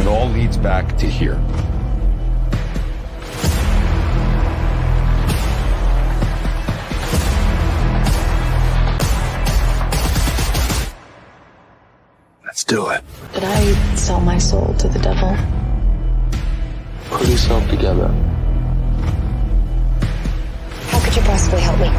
It all leads back to here. Let's do it. Did I sell my soul to the devil? Put yourself together. How could you possibly help me?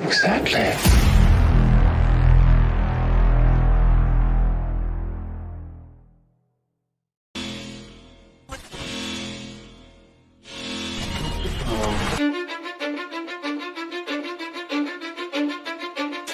Exactly.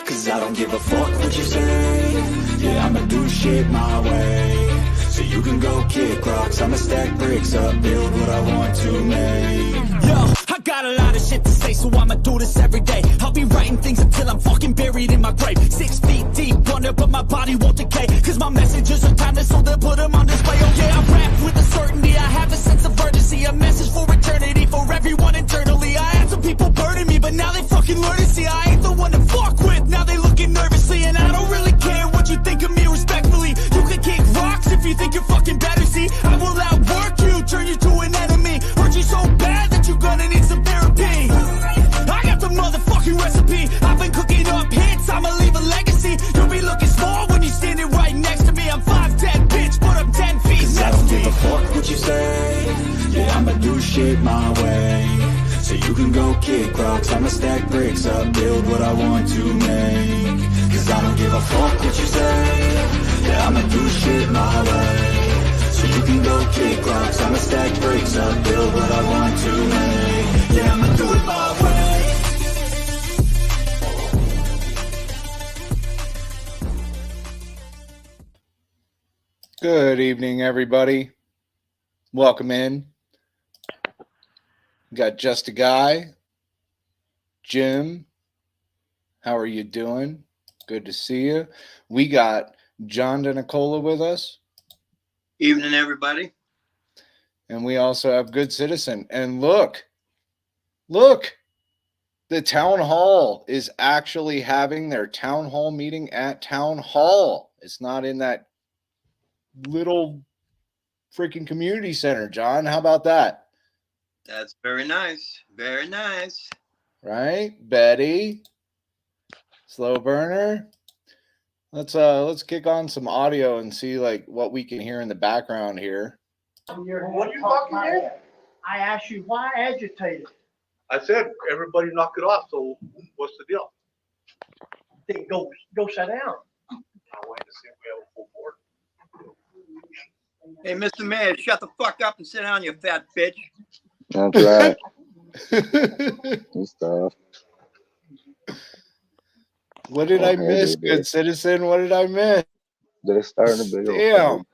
Cause I don't give a fuck what you say. Yeah, I'ma do shit my way. So you can go kick rocks, I'ma stack bricks up, build what I want to make. Yo, I got a lot of shit to say, so I'ma do this every day. I'll be writing things until I'm fucking buried in my grave. 6 feet deep under, but my body won't decay. Cause my messages are timeless, so they'll put them on display. Oh yeah, I rap with a certainty, I have a sense of urgency. A message for eternity, for everyone internally. I had some people burning me, but now they fucking learn to see I ain't the one to fuck with. Now they looking nervously, and I don't really care what you think of me respectfully. You can kick rocks if you think you're fucking better. See, I will outwork you, turn you to an enemy. Hurt you so bad that you're gonna need some therapy. I got the motherfucking recipe. I've been cooking up hits, I'ma leave a legacy. You'll be looking small when you're standing right next to me. I'm 5'10", bitch, but I'm 10 feet next to me. I don't give a fuck what you say. Yeah, I'ma do shit my way. So you can go kick rocks, I'ma stack bricks up, build what I want to make. Cause I don't give a fuck what you say. Yeah, I'ma do shit my way. So you can go kick rocks, I'ma stack bricks up, build what I want to make. Yeah, I'ma do it my way. Good evening, everybody. Welcome in. We got Just a Guy. Jim, how are you doing? Good to see you. We got John DeNicola with us. Evening, everybody. And we also have Good Citizen. And look, the town hall is actually having their town hall meeting at town hall. It's not in that little freaking community center, John. How about that? That's very nice. Very nice. Right? Betty, Slow Burner. Let's kick on some audio and see like what we can hear in the background here. What are you fucking did? I asked you why agitated. I said everybody knock it off. So what's the deal? Then go sit down. I wanted to see if we have a full board. Hey, Mr. Mayor, shut the fuck up and sit down, you fat bitch. That's right. Good stuff. What did I miss, Good Citizen? What did I miss? Did it start a big Damn.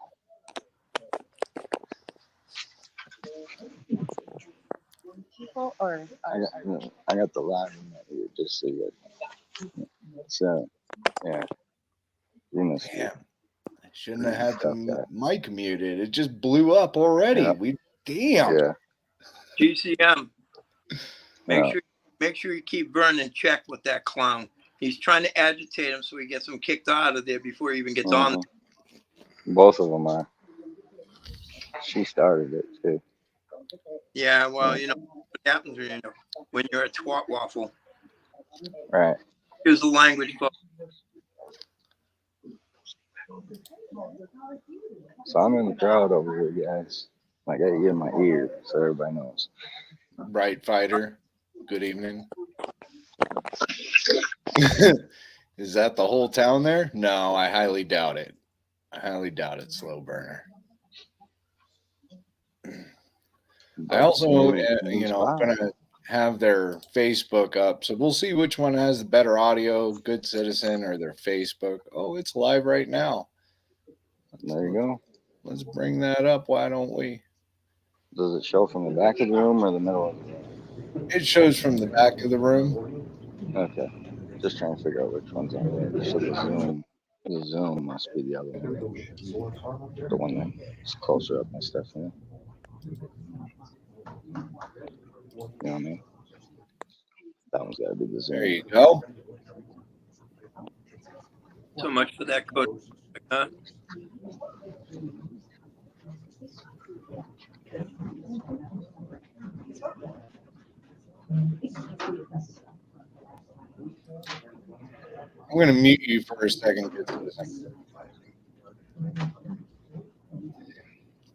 People or I got the live in my ear just so you guys. So, yeah. You missed Damn. I shouldn't have had the mic muted. It just blew up already. Yeah. Damn. Yeah. GCM. Make sure you keep Vernon in check with that clown. He's trying to agitate him so he gets him kicked out of there before he even gets on. Both of them are. She started it too. Yeah, well, you know what happens when you're a twat waffle. Right. Here's the language, folks. So I'm in the crowd over here, guys. I got you in my ear so everybody knows. Right, fighter. Good evening. Is that the whole town there? No, I highly doubt it. Slow Burner. I also, going to have their Facebook up, so we'll see which one has the better audio, Good Citizen or their Facebook. Oh, it's live right now. There you go. Let's bring that up. Why don't we? Does it show from the back of the room or the middle of the room? It shows from the back of the room. Okay. Just trying to figure out which one's on there. So the Zoom must be the other one. The one that's closer up my stuff, yeah. You know what I mean? That one's got to be the Zoom. There you go. So much for that code. Huh? I'm going to mute you for a second.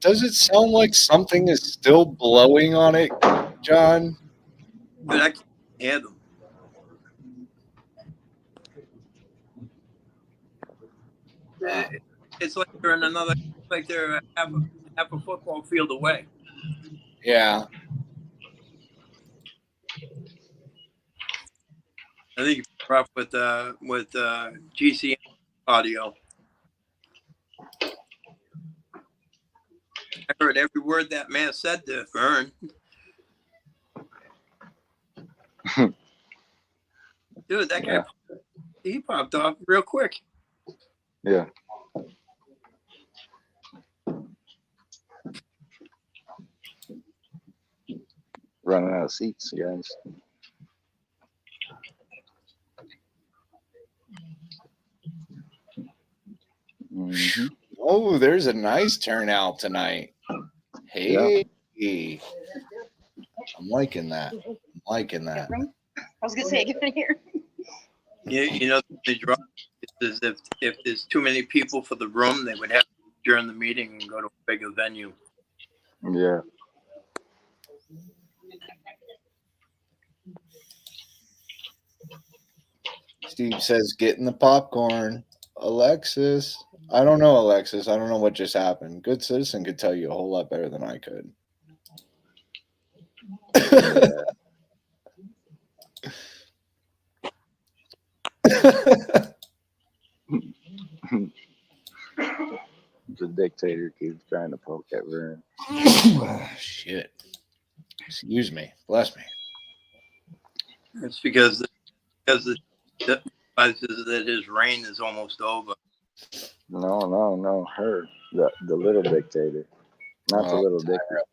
Does it sound like something is still blowing on it, John? But I can't hear them. It's like they're in another, like they're half a football field away. Yeah. I think you're rough with GCM audio. I heard every word that man said to Vern. Dude, that guy, he popped off real quick. Yeah. Running out of seats, guys. Mm-hmm. Oh, there's a nice turnout tonight. Hey. Yeah. I'm liking that. I'm liking that. I was gonna say, get in here. You know, the draw is if there's too many people for the room, they would have to adjourn the meeting and go to a bigger venue. Yeah. Steve says, "Get in the popcorn." Alexis. I don't know, Alexis. I don't know what just happened. Good Citizen could tell you a whole lot better than I could. The dictator keeps trying to poke at Vern. Shit. Excuse me. Bless me. It's because the realizes that his reign is almost over. No. Her. The little dictator. Not the little dictator.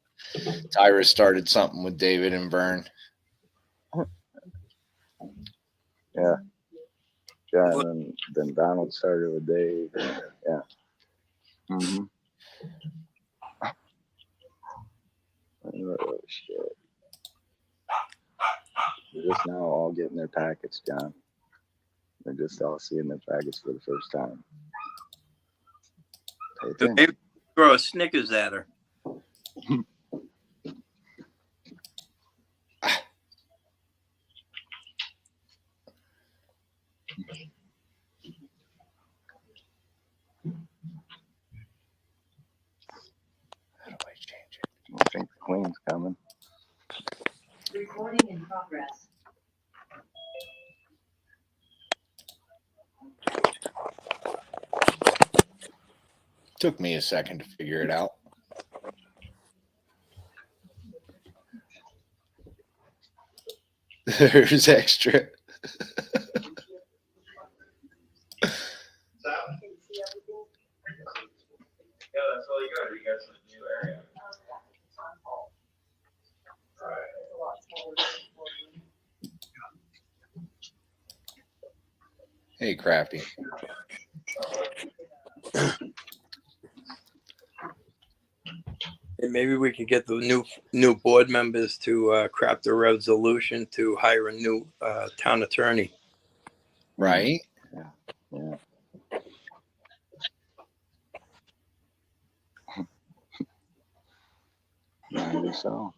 Tyra started something with David and Vern. Yeah. Yeah, and then Donald started with Dave. Yeah. Mm-hmm. Oh, shit. They're just now all getting their packets, John. They're just all seeing their packets for the first time. Maybe throw a Snickers at her. How do I change it? I think the Queen's coming. Recording in progress. Took me a second to figure it out. There's extra. Yeah, that's all you got. You got some new area. Hey, Crafty. And maybe we could get the new board members to craft a resolution to hire a new town attorney. Right? Yeah. Maybe so.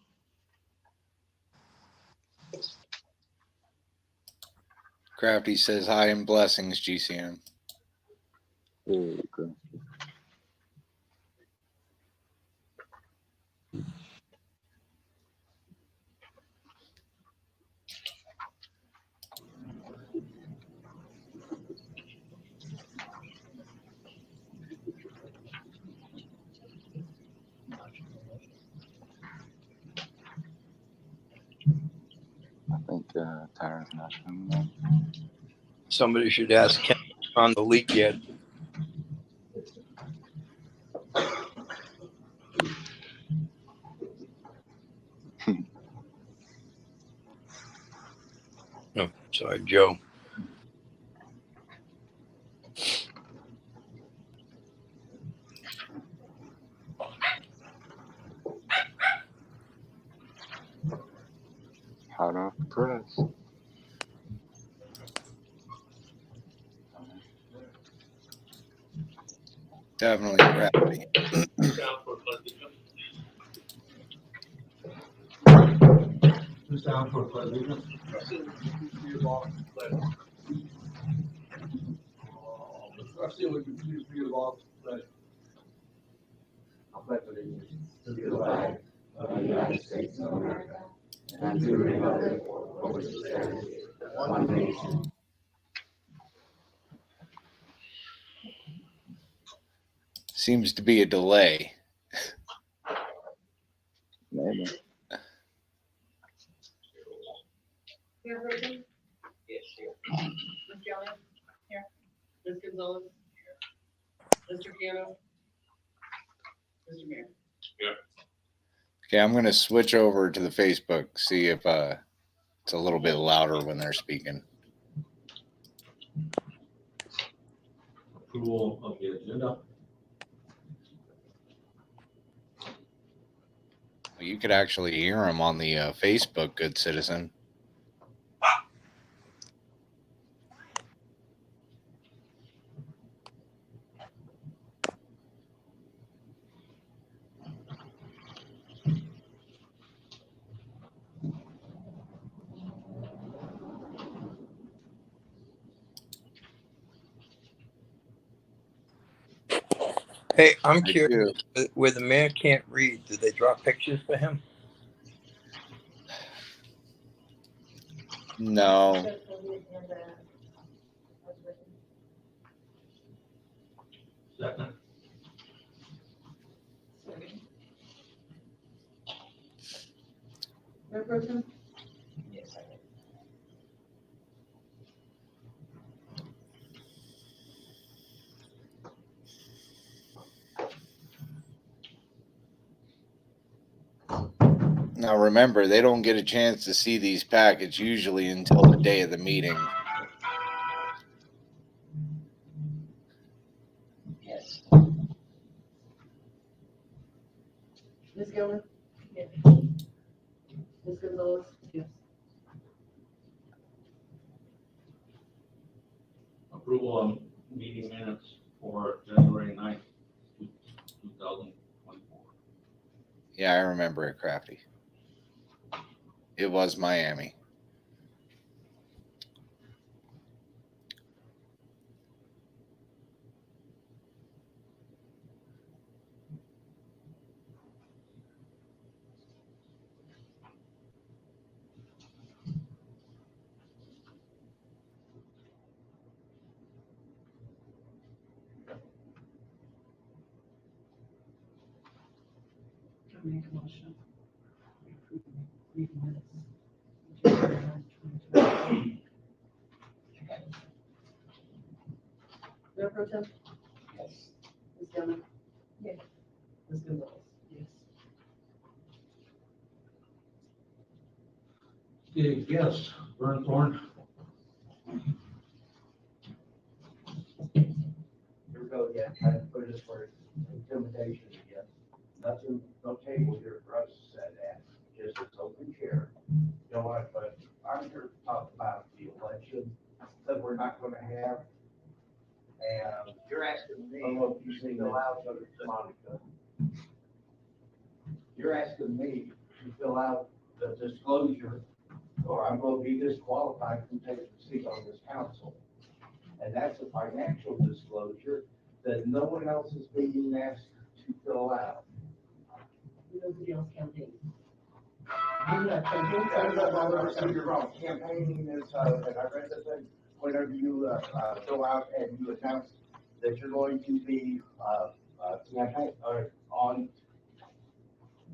Crafty says hi and blessings, GCM. Very good. I think Tyra's not coming. Somebody should ask Ken on the leak yet. Oh, sorry, Joe. Hot off the press. Definitely crappy. Who's down for a pledge of allegiance? Trustee, would you please read along the pledge? I pledge allegiance to the flag of the United States of America and to the republic for which it stands, one nation. Seems to be a delay. Maybe. Mayor Burton? Yes, here. Ms. Gelman? Here. Ms. Gonzalez? Here. Mr. Piano? Mr. Mayor? Okay, I'm going to switch over to the Facebook, see if it's a little bit louder when they're speaking. Approval of the agenda. Well, you could actually hear them on the Facebook, good citizen. Hey, I'm curious, where the man can't read, did they draw pictures for him? No. Second. Mayor Burton? Now remember, they don't get a chance to see these packets usually until the day of the meeting. Yes. Ms. Gelman? Yes. Ms. Gonzalez? Yes. Approval of meeting minutes for January 9th, 2024. Yeah, I remember it, Crafty. It was Miami. Make a motion. Mayor Burton? Yes. Ms. Gelman? Yes. Ms. Gonzalez? Yes. Okay, yes, Vern Thorne. Here we go again, trying to put this for intimidation again. Nothing, no table here for us to sit at, just an open chair. You know what, but I'm here to talk about the election that we're not gonna have. And you're asking me. Oh, you see the loud, Monica. You're asking me to fill out the disclosure, or I'm gonna be disqualified from taking a seat on this council. And that's a financial disclosure that no one else is being asked to fill out. Nobody else campaigns. You're wrong. Campaigning is, and I read the thing, whenever you, go out and you announce that you're going to be, campaign, or on,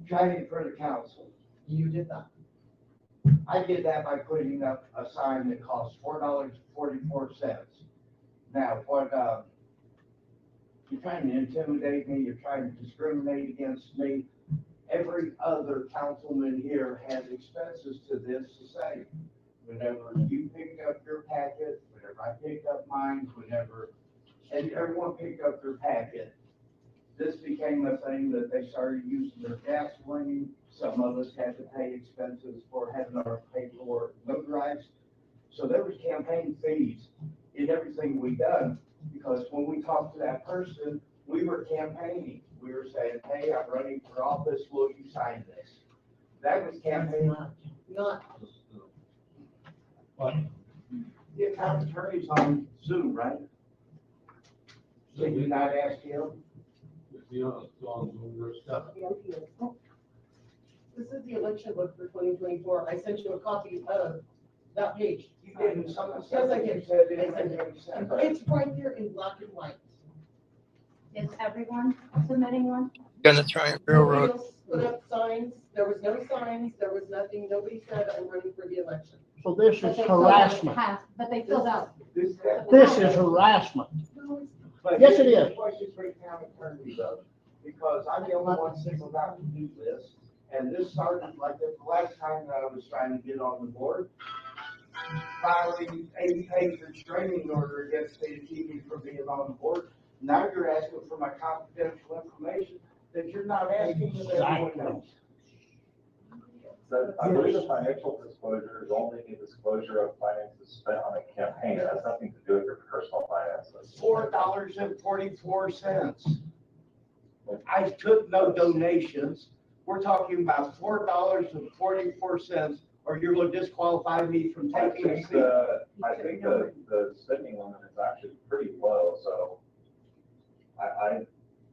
trying for the council. You did that. I did that by putting up a sign that costs $4.44. Now, what, you're trying to intimidate me, you're trying to discriminate against me. Every other councilman here has expenses to this the same. whenever you picked up your packet, whenever I picked up mine, and everyone picked up their packet, this became a thing that they started using their gasoline. Some of us had to pay expenses for having our paperwork notarized. So there was campaign fees in everything we done, because when we talked to that person, we were campaigning. We were saying, hey, I'm running for office, will you sign this? That was campaign. Not, But The town attorney's on Zoom, right? Did you not ask him? you know, it's on their stuff. this is the election book for 2024. I sent you a copy of that page. You didn't, someone Yes, I said did. you said I sent it. It's right there in black and white. Is everyone submitting one? Gonna try and Nobody railroad. else put up signs. There was no signs. There was nothing. Nobody said I'm running for the election. So this But is they filled out harassment. half- But they filled out. This is harassment. But Yes, it here's is. the question for the town attorney though, because I'm the only one sitting about to do this. And this started like the last time that I was trying to get on the board, filing 80 page restraining order against me to keep me from being on the board. Now you're asking for my confidential information that you're not asking if everyone knows. I believe the financial disclosure is only a disclosure of finances spent on a campaign. It has nothing to do with your personal finances. $4.44. I took no donations. We're talking about $4.44, or you're going to disqualify me from I taking a think seat. the spending limit is actually pretty low, so I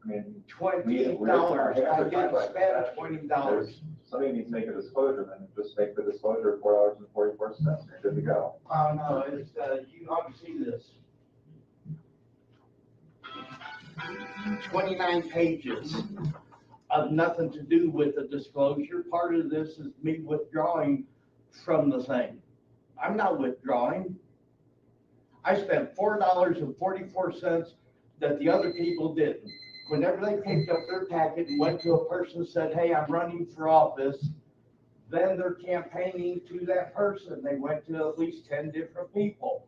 mean, $20. I didn't spend $20. somebody needs to make a disclosure, then just make the disclosure of $4.44. You're good to go. Oh, no, it's, you ought to see this. 29 pages of nothing to do with the disclosure. Part of this is me withdrawing from the thing. I'm not withdrawing. I spent $4.44 that the other people didn't. Whenever they picked up their packet and went to a person and said, hey, I'm running for office, then they're campaigning to that person. They went to at least 10 different people.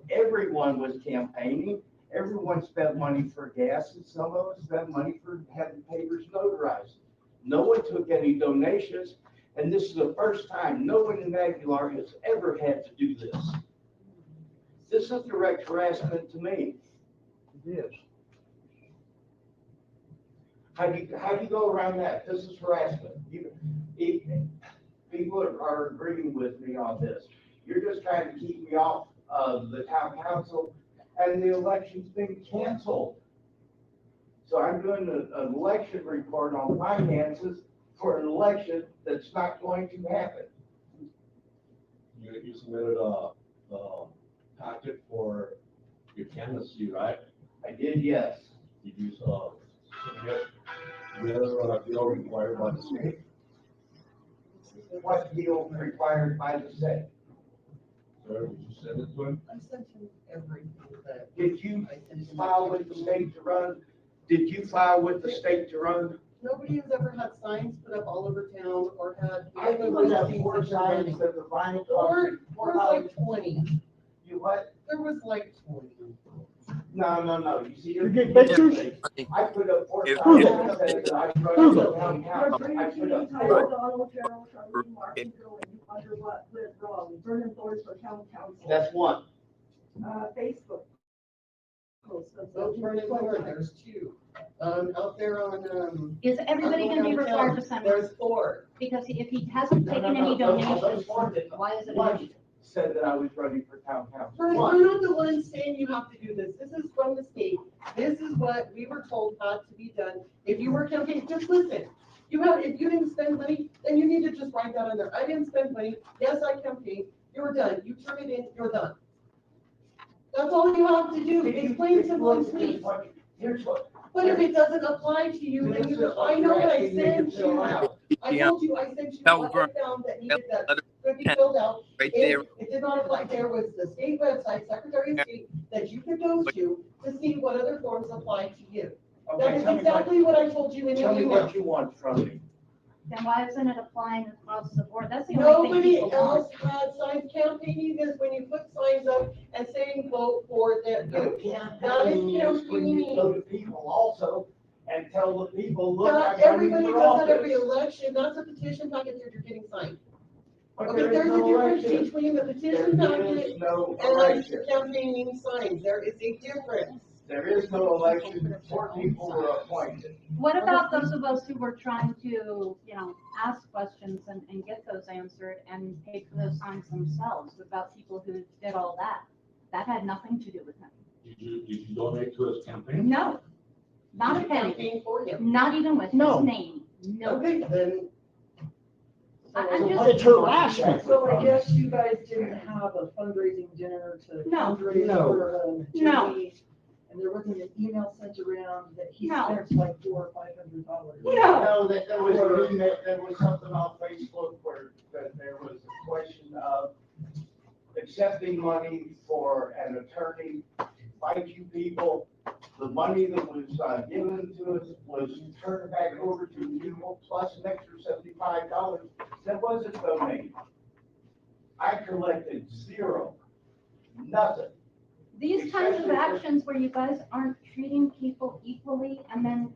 Everyone was campaigning. Everyone spent money for gas, and some of us spent money for having papers notarized. No one took any donations, and this is the first time no one in Aguilar has ever had to do this. This is direct harassment to me. It is. How do you go around that? This is harassment. People are agreeing with me on this. You're just trying to keep me off of the town council, and the election's been canceled. So I'm doing an election report on finances for an election that's not going to happen. You submitted a packet for your candidacy, right? I did, yes. Did you submit with deal required by the state? What deal required by the state? Sir, did you send it to him? I sent him everything that. Did you I sent him. file with the state to run? Did you file with the state to run? Nobody has ever had signs put up all over town or had. I think we have 4 signs that the final. Or like 20. You what? There was like 20. No. You see, You get pictures? I put up 4 If- signs if- that said that I run Who's the it? town council. I put up 4. Under what went wrong, Vernon Thorns for town council, That's one. Facebook post. Those burning forward, there's 2. Out there on, Is everybody gonna be required to send one? There's 4. Because if he hasn't No, taken no, any no, those donations, ones that- why is it? One said that I was running for town council. We're One. not the ones saying you have to do this. This is from the state. This is what we were told had to be done. If you were campaigning, just listen. If you didn't spend money, then you need to just write that on there. I didn't spend money. Yes, I campaigned. You're done. You turn it in, you're done. That's all you have to do. Explain to one, please. Here's what. But if it doesn't apply to you, then you, I know what I sent you. I told you, I sent you what I found that needed that could be filled out. Right there. It did not apply. There was the state website, Secretary of State, that you could go to see what other forms apply to you. That Okay, is tell me exactly what I told you in your Tell me email. what you want from me. Then why isn't it applying across the board? That's the only thing Nobody people want. else had signs. Campaigning is when you put signs up and saying vote for them. That is Campaigning is when you campaigning. go to people also and tell the people, look, Not I'm running everybody for does that every office. election. That's a petition packet that you're getting signed. But Okay, there is there's a no difference election. between the There petition packet is no and election. campaigning signs. There is a difference. There is no election before people were appointed. What about those of us who were trying to, you know, ask questions and get those answered and pay for those signs themselves? What about people who did all that? That had nothing to do with him. Did you donate to his campaign? No, not a You penny, campaign for him. not even with his No. name. No. Okay, then. I'm It's just, harassment. So I guess you guys didn't have a fundraising dinner to No. fundraise No. for No. Jimmy, and there wasn't an email sent around that he No. spent like $400 or $500. No. No, that there was there was something on Facebook where that there was a question of accepting money for an attorney to fight you people. The money that was given to us was turned back over to you plus an extra $75 that wasn't donated. I collected zero, nothing. these kinds of actions where you guys aren't treating people equally and then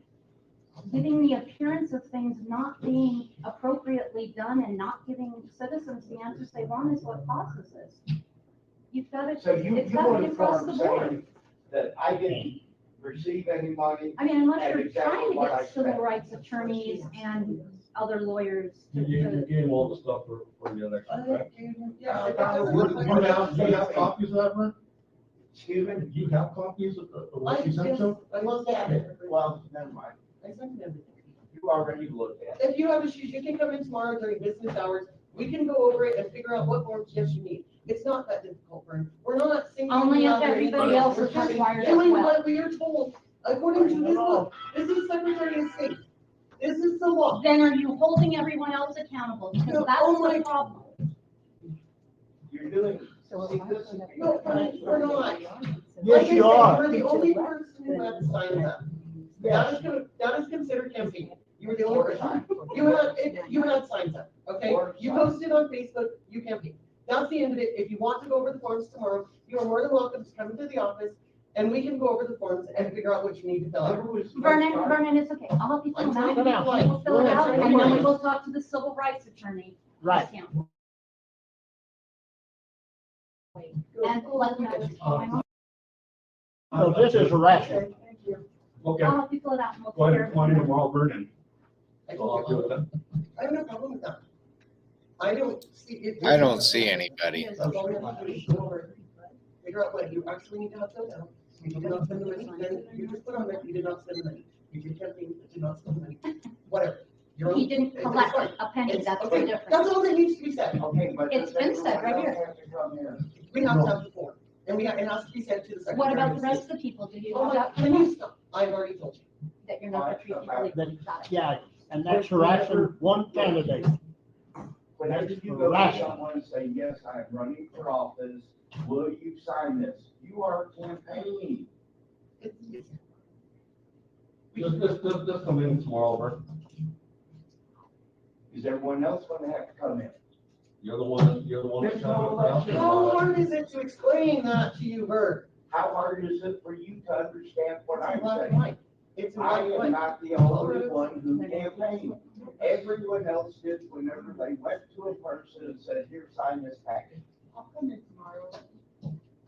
giving the appearance of things not being appropriately done and not giving citizens the answers they want is what causes this. You've got to, So you it's got to want be to across the board. saying that I didn't receive any money? I mean, unless And you're exactly trying to what I get civil said. rights attorneys and other lawyers to, You gave him all the stuff for the election, right? Yeah. Do you have copies of that, man? Excuse me? Do you have copies of what you sent to? I must have it. Well, never mind. I sent him everything. You already looked at it. If you have issues, you can come in tomorrow during business hours. We can go over it and figure out what forms yes you need. It's not that difficult, Vern. We're not singling. Only you if out or everybody anything. else We're is just required as doing well. what we are told, according to this book. This is Secretary of State. This is the law. then are you holding everyone else accountable? Because No, that's oh my- the problem. You're doing. No, we're not. Yes, Like I you said, are. We're the only person who had signs up. That is considered campaign. You were the only person. You had signs up, okay? You posted on Facebook, you campaigned. That's the end of it. If you want to go over the forms tomorrow, you are more than welcome to come into the office and we can go over the forms and figure out what you need to fill out. Vernon, it's okay. I'll help you fill I'm them trying out. to be We'll fill it polite. out and then we will talk to the civil rights attorney. Right. And let them know what's going on. So this is harassment. Thank you. Okay, I'll help you fill it out and we'll go take ahead care and of find it. him tomorrow, Vernon. I So I'll do told it you, then. I have no problem with that. I don't see it. I don't see anybody. That's all we have to do is go over it. Figure out what you actually need to have filled out. You did not spend the money, then you just put on there, you did not spend the money. You did campaign, but did not spend the money. Whatever. Your own- He didn't it's collect fine. a penny, It's- that's the okay, difference. That's all that needs to be said. Okay, but. It's been said right here. Have to come here. We have to have the form, and it has to be sent to the secretary. What about the of rest state. of the people? Do you Oh have my, that? can you stop? I've already told you. That you're not gonna treat people equally? Got it. Yeah, and that's harassing one candidate. Whenever you go to someone and say, yes, I am running for office, will you sign this? You are campaigning. Just come in tomorrow, Vernon. Is everyone else gonna have to come in? You're the one that's There's no trying election. to. How hard is it to explain that to you, Bert? How hard is it for you to understand what It's I'm black and saying? white. It's in I black and am white. not the only one who campaigned. Everyone else did whenever they went to a person and said, here, sign this package. I'll come in tomorrow.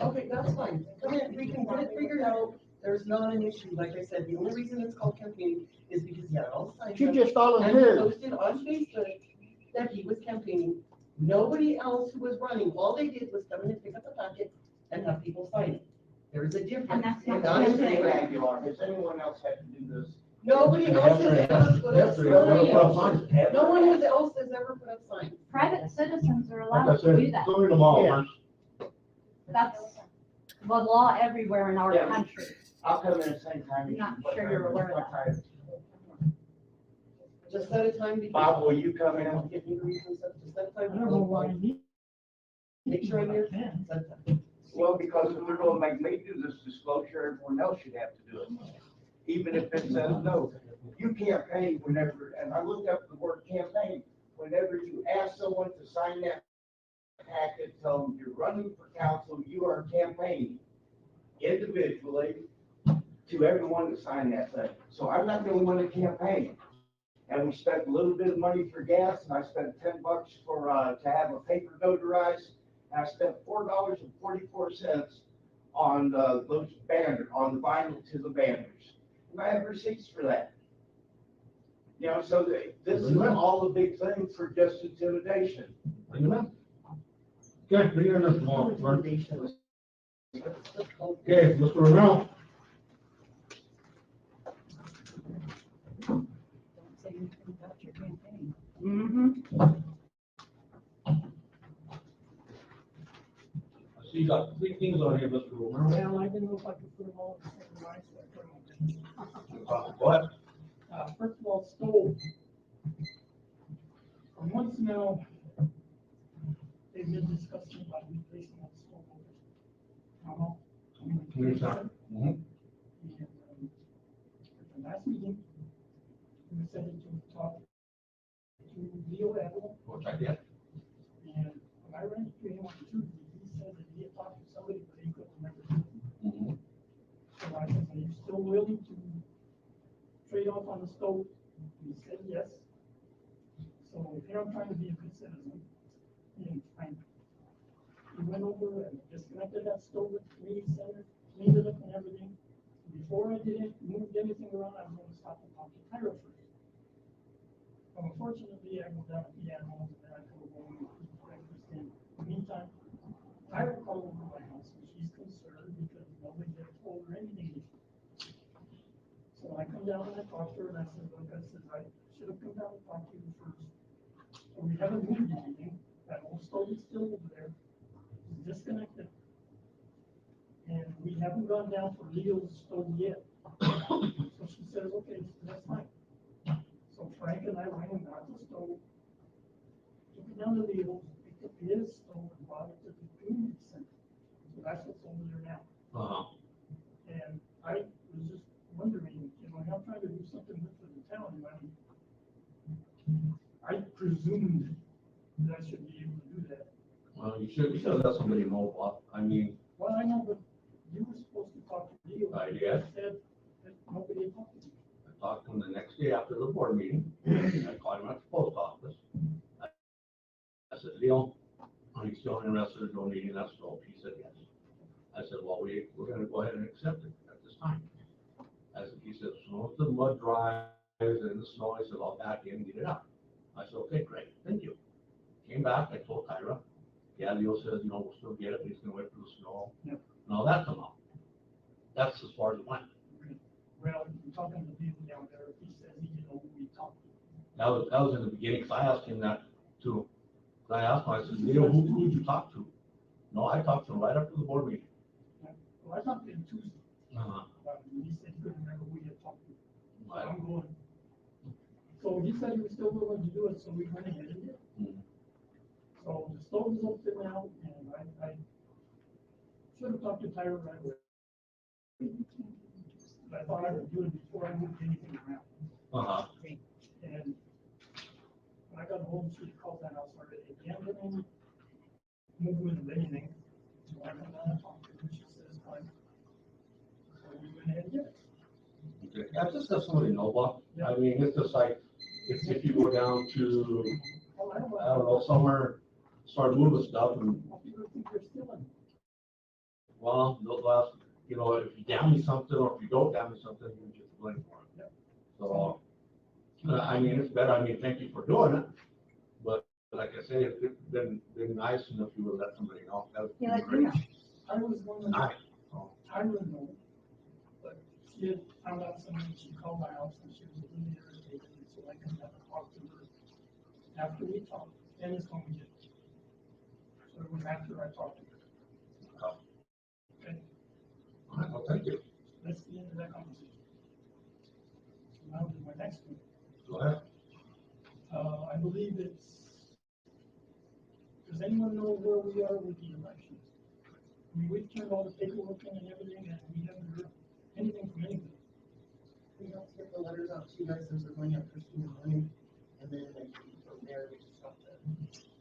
Okay, that's fine. Come in, we can get it figured out. There's not an issue. Like I said, the only reason it's called campaigning is because he had all the signs. She up, just and he volunteered. posted on Facebook that he was campaigning. Nobody else who was running, all they did was come in and pick up the packet and have people sign it. There is a difference. And that's not And that is campaigning. different. Aguilar, has anyone else had to do this? Nobody else has ever put up signs. Ever? No one else has ever put up signs. Private citizens are Like I allowed to do said, that. come in tomorrow, Yeah. Vernon. That's the law everywhere in our Yeah. country. I'll come in at the same time. I'm not sure you're aware of that. Just at a time. because- Bob, will you come in? Get me the reasons, just at a time. I don't know why you need. Make sure I'm here. Set time. Well, because if they're gonna make me do this disclosure, everyone else should have to do it, even if it says no. you campaign whenever, and I looked up the word campaign, whenever you ask someone to sign that packet, tell them you're running for council, you are campaigning individually to everyone to sign that thing. So I'm not the only one that campaign. And we spent a little bit of money for gas, and I spent $10 for, to have a paper notarized. And I spent $4.44 on, those banners, on the vinyl to the banners. And I have receipts for that. You know, so this is all a big thing for just intimidation. Amen. Okay, bring your next one. Okay, Mr. Romero. Don't say anything about your campaign. I see you got 3 things on here, Mr. Romero. Well, I didn't know if I could put them all in the same line, so I put them all in. What? First of all, stove. For months now, they've been discussing about replacing that stove over. Here's that. And, at the last meeting, we said to talk to Leo Adel, Which I did. and when I ran into him on Tuesday, he said that he had talked to somebody, but he couldn't remember who. So I said, are you still willing to trade off on the stove? He said yes. So here I'm trying to be a good citizen. And he went over and disconnected that stove at the community center, cleaned it up and everything. Before I did it, moved anything around, I was going to stop and talk to Tyra first. But unfortunately, I go down to the animals and then I come home and eat breakfast. In the meantime, Tyra called over my house and she's concerned because nobody ever told her anything. So I come down and I talk to her and I said, look, I said, I should have come down and talked to you first. So we haven't moved anything. That old stove is still over there. It's disconnected. And we haven't gone down for Leo's stove yet. So she says, okay, that's fine. So Frank and I went and got the stove, took it down to Leo's, picked up his stove and brought it to the community center. So that's what's over there now. And I was just wondering, you know, I'm trying to do something good for the town, I presumed that I should be able to do that. Well, you should let somebody know, Bob. I mean. Well, I know, but you were supposed to talk to Leo. I did. You said that nobody had talked to you. I talked to him the next day after the board meeting. I called him at the post office. I said, Leo, are you still interested in donating that stove? He said, yes. I said, well, we're going to go ahead and accept it at this time. He said, as soon as the mud dries and the snow, I said, I'll back in and get it out. I said, okay, great, thank you. Came back, I told Tyra, yeah, Leo says, you know, we'll still get it, he's gonna wait for the snow. Yep. And all that come out. That's as far as it went. Well, I'm talking to people down there, he says he didn't know who we talked to. That was in the beginning, because I asked him that too. I asked him, I said, Leo, who did you talk to? No, I talked to him right after the board meeting. Well, I talked to him Tuesday. He said he couldn't remember who he had talked to. So I'm going. So he said he was still willing to do it, so we went ahead and did it. So the stove is up there now, and I should have talked to Tyra right away. But I thought I would do it before I moved anything around. And when I got home, she called that house already again, and moved with anything. So I come down and talked to her, and she says, fine. So we went ahead and did it. Okay. I just have somebody know, Bob. I mean, it's just like, if you go down to, I don't know, somewhere, start moving stuff and. Well, they'll ask, you know, if you damage something or if you don't damage something, you get the blame for it. So, I mean, it's better. I mean, thank you for doing it. But like I say, it's been nice enough you would let somebody know. That would be great. I was wondering, Nice. I don't know, but she had found out something, she called my house and she was really irritated, and so I come down and talk to her. After we talked, then it's when we did it. So it was after I talked to her. Okay, All right, well, thank you. that's the end of that conversation. So now to my next one. Go ahead. I believe does anyone know where we are with the elections? I mean, we've turned all the paperwork in and everything, and we haven't heard anything from anybody. we have to get the letters out to you guys as we're going out Christmas morning, and then I think from there, we just have to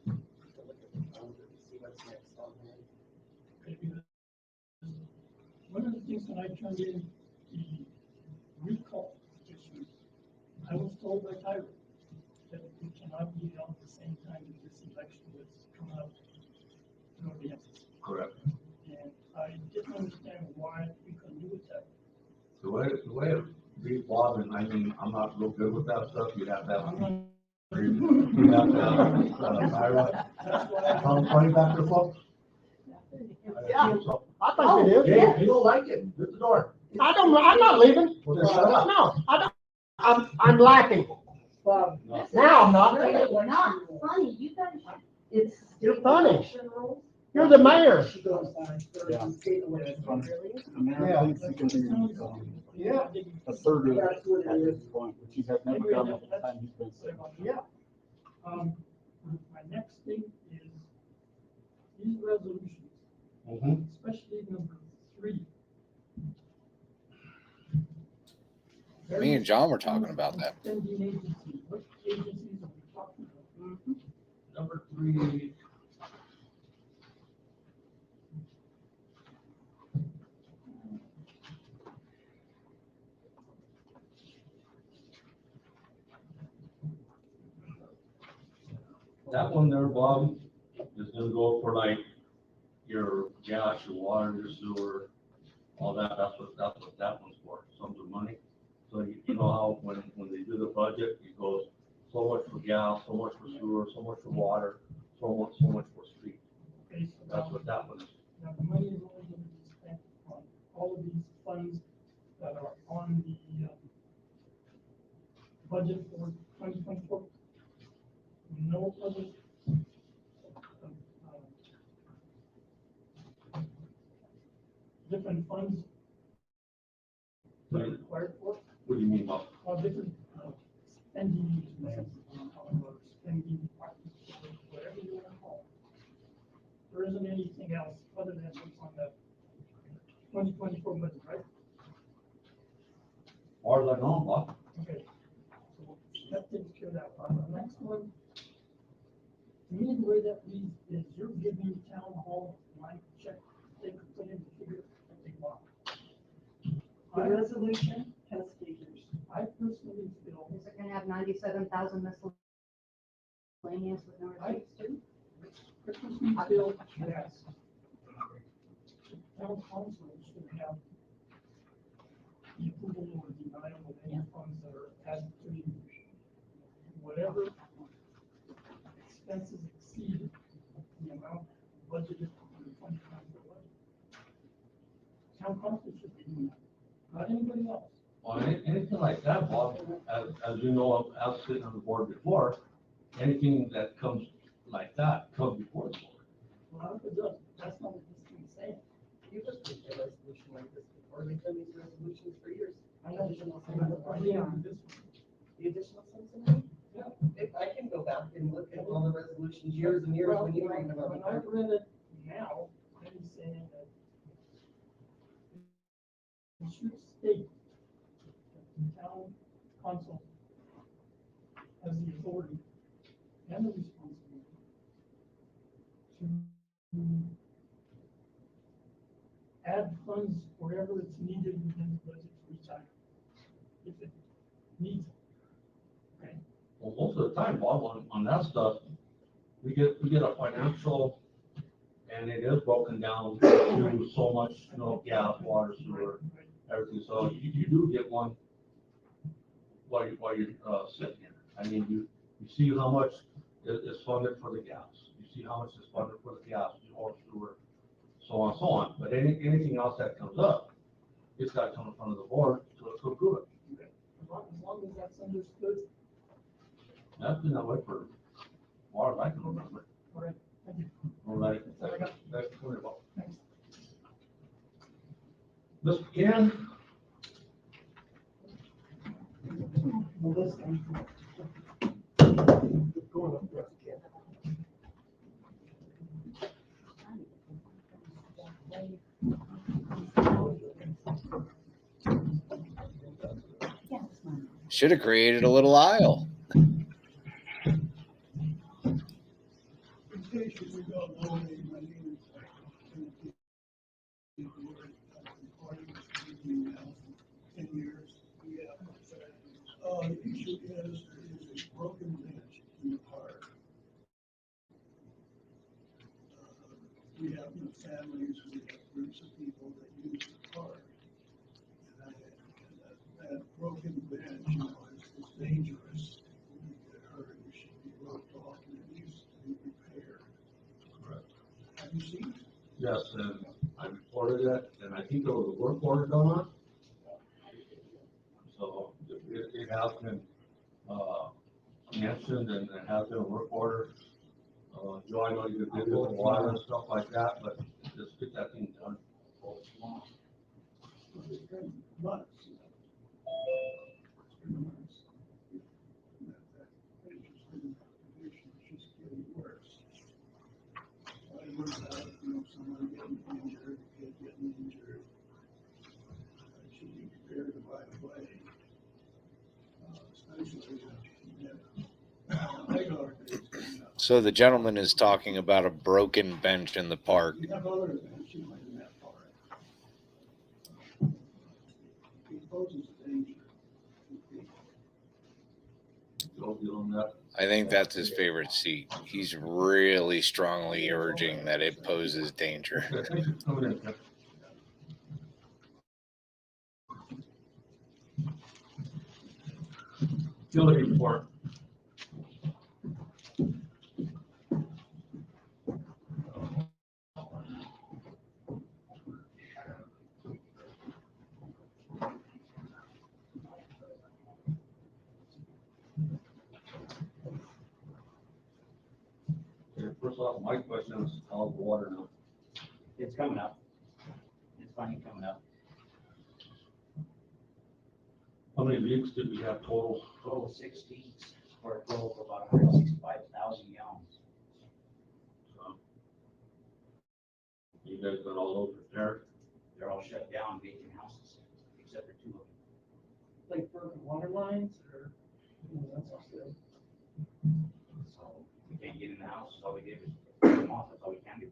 look at the calendar to see what's next on there. One of the things that I turned in the recall issue, I was told by Tyler that it cannot be held at the same time that this election was coming up. Correct. And I didn't understand why we couldn't do it that way. The way it reads, Bob, and I mean, I'm not real good with that stuff, you'd have to have. You'd have to have, Tyra. Call you back to the phone? Yeah, I think it is. Hey, you don't like it, hit the door. I'm not leaving. Well, then shut up. No, I don't. I'm laughing. Now I'm not. Really not funny, you guys. You're funny. You're the mayor. Yeah. Yeah. A third of it at this point, which he has never done at the time he's been sick. Yeah. My next thing is these resolutions, especially number 3. Me and John were talking about that. Spending agencies, what agencies are we talking about? Number 3. That one there, Bob, is gonna go for like your gas, your water, your sewer, all that. That's what that one's for, sums of money. So you know how when they do the budget, it goes so much for gas, so much for sewer, so much for water, so much for street. Okay, so That's what that one is. now the money is only going to be spent on all of these funds that are on the budget for 2024. No other different funds that are required for. What do you mean, Bob? Different spending plans, or spending practices, whatever you want to call it. There isn't anything else other than what's on the 2024 budget, right? Or like no, Bob? Okay. So that takes care of that part. The next one, to me, the way that reads is you're giving town hall blank check, they could put in the figure that they want. The resolution has figures. I personally feel. Is it gonna have 97,000 miscellaneous with no receipts too? Personally feel that town council should have the approval or denial of any funds that are added to the whatever expenses exceed the amount budgeted for the 2024 budget. Town council should be doing that, not anybody else. Well, anything like that, Bob, as you know, I've sitting on the board before, anything that comes like that comes before the board. Well, if it does, that's not what this thing's saying. You've approved a resolution like this before. We've done these resolutions for years. I know. Additional sums of money on This the additional sums of money. Yeah. If I can go back and look at all the resolutions years and years when you were even on When the I board. read it now, I'm saying that it should state that the town council has the authority and the responsibility to add funds wherever it's needed within the budget for each item, if it needs it. Okay? Well, most of the time, Bob, on that stuff, we get a financial, and it is broken down to so much, you know, gas, water, sewer, everything. So you do get one while you're sitting here. I mean, you see how much is funded for the gas. You see how much is funded for the gas, or sewer, so on, so on. But anything else that comes up, it's got to come in front of the board to approve it. As long as that's understood. That's been that way for as far as I can remember. All right, thank you. All right. That's all I got. That's clear about. Thanks. Mr. Ken? Well, this one. Going up there again. Yeah. Should have created a little aisle. In case you don't know me, my name is Timothy. I've been now for 10 years. The issue is there is a broken bench in the park. We have families, we have groups of people that use the park. And that broken bench, is dangerous. When you get hurt, you should be roped off and it needs to be repaired. Correct. Have you seen it? Yes, and I reported it, and I think there was a work order done on it. So it has been, mentioned, and there has been a work order. Joe, I know you did with water and stuff like that, but just get that thing done. It's been months. It's been months. That bench is in that condition, it's just getting worse. I work out, someone getting injured, a kid getting injured. It should be prepared to right away. Especially, my daughter is coming up. So the gentleman is talking about a broken bench in the park. We have other benches in that park. It poses danger to people. Joe, dealing that. I think that's his favorite seat. He's really strongly urging that it poses danger. Thanks for coming in, Tim. Utility report. Okay, first off, my question is, how's the water now? It's coming up. It's finally coming up. How many leaks did we have total? Total 6 leaks for a total of about 165,000 gallons. So, you guys got all those repaired? They're all shut down, vacant houses, except for 2 of them. Like broken water lines or, that's also. So we can't get in the house, so all we did was turn them off, that's all we can do.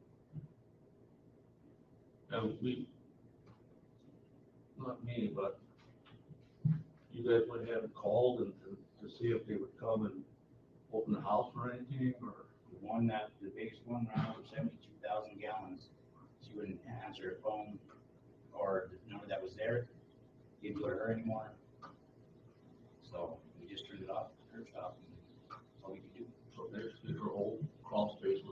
And we, not me, but you guys went ahead and called and to see if they would come and open the house or anything, or? The one that, the biggest one ran over 72,000 gallons. She wouldn't answer her phone, or the number that was there didn't go to her anymore. So we just turned it off, curb stop, and that's all we could do. So basically her whole crawl space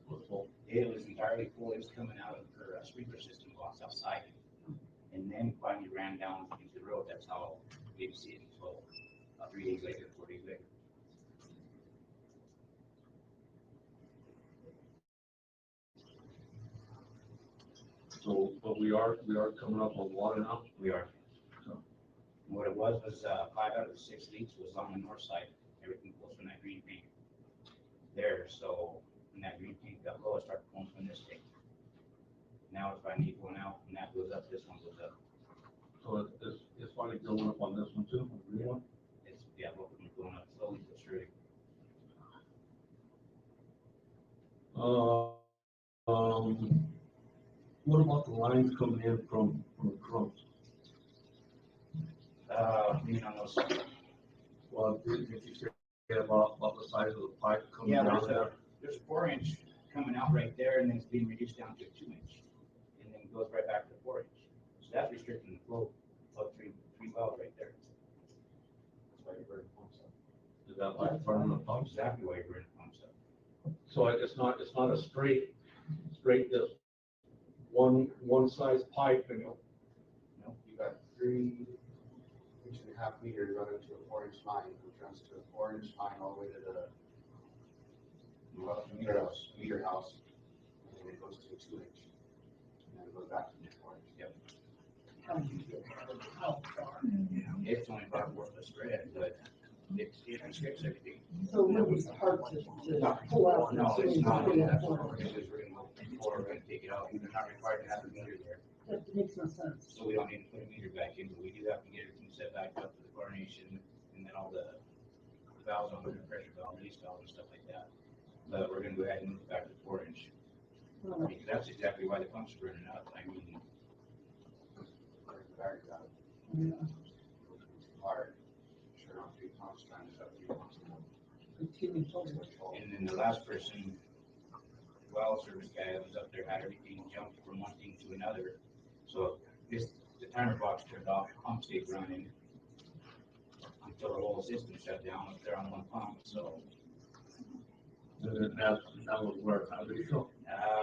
was full. It was entirely full. It was coming out of her sprinkler system box outside, and then finally ran down into the road. That's how we see it. So 3 days later, 4 days later. So, but we are coming up on water now. We are. So, What it was 5 out of the 6 leaks was on the north side. Everything goes from that green paint there. So when that green paint got low, it started pulling from this thing. Now it's finally going out, and that goes up. This one goes up. so it's finally going up on this one too, on the green one? It's both of them going up slowly but surely. What about the lines coming in from the drums? You mean on those? Well, did you say about the size of the pipe coming Yeah, down there? there's 4-inch coming out right there, and then it's being reduced down to a 2-inch, and then it goes right back to 4-inch. So that's restricting the flow of three wells right there. That's why you're burning pumps up. Is that why it's burning the pumps? Exactly why you're burning pumps up. So it's not a straight just one size pipe and No, You got 3.5 meters running to a 4-inch line, which runs to a 4-inch line all the way to the meter house, and then it goes to a 2-inch, and then it goes back to the 4-inch. Yep. How far? It's only about worth the spread, but it restricts everything. So it would be hard to pull out. No, it's not. That's what we're gonna do is we're gonna take it out. We're not required to have a meter there. That makes no sense. So we don't need to put a meter back in, but we do have to get everything set back up to the coronation and valves on the pressure valve, release valve and stuff like that. But we're gonna go ahead and move it back to 4-inch. Because that's exactly why the pumps are running up. I mean, hard. Sure, not 3 pumps times up 3 pumps. And then the last person, well service guy was up there, had everything jumped from one thing to another. So the timer box turned off, the pump stayed running until the whole system shut down up there on one pump. So that was where Mauricio.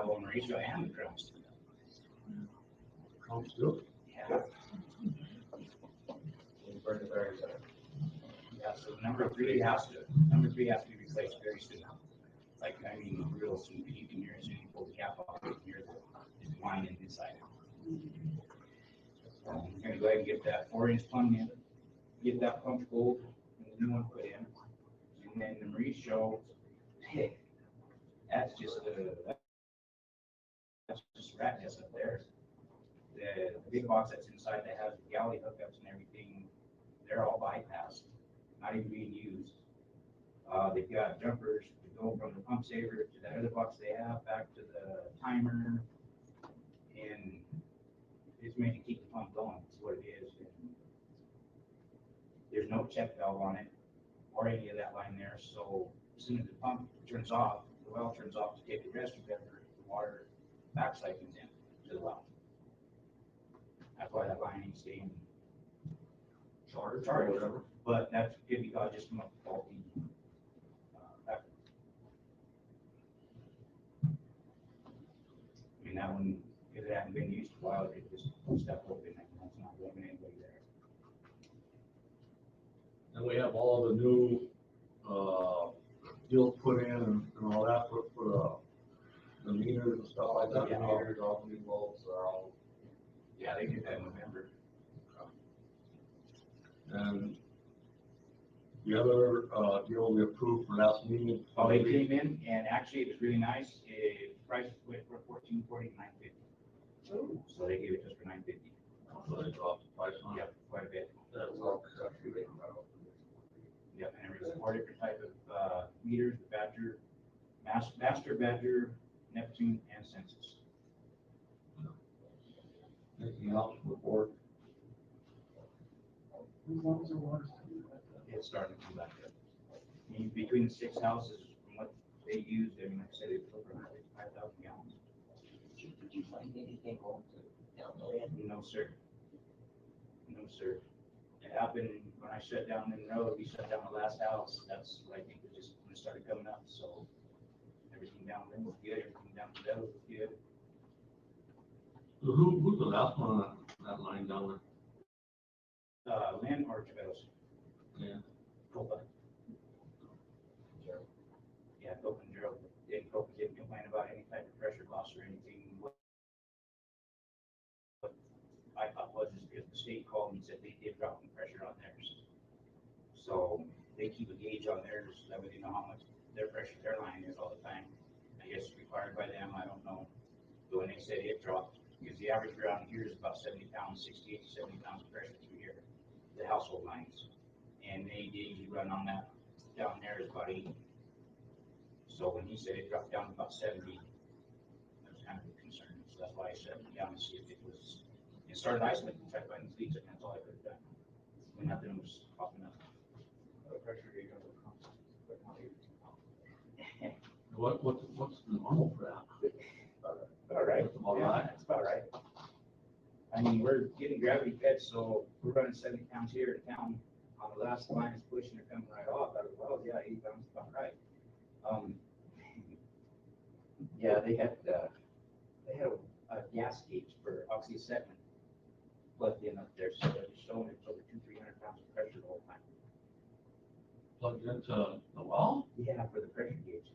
Well, Mauricio and the drums. Drums too? Yeah. Yeah, so number three has to be replaced very soon. Like, I mean, real soon. You can hear as soon as you pull the cap off, you can hear the line inside. I'm gonna go ahead and get that 4-inch plumb in, get that pump pulled, and the new one put in. And then the Mauricio, hey, that's just a rat nest up there. The big box that's inside that has the galley hookups and everything, they're all bypassed, not even being used. They've got jumpers to go from the pump saver to that other box they have back to the timer, and it's made to keep the pump going. That's what it is. And there's no check valve on it or any of that line there. So as soon as the pump turns off, the well turns off to take the rest of the water back siphons in to the well. That's why that line ain't staying charged or whatever. But that's could be just from a faulty I mean, that one, if it hadn't been used a while, it just stepped open and it's not going anybody there. And we have all the new deals put in and all that for the meters and stuff like that. Yeah. The meters, all the new bulbs are all. Yeah, they did that in November. And the other deal we approved for last meeting. Oh, they came in and actually it was really nice. Price went from $14.40 to $9.50. So they gave it just for $9.50. So they dropped the price on it. Yep, quite a bit. That's all actually. Yep, and there was 4 different type of meters: the Badger, Master Badger, Neptune, and Census. Anything else to report? It's starting to come back up. I mean, between the 6 houses, from what they used, I mean, like I said, it was over 155,000 gallons. Did you find anything down the end? No, sir. No, sir. It happened when I shut down the road. We shut down the last house. That's what I think was just when it started coming up. So everything down there was good. Everything down below was good. So who's the last one on that line down there? Lynn or Travis? Yeah. Copa. Yeah, Copa and Gerald. Copa didn't complain about any type of pressure loss or anything. What I thought was is because the state called and said they did drop the pressure on theirs. So they keep a gauge on theirs. That way they know how much their pressure their line is all the time. I guess required by them. I don't know. But when they said it dropped, because the average around here is about 70 pounds, 68 to 70 pounds of pressure through here, the household lines. And they usually run on that down there is about 80. So when he said it dropped down to about 70, that was kind of a concern. So that's why I shut it down to see if it was. It started isolating, tried to find these leaks, and that's all I could have done. When nothing was popping up. The pressure gauge on the pumps, but not 82 pounds. What's the normal for that? About right. All right. That's about right. I mean, we're getting gravity fed, so we're running 70 pounds here in town. On the last line is pushing it coming right off out of the wells. Yeah, 80 pounds is about right. Yeah, they had a gas gauge for oxyacetylene plugged in up there, so they're showing it's over 200-300 pounds of pressure the whole time. Plugged into the well? Yeah, for the pressure gauge.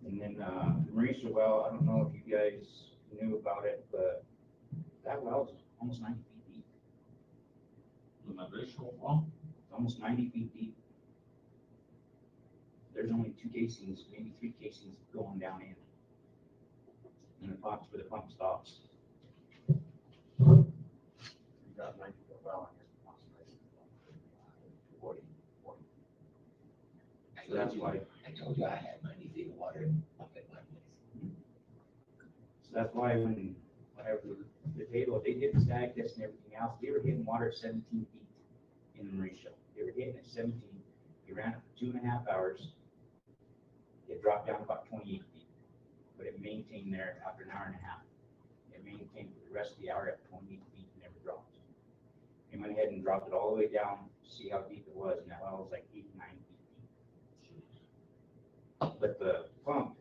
And then the Mauricio well, I don't know if you guys knew about it, but that well is almost 90 feet deep. The Mauricio well? It's almost 90 feet deep. There's only 2 casings, maybe 3 casings going down in. And the box where the pump stops. You got 90 going. well on your conservation. 40. So that's why. I told you I had 90 feet of water up at my place. So that's why whenever the table, they did the static test and everything else, they were hitting water 17 feet in the Marine Show. They were hitting at 17. They ran it for 2.5 hours. It dropped down about 28 feet, but it maintained there after an hour and a half. It maintained for the rest of the hour at 28 feet, never dropped. And went ahead and dropped it all the way down to see how deep it was, and that well was like 8, 9 feet deep. But the pump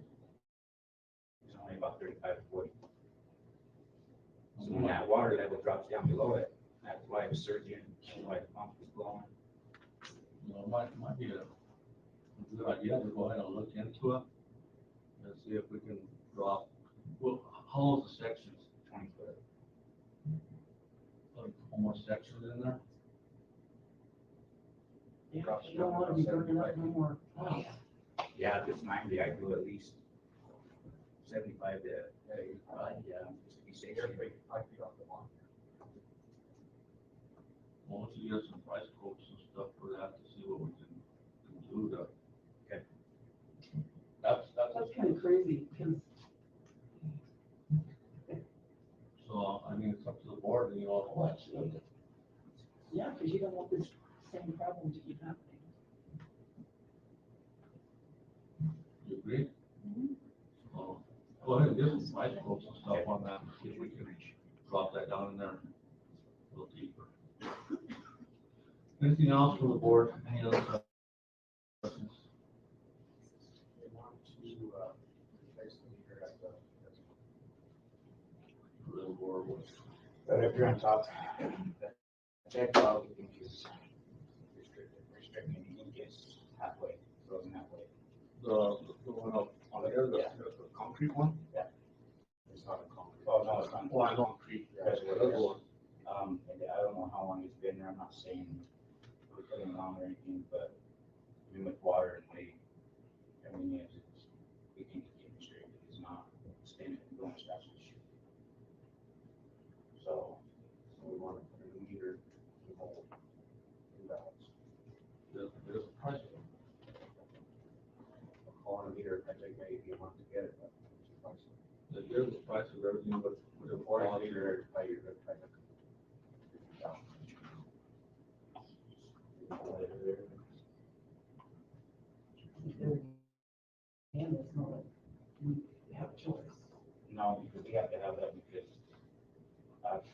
is only about 35 to 40. So when that water level drops down below it, that's why it was surging, and why the pump was blowing. Well, might be a good idea to go ahead and look into it and see if we can drop, well, how long is the sections? 20 foot. Like, almost sections in there? Yeah, you don't want to be burning up no more. Oh, Yeah, if it's 90, I do at least 75 to 85, yeah, just to be safe. 5 feet off the line. Well, once you get some price quotes and stuff for that to see what we can do to. Okay. That's kind of crazy, because so, I mean, it's up to the board, you know. Oh, absolutely. yeah, because you don't want this same problem to keep happening. You agree? So, go ahead and get some price quotes and stuff on that, and see if we can drop that down in there a little deeper. Anything else from the board? Any other questions? They want to, replace the meter at the. Little board was. But if you're on top, that check valve, you can use restricting any leakage halfway, frozen halfway. The one up on there, the concrete one? Yeah. It's not a concrete. Oh, no, it's not. Oh, I know. Concrete. That's what it That's is. one. And I don't know how long it's been there, I'm not saying we're putting it on or anything, but even with water and weight, I mean, it's, we can keep it straight, it's not staying and going as fast as it should. So We want to put a meter to hold imbalance. There's a price. On a meter, I think maybe a month to get it, but it's pricey. There's the price of everything, but with the quality. By your good price. And it's not like we have a choice. no, because we have to have that because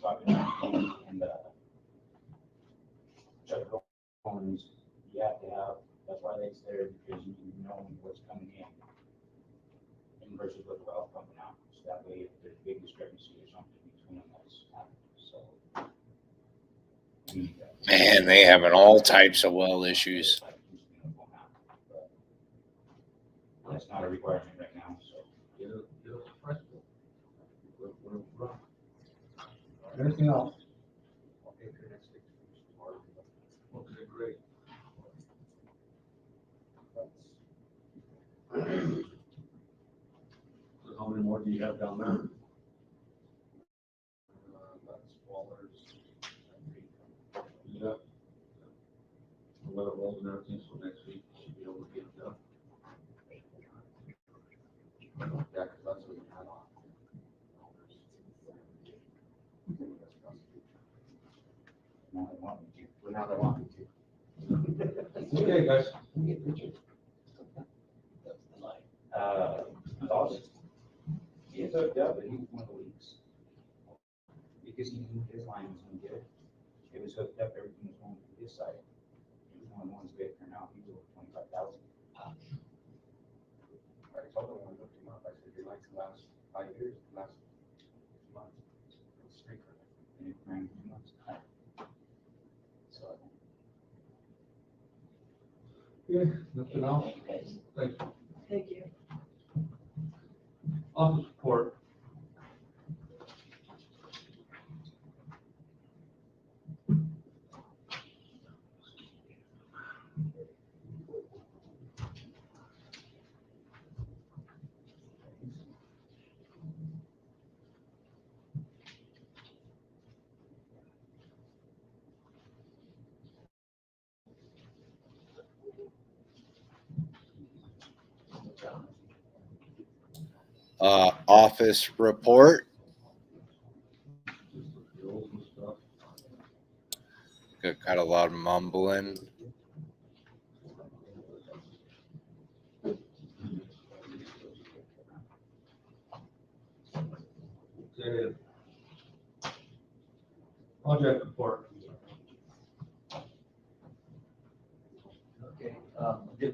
talking and Chuck Owens, you have to have, that's why it's there, because you know what's coming in versus what the well pumping out. So that way, if there's big discrepancy or something between them, that's happening. So. Man, they having all types of well issues. That's not a requirement right now, so. Get a price quote. Anything else? Okay, for next week. Okay, great. So how many more do you have down there? That's Waller's. Yeah. We'll let it roll and everything, so next week we should be able to get it done. Yeah, because that's what we had on. Now they want me to. Well, now they want me to. Okay, guys. That's the line. August. He is hooked up, but he was one of the leaks. Because he knew his line was gonna get it. It was hooked up, everything was going to his side. He was one of the ones that turned out, he was over 25,000. I told him when I looked him up, I said, your lights last 5 years, last 2 months. It's straight for that. And it ran 2 months. So. Okay, nothing else? Thanks. Thank you. Office report. Office report. Just the bills and stuff. Got a lot of mumbling. Okay. Project report. Okay,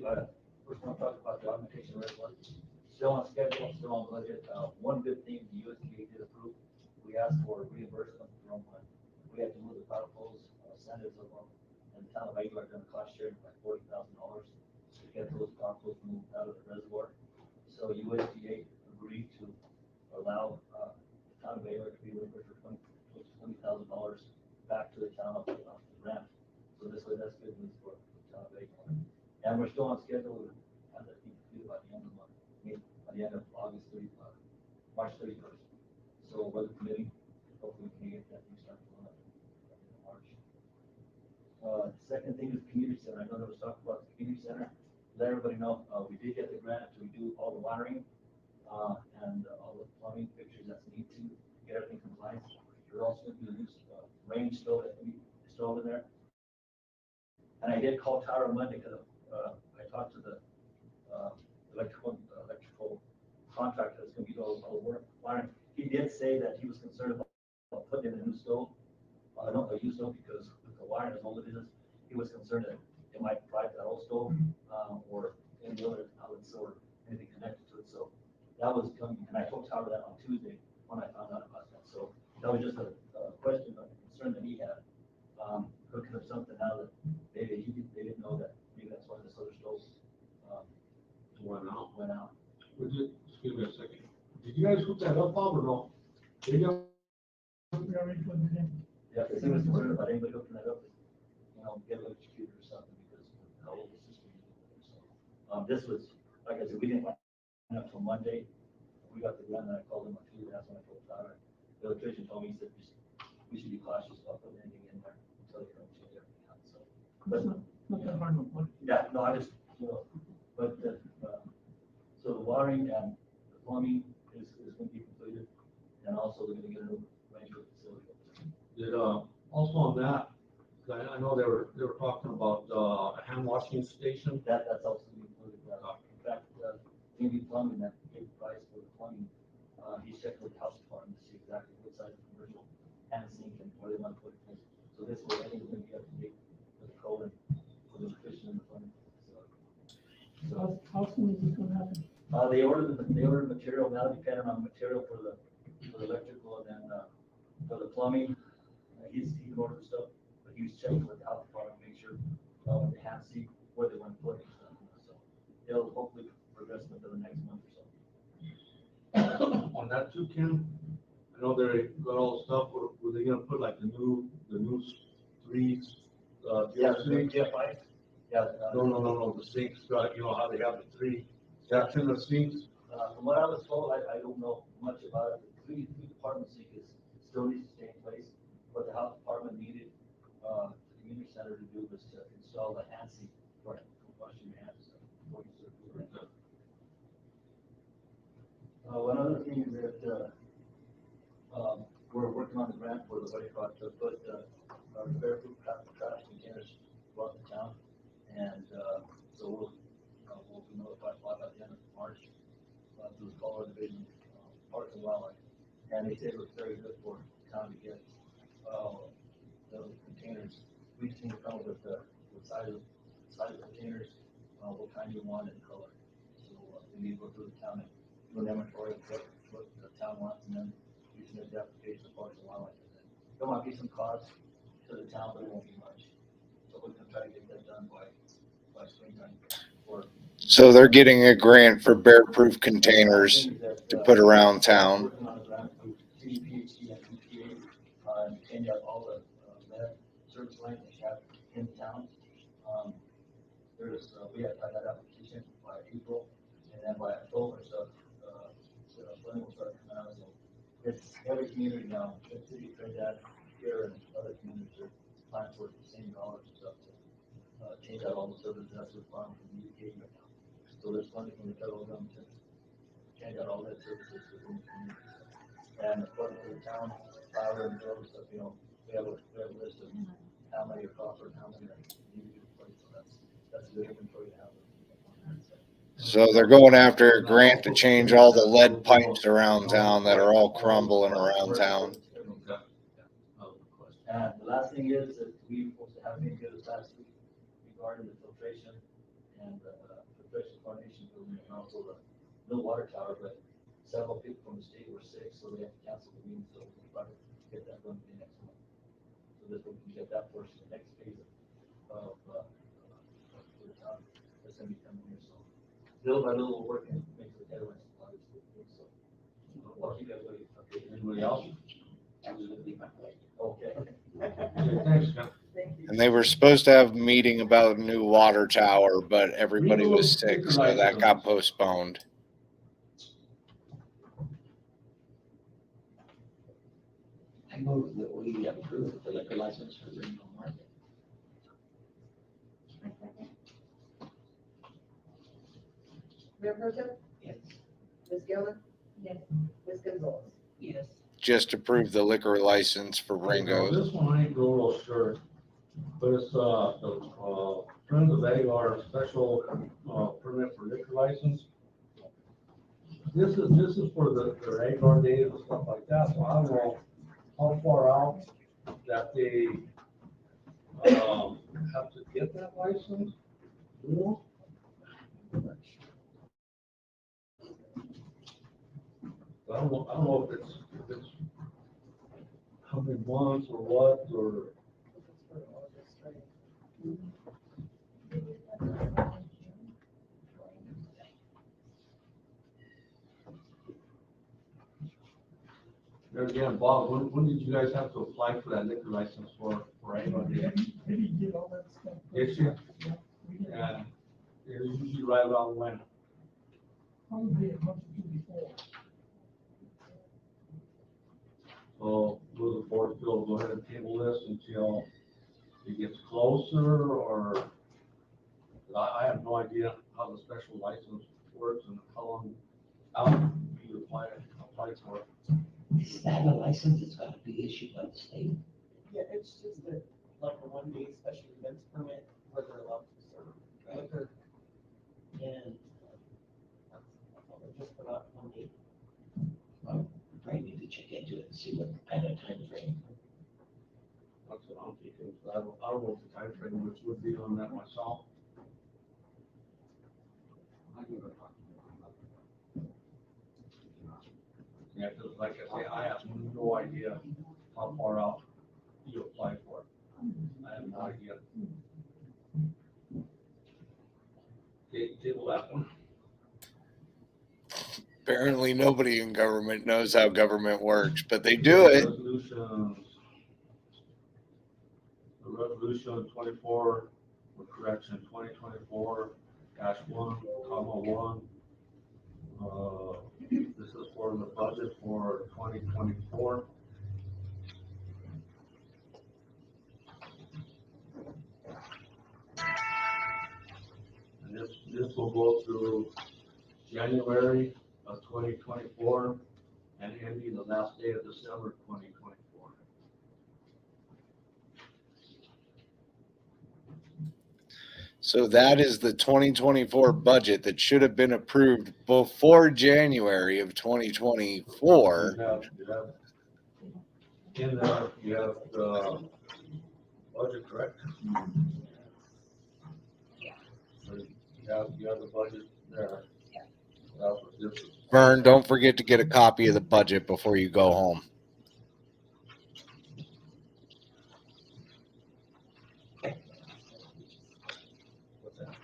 first one, talk about the augmentation reservoir. Still on schedule, still on budget. One good thing the USDA did approve, we asked for reimbursement from, we had to move the power poles, centers of them, and the town of Aguilar done a cost sharing by $40,000 to get those power poles moved out of the reservoir. So USDA agreed to allow, the town of Aguilar to be reimbursed for $20,000 back to the town of the grant. So this way, that's good news for the town of Aguilar. And we're still on schedule, I think, by the end of the month, by the end of August 30, March 31st. So weather permitting, hopefully we can get that thing started in March. Second thing is community center. I know there was talk about the community center. Let everybody know, we did get the grant to do all the wiring, and all the plumbing fixtures that's needed to get everything compliant. There's also going to be a new range stove that we installed in there. And I did call Tyler on Monday because I talked to the electrical contractor that's going to be doing all the work. He did say that he was concerned about putting in a new stove. I don't know, a used stove, because with the wiring as old as it is, he was concerned that it might fry that old stove, or any other outlets or anything connected to it. So that was coming, and I told Tyler that on Tuesday when I found out about that. So that was just a question, a concern that he had. Hooking up something now that maybe they didn't know that maybe that's why this other stove went out. Would you, excuse me a second. Did you guys hook that up, Bob, or no? Did you? We already put it in. Yeah, because he was concerned about anybody hooking that up, get electrocuted or something because of how old the system is. So, this was, like I said, we didn't find out until Monday. We got the grant, and I called him on Tuesday. That's when I told Tyler. The electrician told me, he said, we should be cautious about putting anything in there until they don't change everything out. So, but yeah, no, I just, but so the wiring and the plumbing is going to be completed, and also they're going to get a new range of facility. Did, also on that, I know they were talking about a hand washing station. That's also included. In fact, maybe plumbing, that big price for the plumbing, he's checking with the health department to see exactly what size of commercial hand sink and where they want to put it. So this way, I think it's going to be up to date with the code and with the efficient in the plumbing. So How soon is this gonna happen? they ordered material now, depending on the material for the electrical, and then for the plumbing, he can order the stuff, but he was checking with the health department to make sure with the hand seat where they want to put it. So they'll hopefully progress within the next month or so. On that too, Ken, I know they got all the stuff. Were they gonna put like the new three? Yeah, the three GFI. Yeah. No. The sinks, you know how they have the three steps in the sinks. From what I was told, I don't know much about it. The three department sink still needs to stay in place. What the health department needed the community center to do was to install the hand seat for washing your hands. One other thing is that we're working on the grant for the what do you call it, to put barefoot trash containers throughout the town, and so we'll be notified by the end of March through the Colorado Division Parks and Wildlife, and they say it looks very good for the town to get those containers. We just need to come up with the size of containers, what kind you want, and color. So we need to go through the town and do an inventory of what the town wants, and then we submit the application to Parks and Wildlife. There might be some cost to the town, but it won't be much. So we're gonna try to get that done by springtime. So they're getting a grant for bear-proof containers to put around town. Working on a grant through CDPHC and EPA, and cleaned up all the lead service lines that you have in town. We have that application by April, and then by October, so funding will start coming out. So it's every community now, the city of Trinidad, here, and other communities are applying for the same dollars and stuff to change out all the services that's required from the UK right now. So there's funding from the federal government to and got all that services within the community. And according to the town, fire and bills, we have a list of how many are proper and how many are needed to replace. So that's a good inventory to have. So they're going after a grant to change all the lead pipes around town that are all crumbling around town. And the last thing is that we were supposed to have a meeting this last week regarding the filtration and filtration coordination building and also the mill water tower, but several people from the state were sick, so they have to cancel the meeting, so we'll try to get that done next month. So this we can get that portion, the next phase of that's gonna be coming here, so little by little, we're working, makes the headlines a lot of good things, so. Well, you guys, okay, anybody else? Absolutely, my way. Okay. Thanks, John. And they were supposed to have a meeting about a new water tower, but everybody was sick, so that got postponed. I move that we approve the liquor license for Rainbow Market. Mayor Pro Tem? Yes. Ms. Geller? Yes. Ms. Gonzalez? Yes. Just approve the liquor license for Ringo. This one I ain't real sure, but it's, the Friends of Aguilar special, permit for liquor license. This is for their Aguilar days and stuff like that, so I don't know how far out that they, have to get that license, you know? I don't know if it's how many months or what, or. There again, Bob, when did you guys have to apply for that liquor license for anybody? Maybe get all that stuff. Did you? And it's usually right around when? Probably a month or two before. So will the board still go ahead and table this until it gets closer, or? I have no idea how the special license works and how long you apply for it. Is that a license that's gotta be issued by the state? Yeah, it's just like a 1-day special events permit where they're allowed to serve liquor. And that's all they're just for that 1 day. Well, I need to check into it and see what kind of time frame. That's what I'm thinking. I don't know what the time frame which would be on that myself. Yeah, because like I say, I have no idea how far out you apply for it. I have no idea. Table that one. Apparently nobody in government knows how government works, but they do it. Resolutions. The resolution 24, with correction 2024-1, this is for the budget for 2024. And this will go through January of 2024 and ending the last day of December 2024. So that is the 2024 budget that should have been approved before January of 2024. In there, you have the budget, correct? So you have the budget there. That's what this is. Vern, don't forget to get a copy of the budget before you go home. What's that?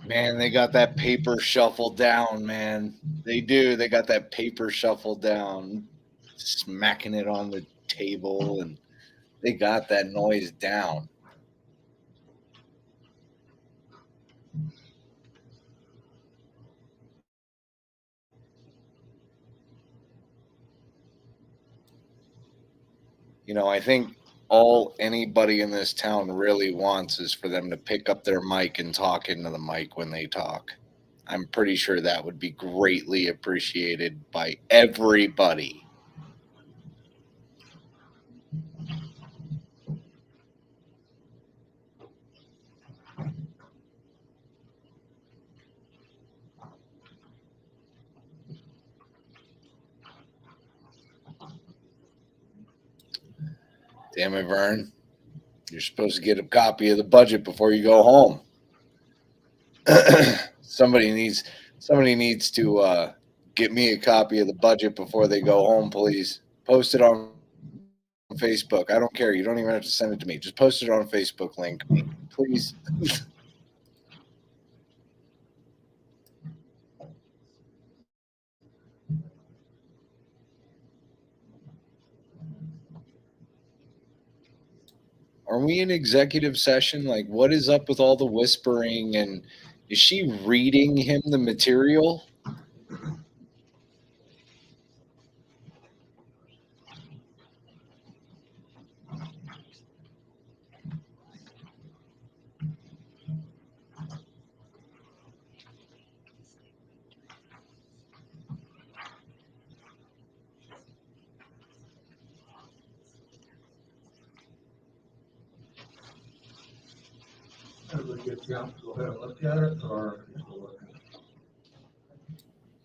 Man, they got that paper shuffled down, man. They do. They got that paper shuffled down, smacking it on the table, and they got that noise down. You know, I think all anybody in this town really wants is for them to pick up their mic and talk into the mic when they talk. I'm pretty sure that would be greatly appreciated by everybody. Damn it, Vern. You're supposed to get a copy of the budget before you go home. somebody needs to get me a copy of the budget before they go home, please. Post it on Facebook. I don't care. You don't even have to send it to me. Just post it on Facebook link, please. Are we in executive session? Like, what is up with all the whispering? And is she reading him the material? Everybody get a chance to go ahead and look at it, or?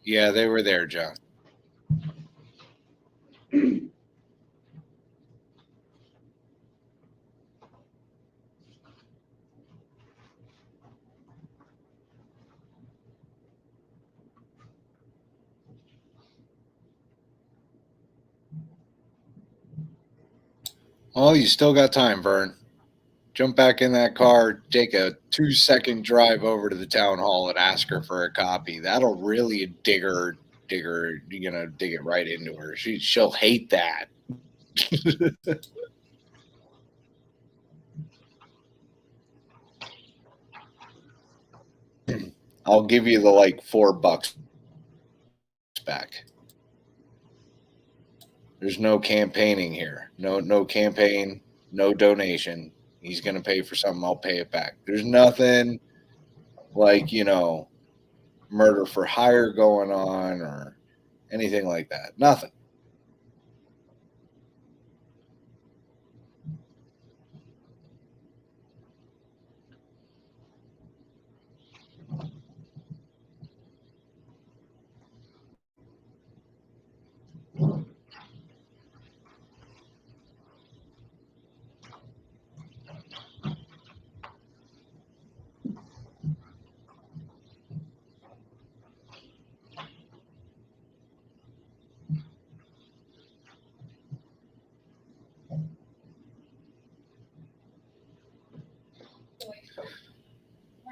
Yeah, they were there, John. Oh, you still got time, Vern. Jump back in that car, take a 2-second drive over to the town hall and ask her for a copy. That'll really dig her, dig it right into her. She'll hate that. I'll give you the like $4 back. There's no campaigning here. No campaign, no donation. He's gonna pay for something, I'll pay it back. There's nothing like, murder for hire going on or anything like that. Nothing.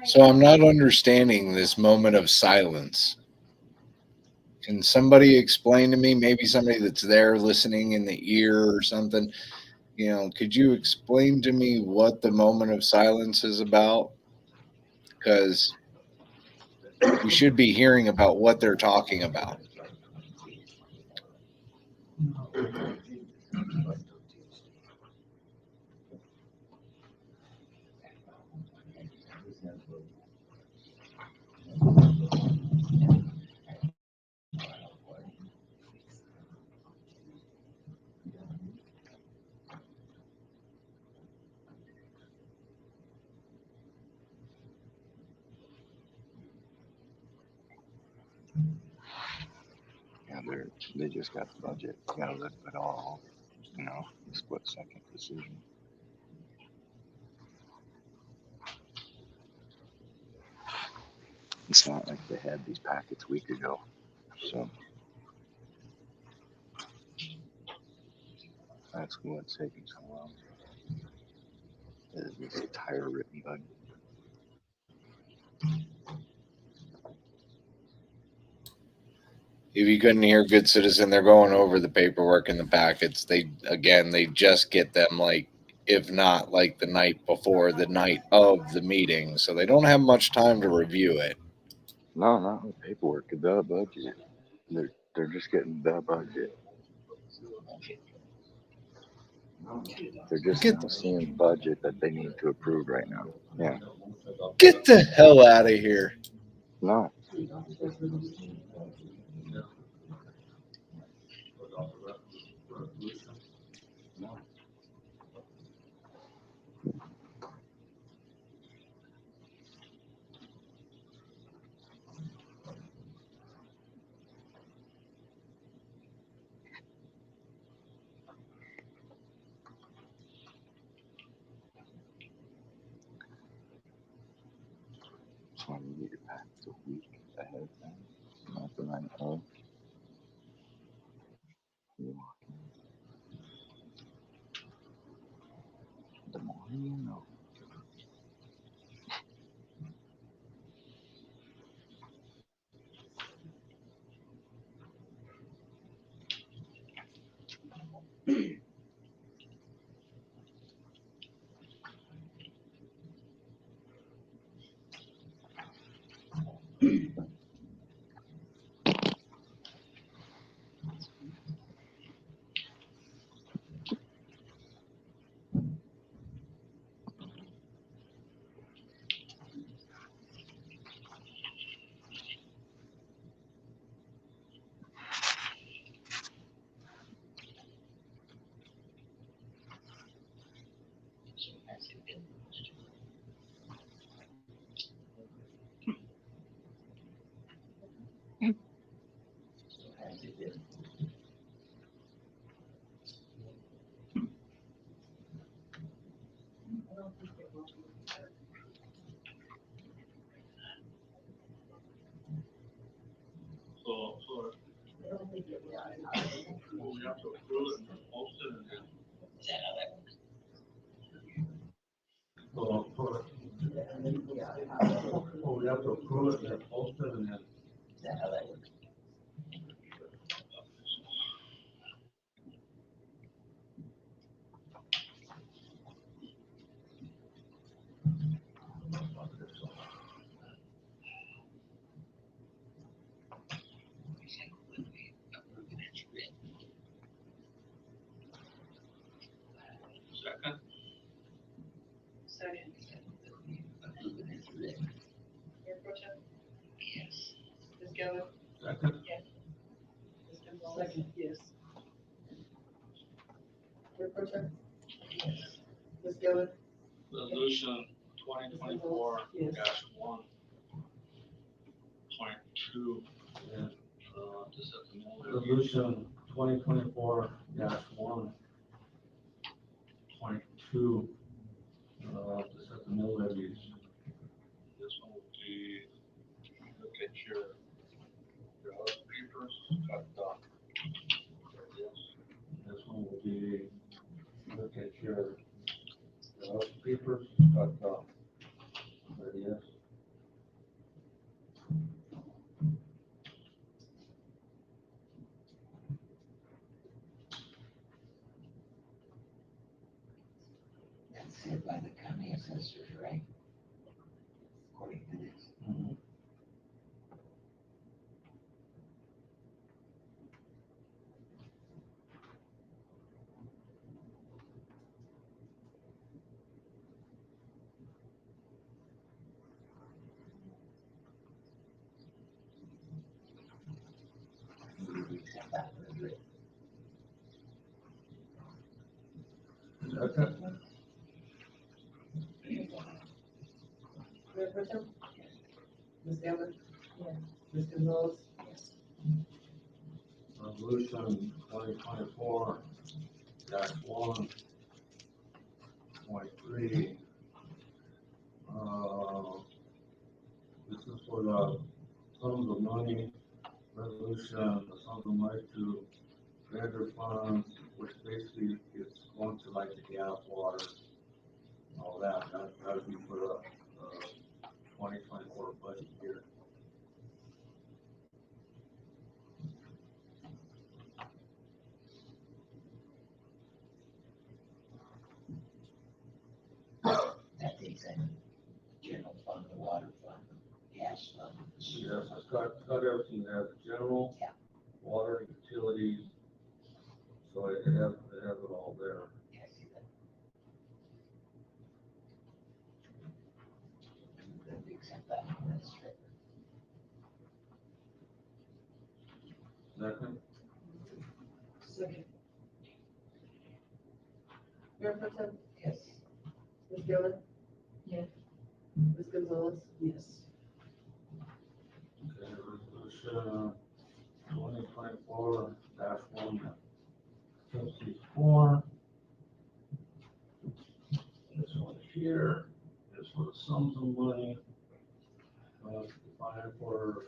So I'm not understanding this moment of silence. Can somebody explain to me, maybe somebody that's there listening in the ear or something, could you explain to me what the moment of silence is about? Because we should be hearing about what they're talking about. Yeah, they just got the budget. You gotta look at it all, a split-second decision. It's not like they had these packets a week ago, so that's what's taking so long. Is this entire written budget? If you couldn't hear Good Citizen, they're going over the paperwork and the packets. They just get them like if not like the night before the night of the meeting. So they don't have much time to review it. No, not the paperwork, the budget. They're just getting the budget. They're just now seeing budget that they need to approve right now. Yeah. Get the hell out of here. No. No. So I need to pack the week ahead of time. Not the night of. You walk in the morning, you know. So we have to approve it and post it and then. So we have to approve it and then post it and then. Second. Second. Mayor Pro Tem? Yes. Ms. Geller? Second. Yes. Ms. Gonzalez? Second, yes. Mayor Pro Tem? Yes. Ms. Geller? Resolution 2024-1.2. Resolution 2024-1.2. To set the mill levies. This one will be, look at your other papers, cut down. Yes. This one will be, look at your other papers, cut down. There it is. That's said by the county assessors, right? According to this. Mayor Pro Tem? Ms. Geller? Yes. Ms. Gonzalez? Yes. Resolution 2024-1.3. This is for the sums of money resolution, the sums of money to vendor funds, which basically is going to like the gas, water, all that. That'll be for the 2024 budget year. Yes, it's got everything there, the general, water, utilities, so it has it all there. Second, Second. Mayor Pro Tem? Yes. Ms. Gilman? Yes. Ms. Gonzalez? Yes. okay, resolution 2024-1/54. This one here is for the sums of money, defined for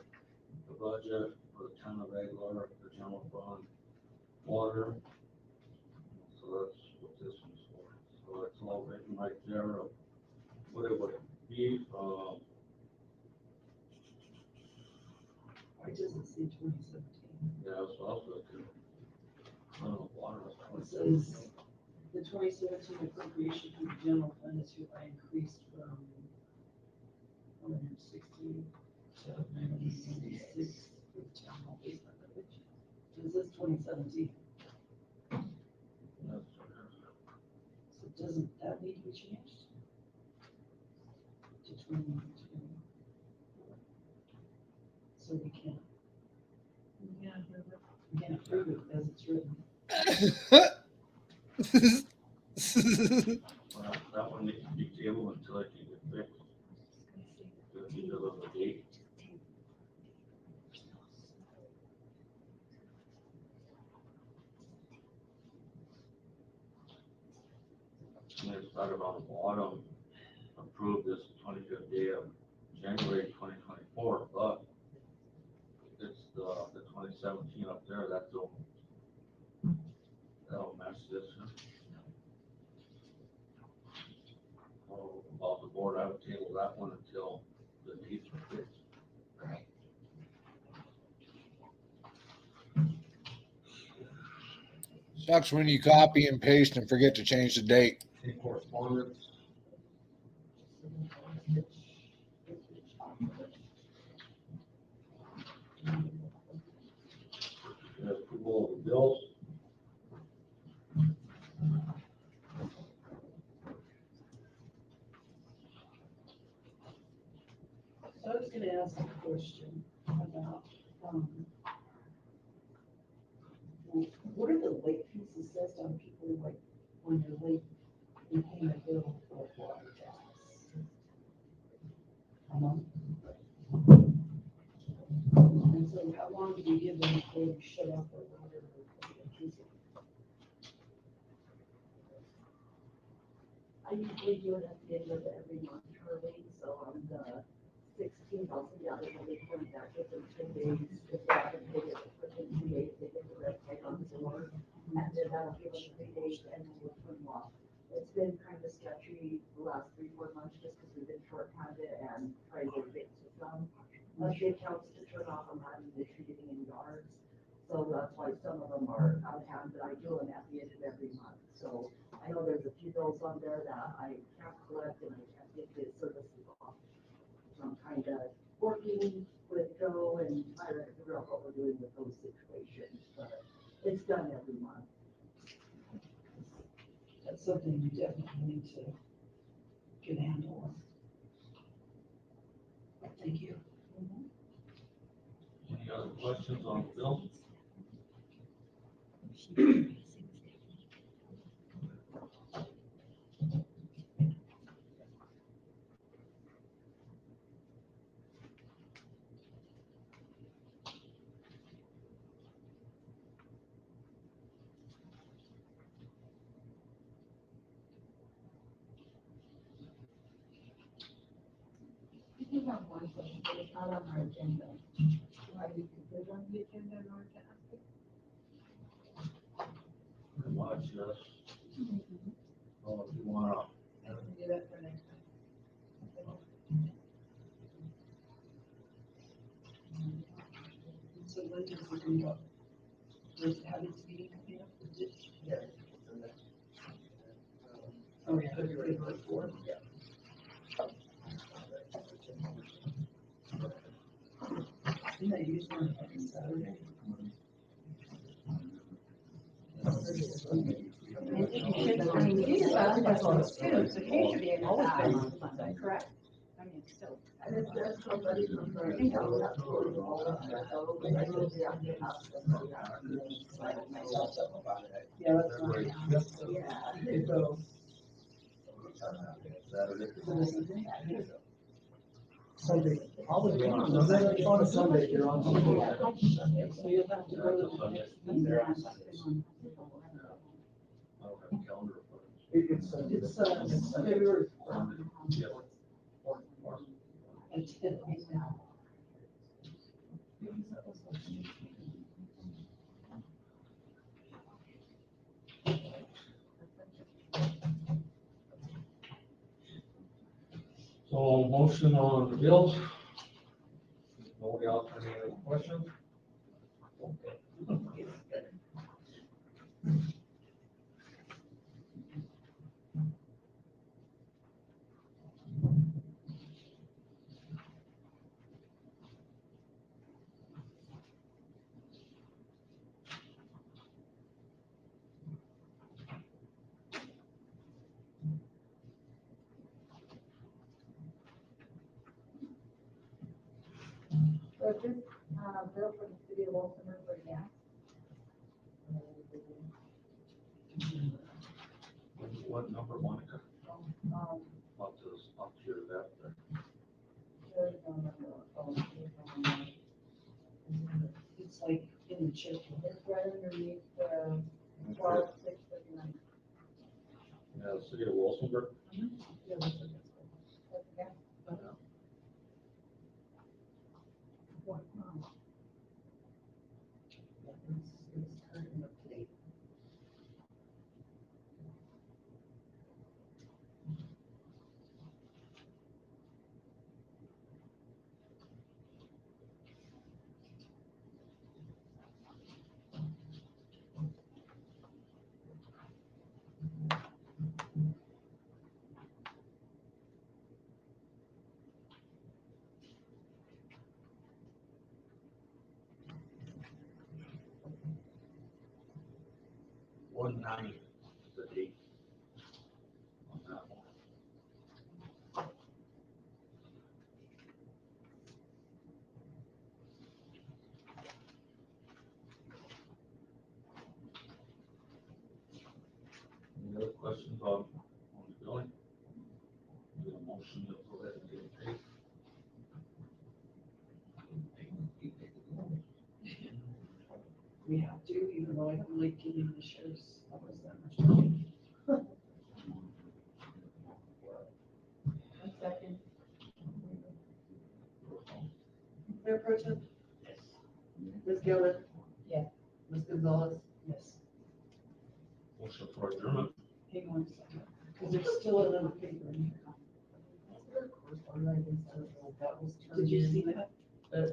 the budget for the town of Aguilar, the general fund, water. So that's what this one's for. So it's all written right there of what it would be. Why does it say 2017? Yeah, so also water. It says the 2017 appropriation for the general fund is hereby increased from 160 to 976 for the town hall basement village. So it says 2017. So doesn't that need to be changed? To 2020. So we can't approve it as it's written. Well, that one needs to be tabled until it can get fixed. Because of the date. And it started on the bottom, approved this 25th day of January 2024, but it's the 2017 up there, that'll match this. So about the board, I would table that one until the dates are fixed. Sucks when you copy and paste and forget to change the date. Any correspondence? Approval of the bills. So I was gonna ask a question about, what are the late fees assessed on people, like, when they're late in paying a bill for water tax? A month? And so how long do you give them before you shut off their water or electricity? I usually do it at the end of every month, Charlie, so on the 16th, I'll send out another point back within 10 days. If they haven't paid it within 2 days, they get the red tag on the door. And then that'll give them 3 days and then we'll turn them off. It's been kind of sketchy the last 3-4 months just because we've been short-handed and trying to fix some. The accounts to turn off on having the shooting in yards. So that's why some of them are out of hand, but I do them at the end of every month. So I know there's a few bills on there that I can't collect and I can't get the services off. So I'm kind of working with Joe and trying to figure out what we're doing with those situations, but it's done every month. That's something you definitely need to get a handle on. Thank you. Any other questions on the bill? I do have one question, but it's not on our agenda. Why we could put it on the agenda in order to ask it? Pretty much, yes. Well, if you want to. I can do that for next time. So when does it come up? Does it have its meeting coming up? Is it? Yeah. Oh, yeah, February 4th. Yeah. I mean, you just asked questions too, so you should be able to ask, correct? I mean, still. Yeah, that's right. Sunday. On a Sunday, you're on. So you'll have to go to the next meeting. I don't have a calendar. It's February. Yeah. So motion on the bills. Nobody else have any questions? So this, bill for the city of Walsenburg for gas. What number, Monica? Um, Up to your left there. It's like in the chip. It's right underneath the 12,639. Yeah, the city of Walsenburg. Yeah, that's gas. What, It's turning up today. $190 the date on that one. Any other questions on the billing? Need a motion to go ahead and get it paid. We have to, even though I don't like giving the sheriff's office that much money. One second. Mayor Pro Tem? Yes. Ms. Gilman? Yes. Ms. Gonzalez? Yes. Motion for adjournment. Hang on a second, because there's still another paper in here. That was turned in. Did you see that?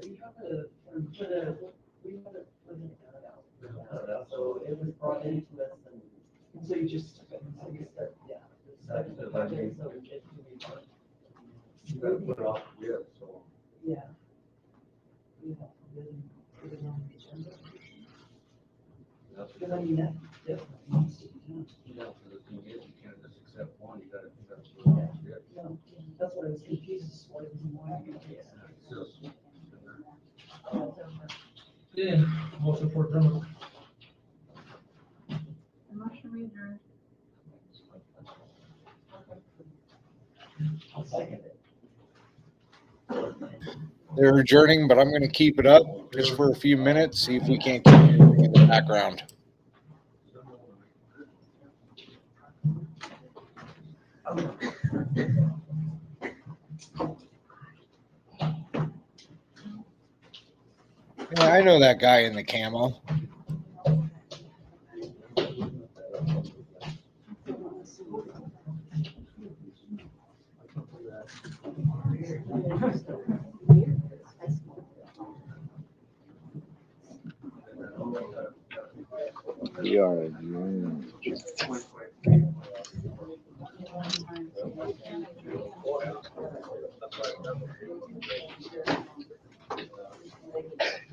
We have a, we have a, so it was brought into us and so you just took it, so you start, yeah. So we get to be part. You gotta put it off, yeah, so. Yeah. We have to really put it on the agenda. Because I mean, that definitely needs to be done. Yeah, for the thing is, you can't just accept one, you gotta put it on, yeah. No, that's what I was confused, as why it was more. It's just- Yeah, motion for adjournment. Motion adjourned. I'll second it. They're adjourning, but I'm going to keep it up just for a few minutes, see if we can't keep anything in the background. Yeah, I know that guy in the camo. We are adjourned.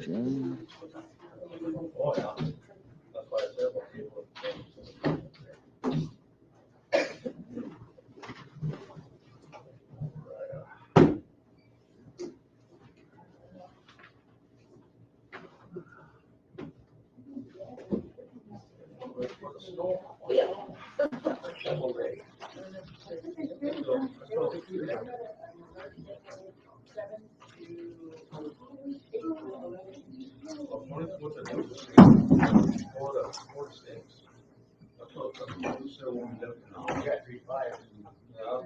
Oh, yeah. That's why I said what people.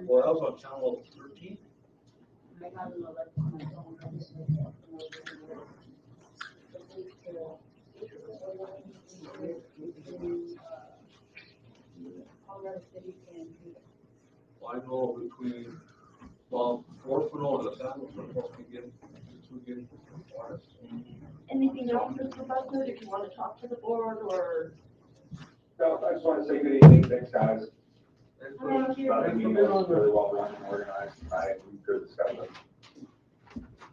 Well, that was on channel 13. I know between, well, Orfano and the Sandals are supposed to be getting, Anything else, Mr. Butler, if you want to talk to the board or? No, I just want to say good evening, thanks, guys. Thank But the you. meeting was really well run and organized tonight, we could discuss it.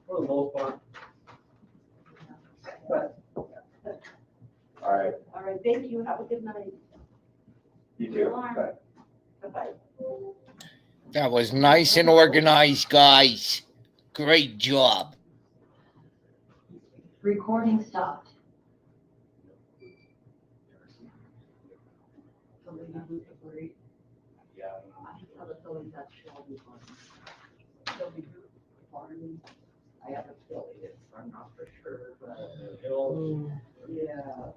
for the most part. All right, All right, thank you. Have a good night. you too. Bye. Bye-bye. That was nice and organized, guys. Great job. Recording stopped. Yeah. I have a feeling that Shelby won. Shelby won. I have a feeling it's, I'm not for sure, but yeah.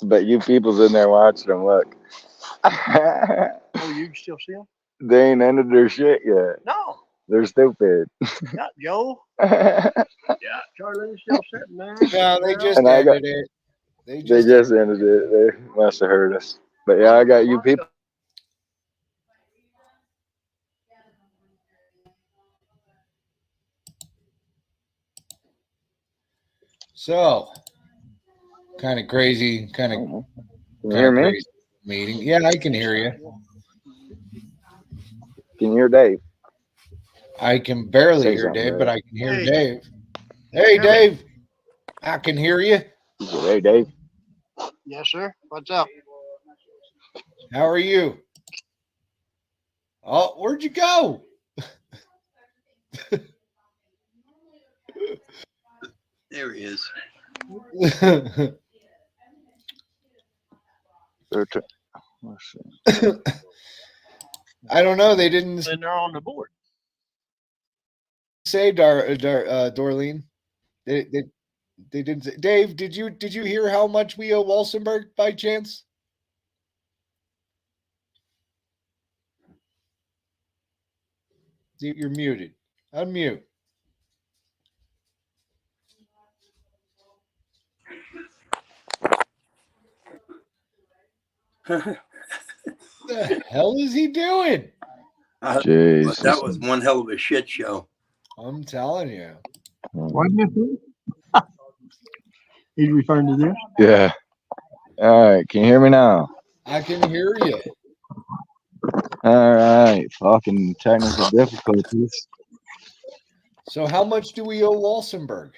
But you people's in there watching them. Look. Oh, you can still see them? They ain't ended their shit yet. No. They're stupid. Not Joe. Yeah, Charlene's still sitting there. No, they just And I got, ended it. they just ended it. They must have heard us. But yeah, I got you people. So, kind of crazy, kind of Can you hear me? crazy meeting. Yeah, I can hear you. Can you hear Dave? I can barely Say hear something, Dave, but I can hear Hey. Dave. Hey, Dave. I can hear you. He said, hey, Dave. Yes, sir. What's up? How are you? Oh, where'd you go? There he is. Let's see. I don't know. They didn't And they're on the board. say Dorleen. They didn't say. Dave, did you hear how much we owe Walsenberg by chance? You're muted. Unmute. The hell is he doing? Jesus. That was one hell of a shit show. I'm telling you. He's referring to this? Yeah. All right. Can you hear me now? I can hear you. All right. Fucking technical difficulties. So how much do we owe Walsenberg?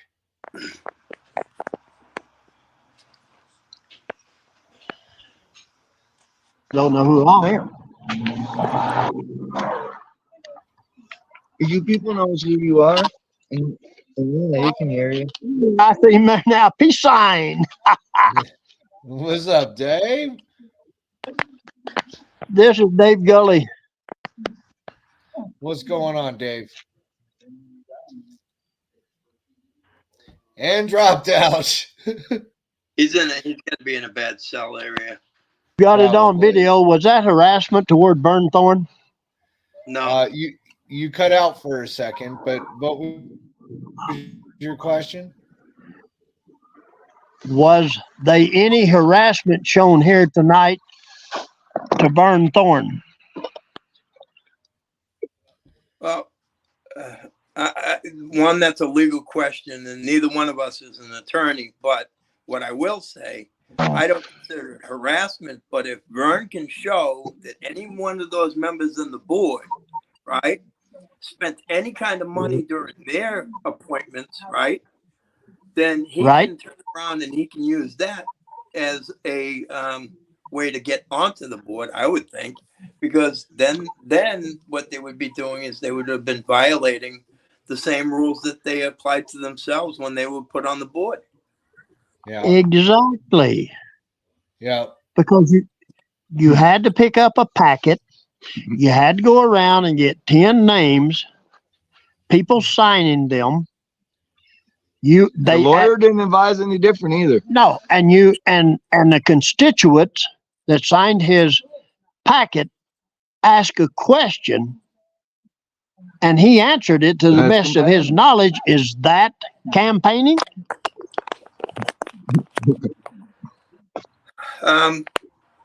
Don't know who I am. You people know who you are. And yeah, he can hear you. I see him there now. Peace sign. What's up, Dave? This is Dave Gully. What's going on, Dave? And dropped out. He's got to be in a bad cell area. Got it on video. Was that harassment toward Burnthorn? No. You cut out for a second, but what was your question? Was they any harassment shown here tonight to Burnthorn? Well, one, that's a legal question, and neither one of us is an attorney. But what I will say, I don't consider it harassment. But if Vern can show that any one of those members on the board, right, spent any kind of money during their appointments, right, then he Right. can turn around and he can use that as a way to get onto the board, I would think, because then what they would be doing is they would have been violating the same rules that they applied to themselves when they were put on the board. Yeah. Exactly. Yeah. Because you had to pick up a packet. You had to go around and get 10 names, people signing them. The lawyer didn't advise any different either. No, and the constituents that signed his packet asked a question and he answered it to the best of his knowledge. Is that campaigning?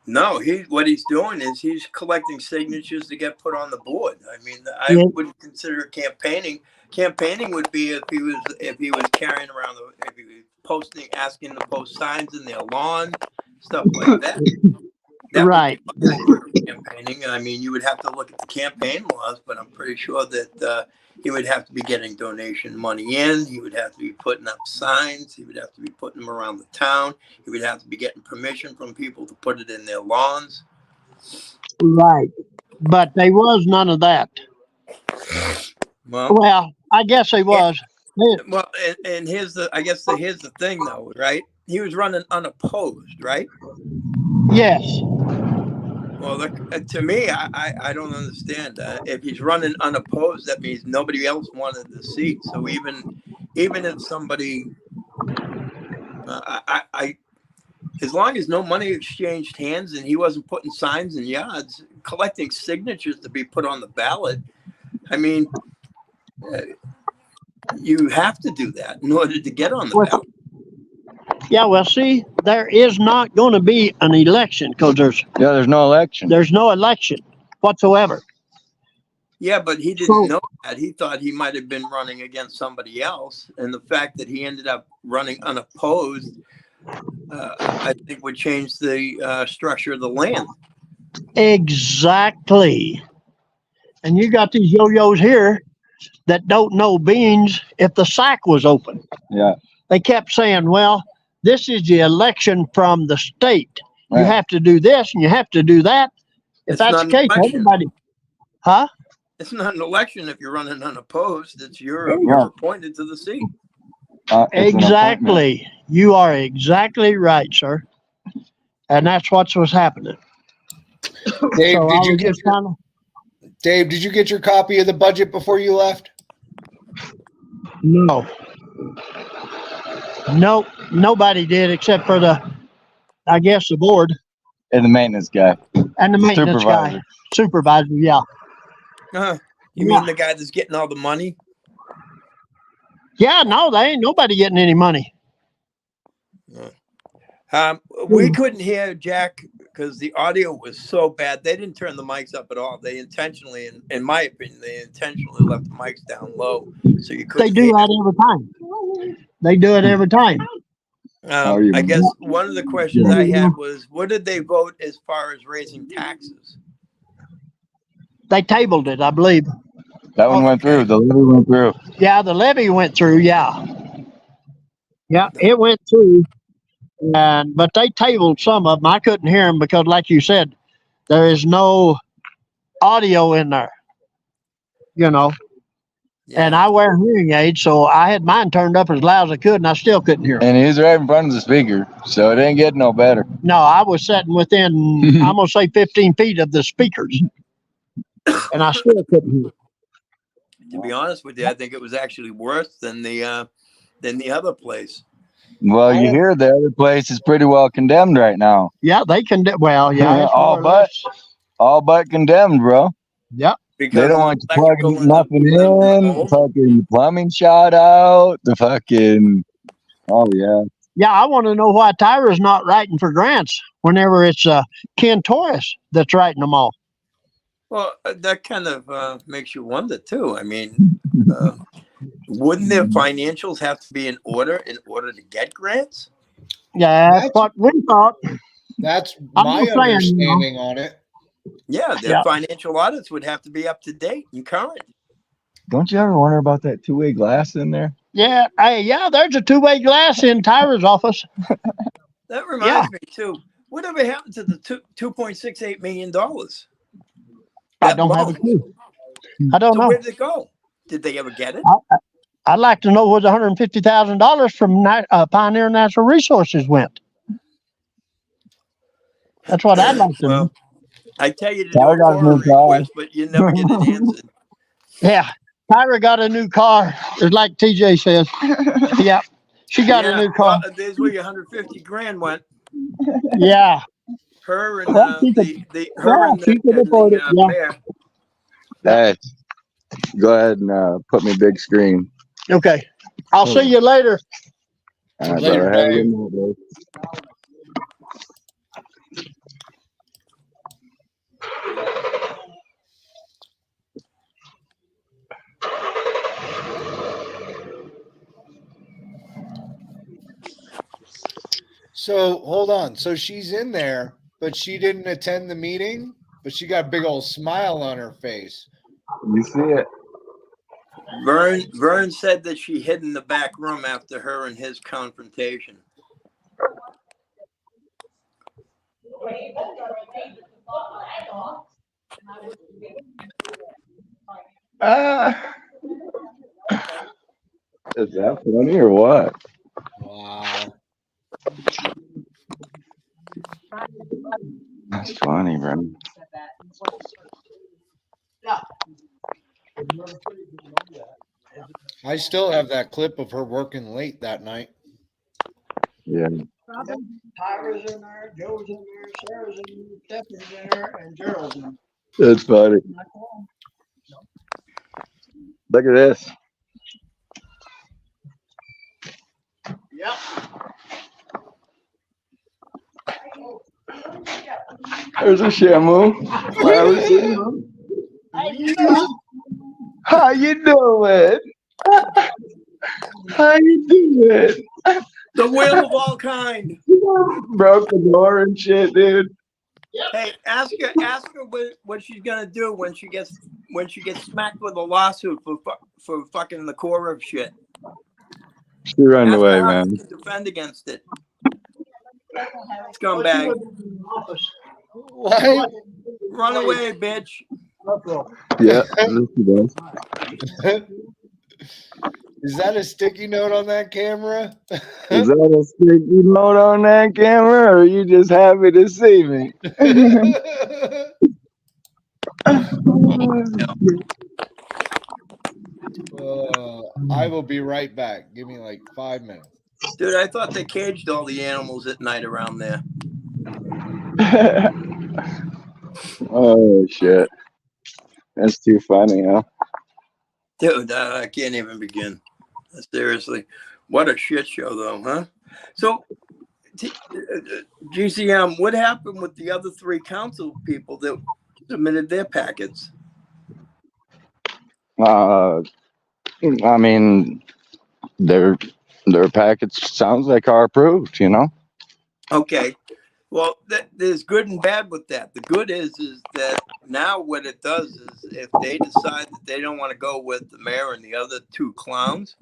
No, what he's doing is he's collecting signatures to get put on the board. I mean, I wouldn't consider it campaigning. Campaigning would be if he was carrying around if he was posting, asking to post signs in their lawn, stuff like that. Right. Would be campaigning. I mean, you would have to look at the campaign laws, but I'm pretty sure that he would have to be getting donation money in. He would have to be putting up signs. He would have to be putting them around the town. He would have to be getting permission from people to put it in their lawns. Right. But there was none of that. Well, I guess he was. Well, and here's the thing though, right? He was running unopposed, right? Yes. Well, look, to me, I don't understand. If he's running unopposed, that means nobody else wanted the seat. So even if somebody, as long as no money exchanged hands and he wasn't putting signs in yards, collecting signatures to be put on the ballot, I mean, you have to do that in order to get on the ballot. Yeah, well, see, there is not going to be an election because there's no election. There's no election whatsoever. Yeah, but he didn't know that. He thought he might have been running against somebody else, and the fact that he ended up running unopposed, I think, would change the structure of the land. Exactly. And you got these yo-yos here that don't know beans if the sack was open. Yeah. They kept saying, well, this is the election from the state. Right. You have to do this and you have to do that. If It's that's not the case, an election. everybody. Huh? It's not an election if you're running unopposed. It's you're appointed to the seat. Exactly. You are exactly right, sir. And that's what was happening. Dave, So Dave, did you get your copy of the budget before you left? No. Nope. Nobody did except for the board. And the maintenance guy. And the maintenance guy. Supervisor, yeah. You mean the guy that's getting all the money? Yeah, no, they ain't nobody getting any money. We couldn't hear Jack because the audio was so bad. They didn't turn the mics up at all. They intentionally, in my opinion, left the mics down low so you couldn't. They do that every time. They do it every time. I guess one of the questions I had was, what did they vote as far as raising taxes? They tabled it, I believe. That one went through. The levy went through. Yeah, the levy went through. Yeah. Yeah, it went through. But they tabled some of them. I couldn't hear them because, like you said, there is no audio in there. You know. Yeah. And I wear hearing aids, so I had mine turned up as loud as I could, and I still couldn't hear. And he's right in front of the speaker, so it ain't getting no better. No, I was sitting within, I'm gonna say 15 feet of the speakers, and I still couldn't hear. To be honest with you, I think it was actually worse than the other place. Well, you hear the other place is pretty well condemned right now. Yeah, they condemn. Well, yeah, all but condemned, bro. Yep. Because they don't want you plugging nothing in. Fucking plumbing shot out. The fucking. Oh yeah. Yeah, I want to know why Tyra's not writing for grants whenever it's Ken Torres that's writing them all. Well, that kind of makes you wonder too. I mean, wouldn't their financials have to be in order to get grants? Yeah, that's what we thought. That's my understanding on it. Yeah, their financial audits would have to be up to date and current. Don't you ever wonder about that two-way glass in there? Yeah, hey, yeah, there's a two-way glass in Tyra's office. That reminds me too. Whatever happened to the $2.68 million? I don't have a clue. I don't So know. where did it go? Did they ever get it? I'd like to know where the $150,000 from Pioneer Natural Resources went. That's what I'd like to know. I tell you to do a car request, but you never get it answered. Yeah, Tyra got a new car. It's like TJ says. Yeah, she got a new car. Well, there's where your 150 grand went. Yeah. Her and Well, the she could afford it. Yeah. pair. Hey, go ahead and put me big screen. Okay. I'll see you later. All right, Later, brother. Have a Dave. good night, bro. So hold on. So she's in there, but she didn't attend the meeting, but she got a big old smile on her face. You see it? Vern said that she hid in the back room after her and his confrontation. Is that funny or what? Wow. That's funny, bro. I still have that clip of her working late that night. Yeah. Tyra's in there, Joe's in there, Sarah's in there, Stephanie's in there, and Gerald's in there. That's funny. Look at this. Yep. There's a Shamu. How you doing? How you doing? The wheel of all kind. Broke the door and shit, dude. Hey, ask her what she's gonna do when she gets smacked with a lawsuit for fucking the core of shit. She ran Ask away, her how man. she can defend against it. Scumbag. What? Run away, bitch. Yeah, she does. Is that a sticky note on that camera? Is that a sticky note on that camera, or are you just happy to see me? I will be right back. Give me like 5 minutes. Dude, I thought they caged all the animals at night around there. Oh shit, that's too funny, huh? Dude, I can't even begin. Seriously. What a shit show, though, huh? So, GCM, what happened with the other three council people that submitted their packets? I mean, their packets sounds like are approved, you know. Okay. Well, there's good and bad with that. The good is that now what it does is if they decide that they don't want to go with the mayor and the other two clowns,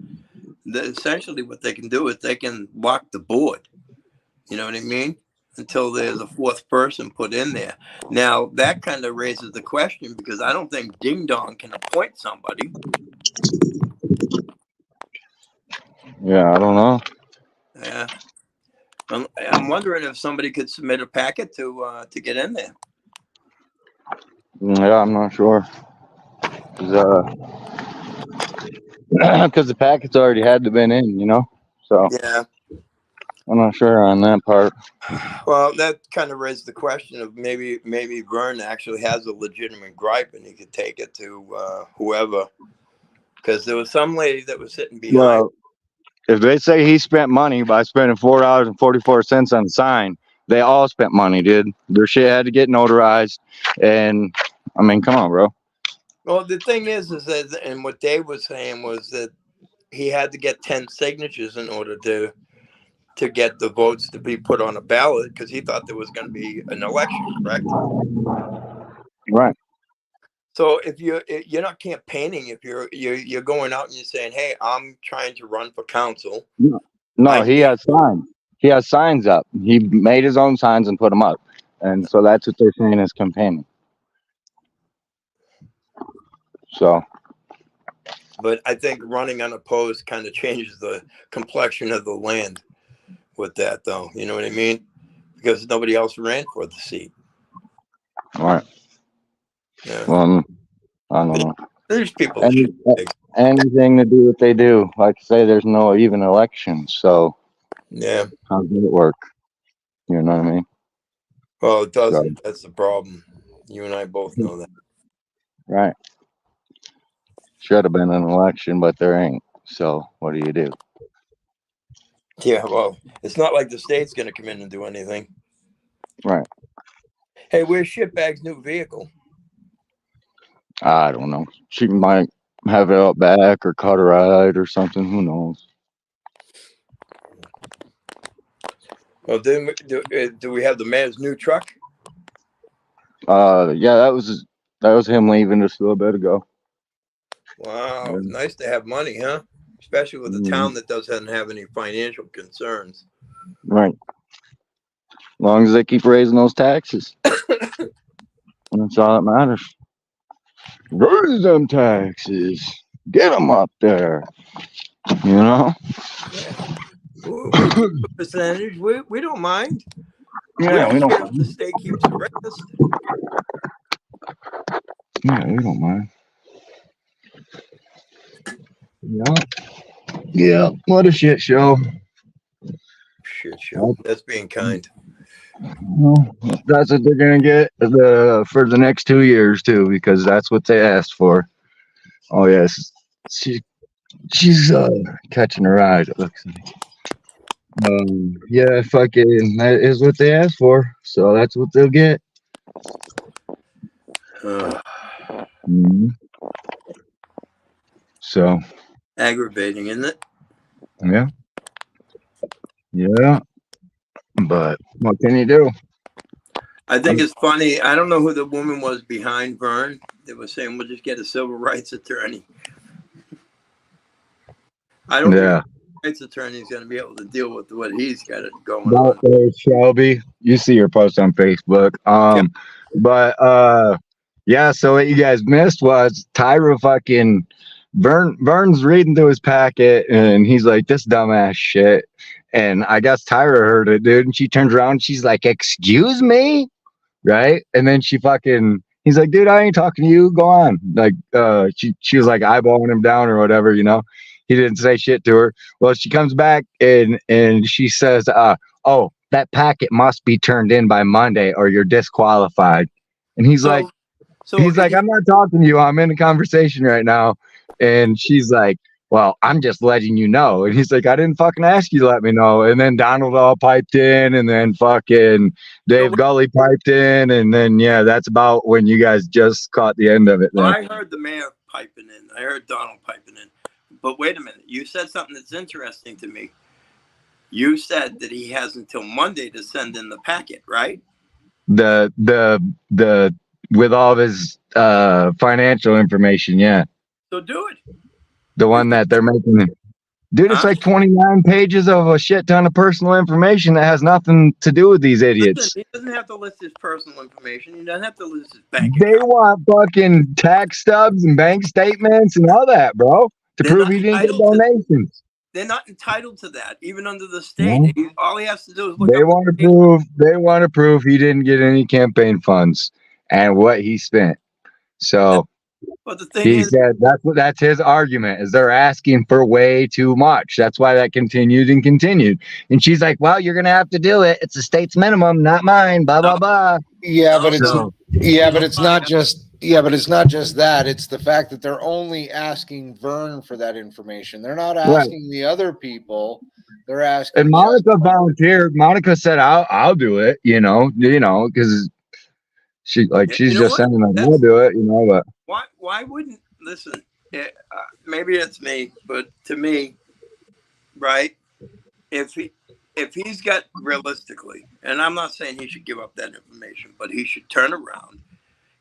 essentially what they can do is they can block the board. You know what I mean? Until there's a fourth person put in there. Now, that kind of raises the question because I don't think Ding Dong can appoint somebody. Yeah, I don't know. Yeah. I'm wondering if somebody could submit a packet to get in there. Yeah, I'm not sure. Because the packets already had to been in, you know. So yeah, I'm not sure on that part. Well, that kind of raised the question of maybe Vern actually has a legitimate gripe and he could take it to whoever. Because there was some lady that was sitting behind. Well, if they say he spent money by spending $4.44 on the sign, they all spent money, dude. Their shit had to get notarized, and I mean, come on, bro. Well, the thing is that, and what Dave was saying was that he had to get 10 signatures in order to get the votes to be put on a ballot because he thought there was going to be an election, correct? Right. So if you're not campaigning, if you're going out and you're saying, "Hey, I'm trying to run for council." No, he has signs. He has signs up. He made his own signs and put them up, and so that's what they're saying is campaigning. So, but I think running unopposed kind of changes the complexion of the land with that, though. You know what I mean? Because nobody else ran for the seat. all right. Yeah. Well, I don't know. There's people. Anything to do what they do. Like I say, there's no even election. So, yeah. How does it work? You know what I mean? Well, it doesn't. That's the problem. You and I both know that. Right. Should have been an election, but there ain't. So what do you do? Yeah, well, it's not like the state's going to come in and do anything. Right. Hey, where's Shitbag's new vehicle? I don't know. She might have it out back or cut her ride or something. Who knows? Well, do we have the man's new truck? Yeah, that was him leaving just a little bit ago. Wow, nice to have money, huh? Especially with a town that doesn't have any financial concerns. Right. As long as they keep raising those taxes. That's all that matters. Raise them taxes. Get them up there. You know? Yeah. We'll take a percentage. We don't mind. Yeah, we don't care if mind. the state keeps it raised. Yeah, we don't mind. Yeah. Yeah. What a shit show. Shit show. That's being kind. Well, that's what they're gonna get for the next 2 years too, because that's what they asked for. Oh yes, she's catching a ride. It looks like. Yeah, fucking that is what they asked for, so that's what they'll get. Mhm. So Aggravating, isn't it? yeah, yeah. But what can you do? I think it's funny. I don't know who the woman was behind Vern. They were saying we'll just get a civil rights attorney. I don't think a rights attorney is going to be able to deal with what he's got going on. Shelby, you see your post on Facebook. But yeah. So what you guys missed was Tyra fucking Vern's reading through his packet and he's like, "This dumbass shit." And I guess Tyra heard it, dude. And she turns around and she's like, "Excuse me?" Right? And then he's like, "Dude, I ain't talking to you. Go on." Like, she was like eyeballing him down or whatever, you know. He didn't say shit to her. Well, she comes back and she says, "Oh, that packet must be turned in by Monday or you're disqualified." And he's like, "I'm not talking to you. I'm in a conversation right now." And she's like, "Well, I'm just letting you know." And he's like, "I didn't fucking ask you to let me know." And then Donald all piped in, and then fucking Dave Gully piped in, and then yeah, that's about when you guys just caught the end of it. Then I heard the mayor piping in. I heard Donald piping in. But wait a minute. You said something that's interesting to me. You said that he has until Monday to send in the packet, right? the with all of his financial information, yeah. So do it. The one that they're making. Dude, it's like 29 pages of a shit ton of personal information that has nothing to do with these idiots. Listen, he doesn't have to list his personal information. He doesn't have to list his bank They want fucking tax stubs and bank statements and all that, bro, to prove he didn't get donations. They're not entitled to that, even under the state. No. All he has to do is look They up. want to prove he didn't get any campaign funds and what he spent. So But the thing he is, said that's his argument is they're asking for way too much. That's why that continued and continued. And she's like, "Well, you're gonna have to do it. It's the state's minimum, not mine." Blah blah blah. Yeah, but it's not just that. It's the fact that they're only asking Vern for that information. They're not asking the other people. They're asking. And Monica volunteered. Monica said, "I'll do it." You know, because she's just saying like, "I'll do it." You know, but why wouldn't listen? Maybe it's me, but to me, right? If he's got realistically, and I'm not saying he should give up that information, but he should turn around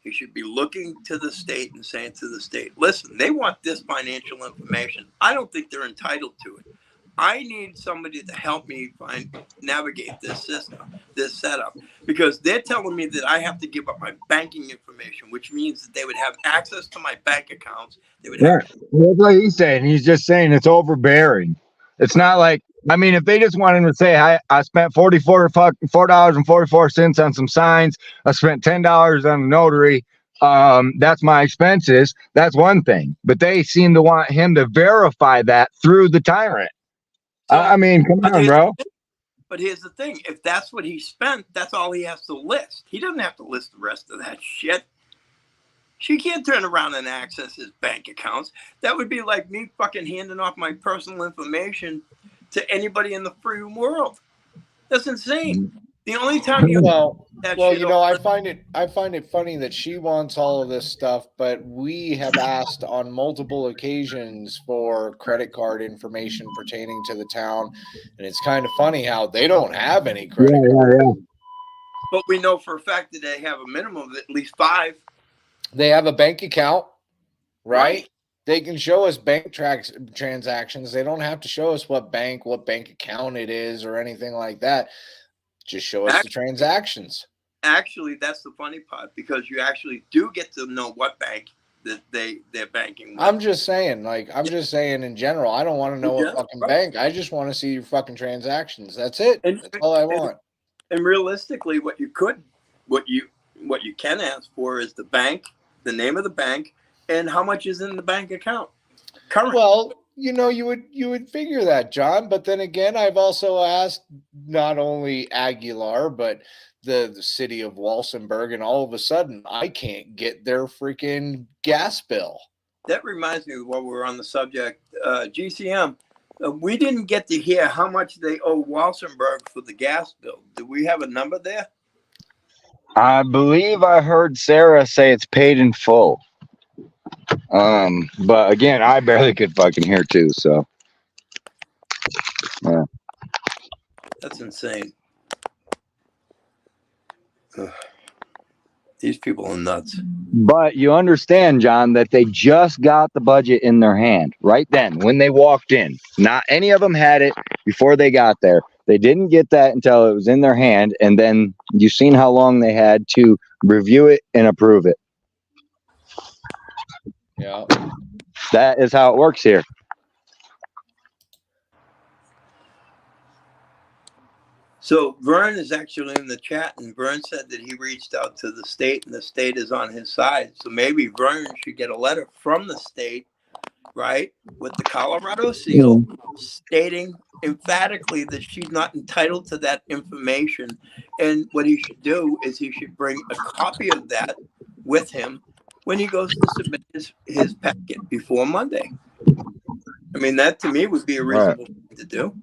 he should be looking to the state and saying to the state, listen, they want this financial information. I don't think they're entitled to it. I need somebody to help me navigate this system, this setup, because they're telling me that I have to give up my banking information, which means that they would have access to my bank accounts. They would have. That's what he's saying. He's just saying it's overbearing. It's not like, I mean, if they just wanted to say, I spent $4.44 on some signs, I spent $10 on a notary, that's my expenses, that's one thing. But they seem to want him to verify that through the tyrant. So, I mean, come on, bro. But here's the thing. If that's what he spent, that's all he has to list. He doesn't have to list the rest of that shit. She can't turn around and access his bank accounts. That would be like me fucking handing off my personal information to anybody in the free world. That's insane. The only time you I find it funny that she wants all of this stuff, but we have asked on multiple occasions for credit card information pertaining to the town, and it's kind of funny how they don't have any credit cards. But we know for a fact that they have a minimum of at least 5. They have a bank account, right? They can show us bank transactions. They don't have to show us what bank account it is or anything like that. Just show us the transactions. Actually, that's the funny part, because you actually do get to know what bank that they're banking with. I'm just saying in general, I don't want to know what fucking bank. I just want to see your fucking transactions. That's it. That's all I want. And realistically, what you can ask for is the bank, the name of the bank, and how much is in the bank account. Current. Well, you would figure that, John. But then again, I've also asked not only Aguilar, but the city of Walsenburg, and all of a sudden, I can't get their freaking gas bill. That reminds me, while we're on the subject, GCM, we didn't get to hear how much they owe Walsenburg for the gas bill. Do we have a number there? I believe I heard Sarah say it's paid in full. But again, I barely could fucking hear too, so yeah. That's insane. Ugh. These people are nuts. But you understand, John, that they just got the budget in their hand right then when they walked in. Not any of them had it before they got there. They didn't get that until it was in their hand, and then you've seen how long they had to review it and approve it. Yeah. That is how it works here. So Vern is actually in the chat, and Vern said that he reached out to the state, and the state is on his side. So maybe Vern should get a letter from the state, right, with the Colorado seal, stating emphatically that she's not entitled to that information. And what he should do is he should bring a copy of that with him when he goes to submit his packet before Monday. I mean, that to me would be a reasonable thing to do.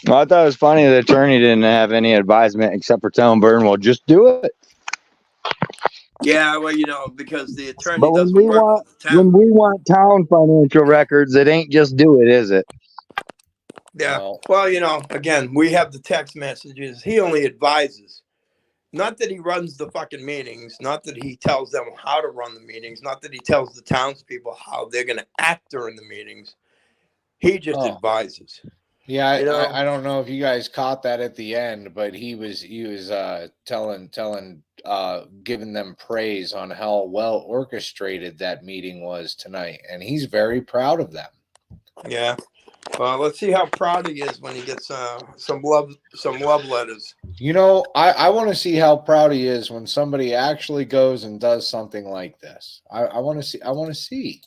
Well, I thought it was funny the attorney didn't have any advisement except for telling Vern, well, just do it. Yeah, well, because the attorney But doesn't work for the town. when we want town financial records, it ain't just do it, is it? Yeah. Well, again, we have the text messages. He only advises. Not that he runs the fucking meetings, not that he tells them how to run the meetings, not that he tells the townspeople how they're going to act during the meetings. He just advises. Yeah, I don't know if you guys caught that at the end, but he was giving them praise on how well orchestrated that meeting was tonight, and he's very proud of them. Yeah. Well, let's see how proud he is when he gets some love letters. I want to see how proud he is when somebody actually goes and does something like this. I want to see.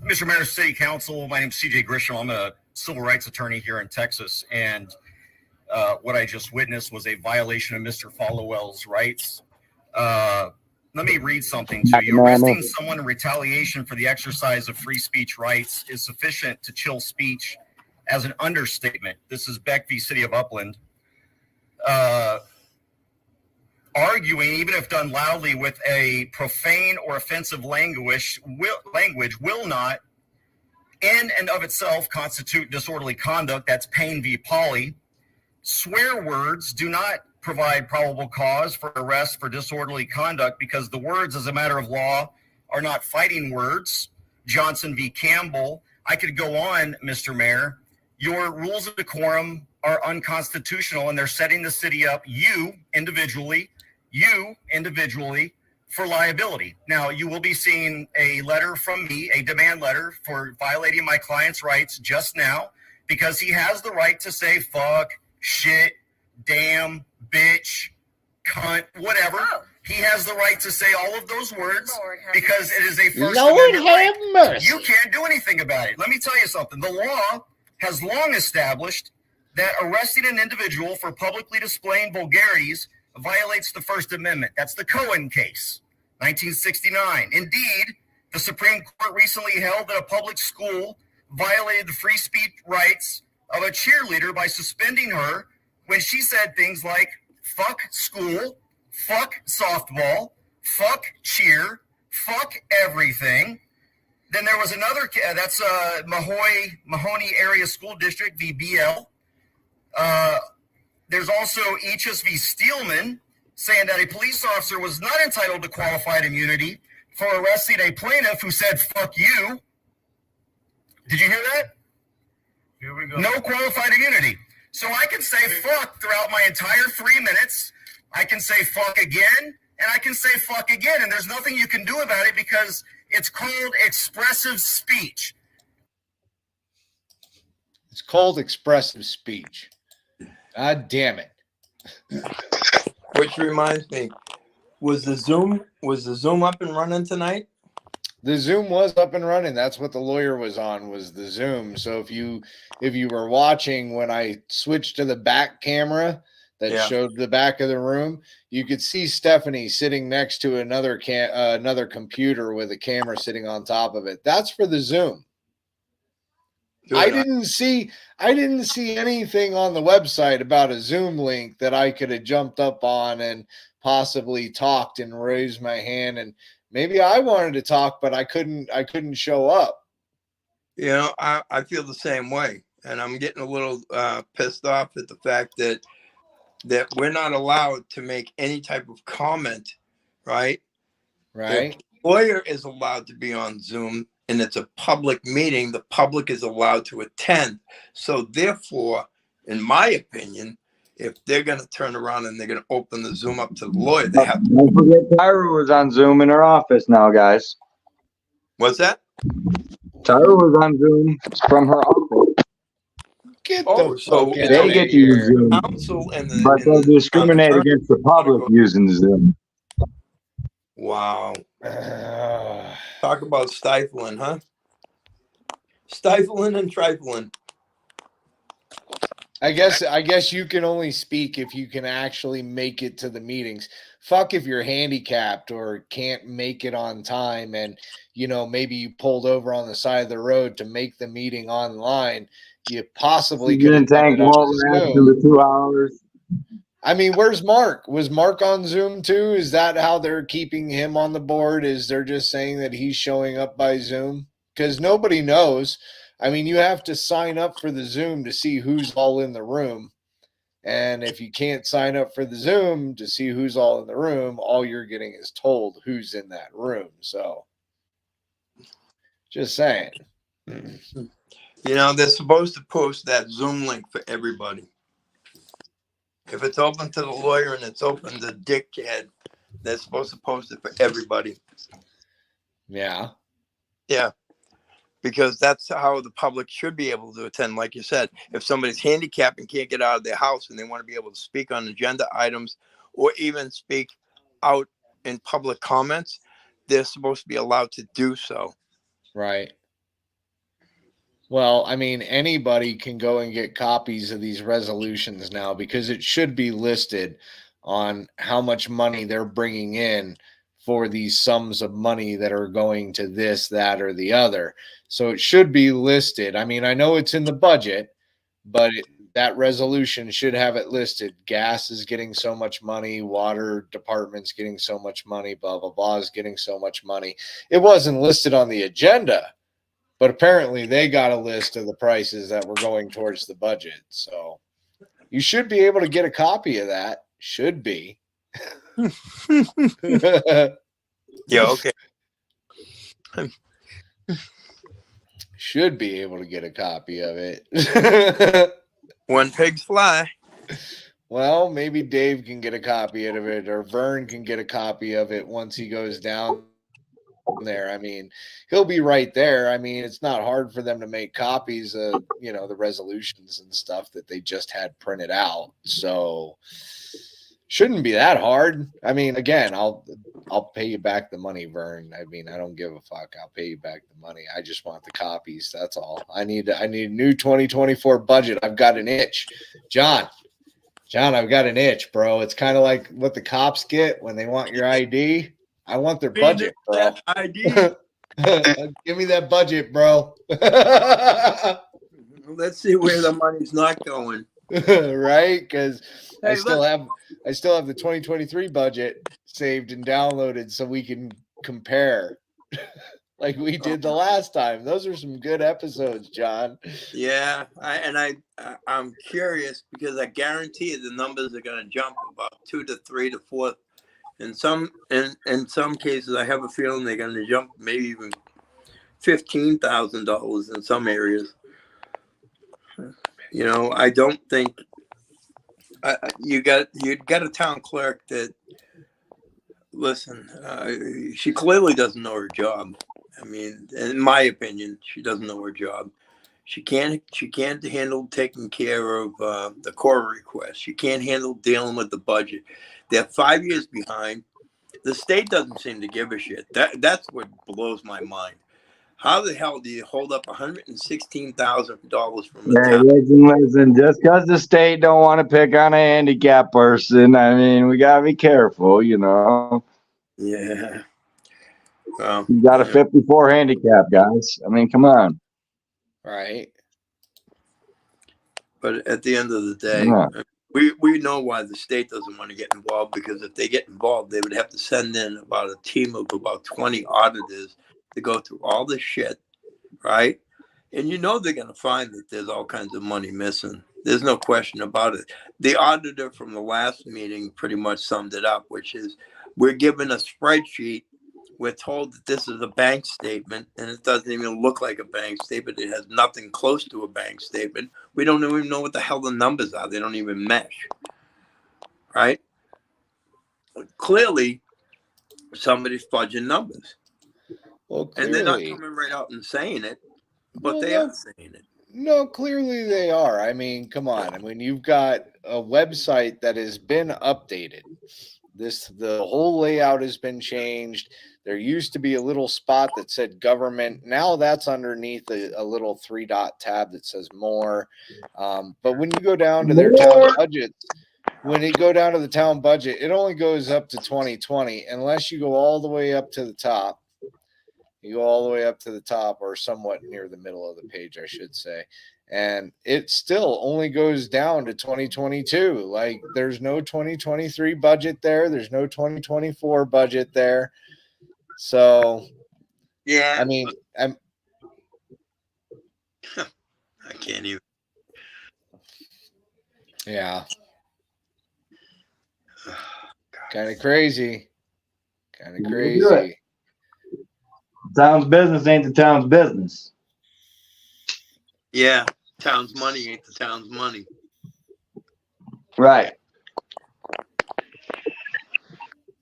Mr. Mayor, City Council, my name is CJ Grisham. I'm a civil rights attorney here in Texas, and what I just witnessed was a violation of Mr. Followell's rights. Let me read something to you. Arresting someone in retaliation for the exercise of free speech rights is sufficient to chill speech as an understatement. This is Beck v. City of Upland. Arguing, even if done loudly with a profane or offensive language will not, in and of itself, constitute disorderly conduct. That's Payne v. Pauley. Swear words do not provide probable cause for arrest for disorderly conduct because the words, as a matter of law, are not fighting words. Johnson v. Campbell. I could go on, Mr. Mayor. Your rules of decorum are unconstitutional, and they're setting the city up, you individually, for liability. Now, you will be seeing a letter from me, a demand letter for violating my client's rights just now, because he has the right to say fuck, shit, damn, bitch, cunt, whatever. He has the right to say all of those words because it is a First Amendment right. You can't do anything about it. Let me tell you something. The law has long established that arresting an individual for publicly displaying vulgarities violates the First Amendment. That's the Cohen case, 1969. Indeed, the Supreme Court recently held that a public school violated the free speech rights of a cheerleader by suspending her when she said things like fuck school, fuck softball, fuck cheer, fuck everything. Then there was another, that's Mahoney Area School District, VBL. There's also Eachus v. Steelman, saying that a police officer was not entitled to qualified immunity for arresting a plaintiff who said, fuck you. Did you hear that? Here we go. No qualified immunity. So I can say fuck throughout my entire 3 minutes. I can say fuck again, and I can say fuck again, and there's nothing you can do about it because it's called expressive speech. It's called expressive speech. God damn it. Which reminds me, was the Zoom up and running tonight? The Zoom was up and running. That's what the lawyer was on, was the Zoom. So if you were watching when I switched to the back camera that showed the back of the room, you could see Stephanie sitting next to another computer with a camera sitting on top of it. That's for the Zoom. Good. I didn't see anything on the website about a Zoom link that I could have jumped up on and possibly talked and raised my hand, and maybe I wanted to talk, but I couldn't show up. You know, I feel the same way, and I'm getting a little pissed off at the fact that we're not allowed to make any type of comment, right? Right. The lawyer is allowed to be on Zoom, and it's a public meeting. The public is allowed to attend. So therefore, in my opinion, if they're going to turn around and they're going to open the Zoom up to the lawyer, they have to. Don't forget Tyra was on Zoom in her office now, guys. What's that? Tyra was on Zoom from her office. So they get to use Zoom, counsel and but they discriminate against the public using Zoom. Wow. Talk about stifling, huh? Stifling and trifling. I guess you can only speak if you can actually make it to the meetings. Fuck if you're handicapped or can't make it on time, and maybe you pulled over on the side of the road to make the meeting online. You possibly could have done it on Zoom. 2 hours. I mean, where's Mark? Was Mark on Zoom too? Is that how they're keeping him on the board? Is they're just saying that he's showing up by Zoom? Because nobody knows. I mean, you have to sign up for the Zoom to see who's all in the room. And if you can't sign up for the Zoom to see who's all in the room, all you're getting is told who's in that room. So just saying. They're supposed to post that Zoom link for everybody. If it's open to the lawyer and it's open to dickhead, they're supposed to post it for everybody. Yeah. Yeah. Because that's how the public should be able to attend. Like you said, if somebody's handicapped and can't get out of their house and they want to be able to speak on agenda items or even speak out in public comments, they're supposed to be allowed to do so. Right. Well, I mean, anybody can go and get copies of these resolutions now because it should be listed on how much money they're bringing in for these sums of money that are going to this, that, or the other. So it should be listed. I mean, I know it's in the budget, but that resolution should have it listed. Gas is getting so much money. Water department's getting so much money. Blah, blah, blah is getting so much money. It wasn't listed on the agenda, but apparently they got a list of the prices that were going towards the budget. So, You should be able to get a copy of that. Should be. Yeah, okay. Should be able to get a copy of it. When pigs fly. Well, maybe Dave can get a copy of it, or Vern can get a copy of it once he goes down there. I mean, he'll be right there. I mean, it's not hard for them to make copies of, the resolutions and stuff that they just had printed out. So shouldn't be that hard. I mean, again, I'll pay you back the money, Vern. I mean, I don't give a fuck. I'll pay you back the money. I just want the copies. That's all. I need a new 2024 budget. I've got an itch. John, I've got an itch, bro. It's kind of like what the cops get when they want your ID. I want their budget, bro. ID. Give me that budget, bro. Let's see where the money's not going. Right? Because Hey, I still have the 2023 budget saved and downloaded so we can compare like we did the last time. Those are some good episodes, John. Yeah, I'm curious because I guarantee you the numbers are going to jump about 2 to 3 to 4. In some cases, I have a feeling they're going to jump maybe even $15,000 in some areas. I don't think you got a town clerk that, listen, she clearly doesn't know her job. I mean, in my opinion, she doesn't know her job. She can't handle taking care of the core requests. She can't handle dealing with the budget. They're 5 years behind. The state doesn't seem to give a shit. That's what blows my mind. How the hell do you hold up $116,000 from the town? Listen, just because the state don't want to pick on a handicapped person, I mean, we got to be careful, Yeah. Well, you got a 54 handicap, guys. I mean, come on. Right. But at the end of the day, we know why the state doesn't want to get involved, because if they get involved, they would have to send in about a team of about 20 auditors to go through all this shit, right? And they're going to find that there's all kinds of money missing. There's no question about it. The auditor from the last meeting pretty much summed it up, which is we're given a spreadsheet. We're told that this is a bank statement, and it doesn't even look like a bank statement. It has nothing close to a bank statement. We don't even know what the hell the numbers are. They don't even mesh, right? Clearly, somebody's fudging numbers. Well, clearly, and they're not coming right out and saying it, but they are saying it. No, clearly they are. I mean, come on. I mean, you've got a website that has been updated. The whole layout has been changed. There used to be a little spot that said government. Now that's underneath a little 3-dot tab that says more. But when you go down to their town budgets, it only goes up to 2020 unless you go all the way up to the top. You go all the way up to the top, or somewhat near the middle of the page, I should say. And it still only goes down to 2022. Like, there's no 2023 budget there. There's no 2024 budget there. So, yeah, I mean, I can't even. Yeah. Kind of crazy. Kind of crazy. Town's business ain't the town's business. Yeah, town's money ain't the town's money. Right.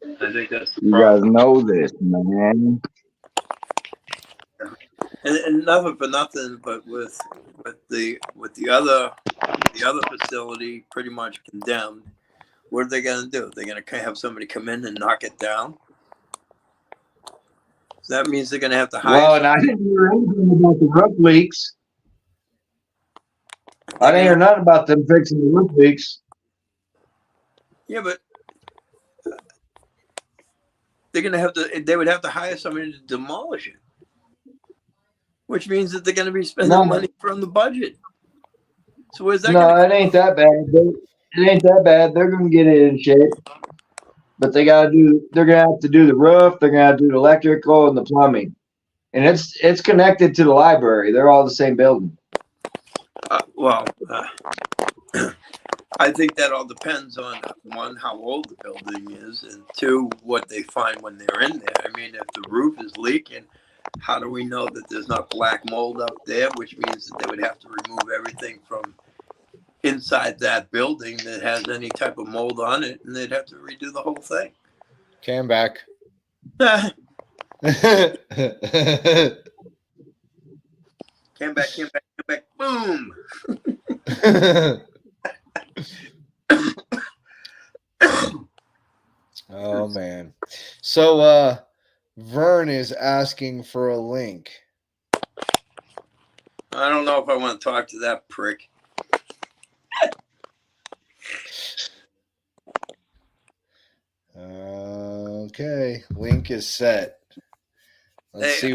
I think that's the you problem. guys know this, man. And nothing for nothing, but with the other facility pretty much condemned, what are they going to do? They're going to have somebody come in and knock it down. So that means they're going to have to hire. Well, and I didn't hear anything about the roof leaks. I didn't hear nothing about them fixing the roof leaks. Yeah, but they're going to have to. They would have to hire somebody to demolish it, which means that they're going to be spending money from the budget. So where's that? No, it ain't that bad. It ain't that bad. They're going to get it in shape. But they're gonna have to do the roof, they're gonna have to do the electrical and the plumbing. And it's connected to the library. They're all the same building. I I think that all depends on, one, how old the building is, and two, what they find when they're in there. I mean, if the roof is leaking, how do we know that there's not black mold up there, which means that they would have to remove everything from inside that building that has any type of mold on it, and they'd have to redo the whole thing. Came back. Came back, boom. Oh man. So Vern is asking for a link. I don't know if I want to talk to that prick. Okay, link is set. Let's see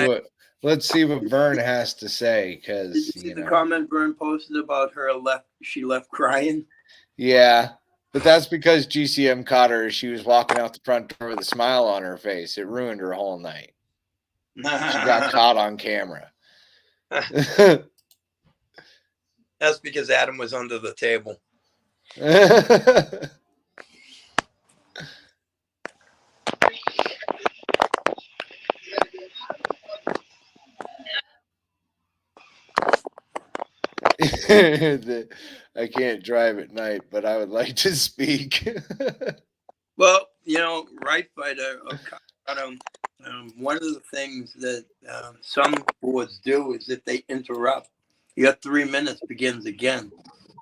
what Vern has to say, because Did you see the comment Vern posted about her she left crying? Yeah, but that's because GCM caught her as she was walking out the front door with a smile on her face. It ruined her whole night. She got caught on camera. That's because Adam was under the table. I can't drive at night, but I would like to speak. Well, right fighter of Colorado, one of the things that some boards do is if they interrupt, your 3 minutes begins again.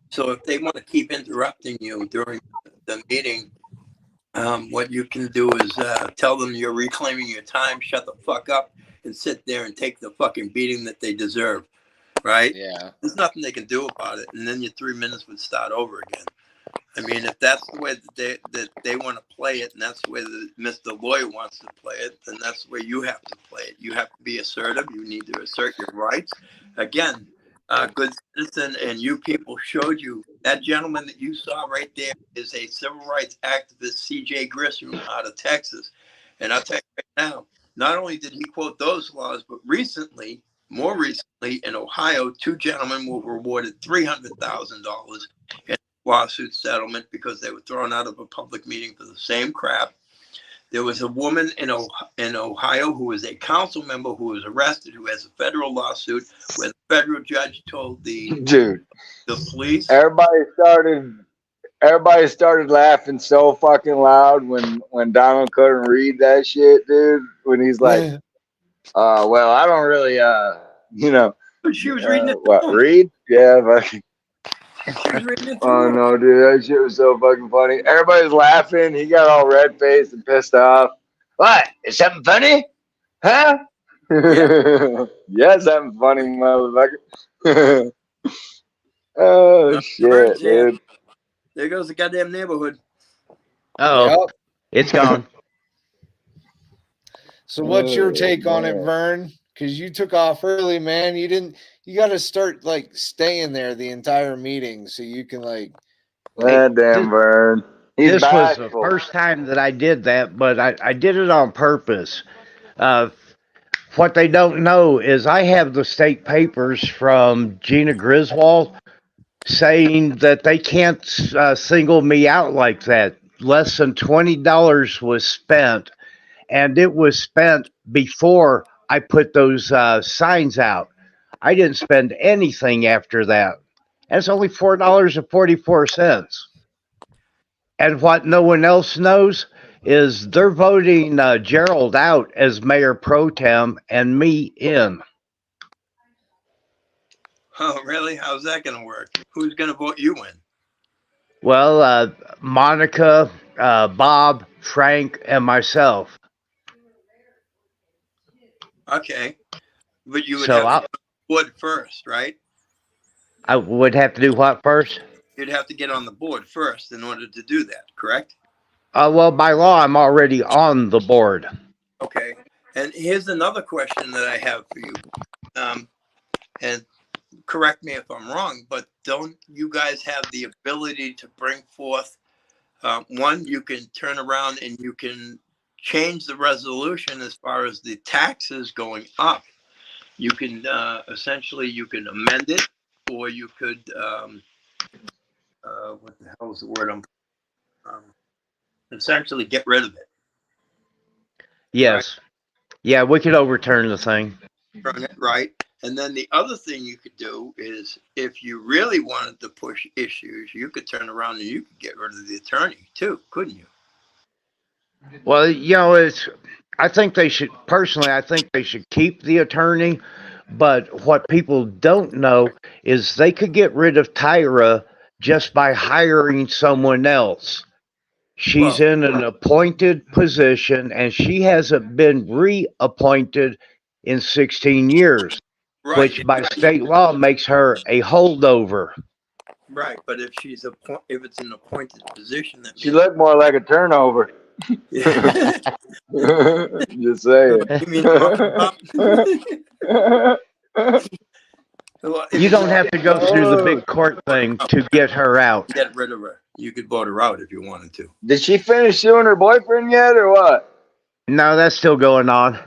So if they want to keep interrupting you during the meeting, what you can do is tell them you're reclaiming your time, shut the fuck up, and sit there and take the fucking beating that they deserve. Right? Yeah. There's nothing they can do about it, and then your 3 minutes would start over again. I mean, if that's the way that they want to play it, and that's the way that Mr. Lawyer wants to play it, then that's the way you have to play it. You have to be assertive. You need to assert your rights. Again, good citizen, and you people showed you. That gentleman that you saw right there is a civil rights activist, C.J. Grisham, out of Texas. And I'll tell you right now, not only did he quote those laws, but more recently, in Ohio, 2 gentlemen were rewarded $300,000 in lawsuit settlement because they were thrown out of a public meeting for the same crap. There was a woman in Ohio who was a council member who was arrested, who has a federal lawsuit where the federal judge told the police. Everybody started laughing so fucking loud when Donald couldn't read that shit, dude. When he's like, well, I don't really, She was reading it. Read? Yeah, but. She was reading it. Oh no, dude, that shit was so fucking funny. Everybody's laughing. He got all red faced and pissed off. What? Is something funny? Huh? Yeah, something funny, motherfucker. Oh shit, dude. There goes the goddamn neighborhood. Oh, it's gone. So what's your take on it, Vern? Because you took off early, man. You got to start staying there the entire meeting so you can damn, Vern. This was the first time that I did that, but I did it on purpose. What they don't know is I have the state papers from Gina Griswold saying that they can't single me out like that. Less than $20 was spent, and it was spent before I put those signs out. I didn't spend anything after that. And it's only $4.44. And what no one else knows is they're voting Gerald out as mayor pro tem and me in. Oh, really? How's that going to work? Who's going to vote you in? Well, Monica, Bob, Frank, and myself. Okay. But you would So have to get on the board first, right? I would have to do what first? You'd have to get on the board first in order to do that, correct? Well, by law, I'm already on the board. Okay. And here's another question that I have for you. And correct me if I'm wrong, but don't you guys have the ability to bring forth, one, you can turn around and you can change the resolution as far as the taxes going up. You can essentially, you can amend it, or you could what the hell is the word essentially get rid of it. Yes. Yeah, we could overturn the thing. Right. And then the other thing you could do is if you really wanted to push issues, you could turn around and you could get rid of the attorney too, couldn't you? Well, I think they should, personally, I think they should keep the attorney. But what people don't know is they could get rid of Tyra just by hiring someone else. She's in an appointed position and she hasn't been reappointed in 16 years, which by state law makes her a holdover. Right, but if if it's an appointed position, that She looked more like a turnover. Just saying. You mean You don't have to go through the big court thing to get her out. Get rid of her. You could vote her out if you wanted to. Did she finish suing her boyfriend yet, or what? No, that's still going on.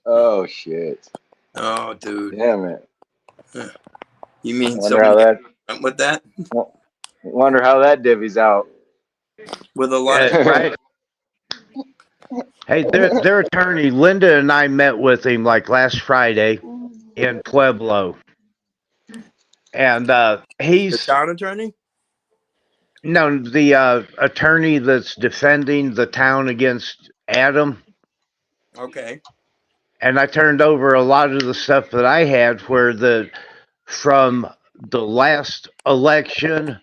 Oh shit! Oh, dude. Damn it! You mean wonder how that went with that? Wonder how that divvies out. With a lot of right. Hey, their attorney Linda and I met with him like last Friday in Pueblo, and he's the town attorney. No, the attorney that's defending the town against Adam. Okay. And I turned over a lot of the stuff that I had from the last election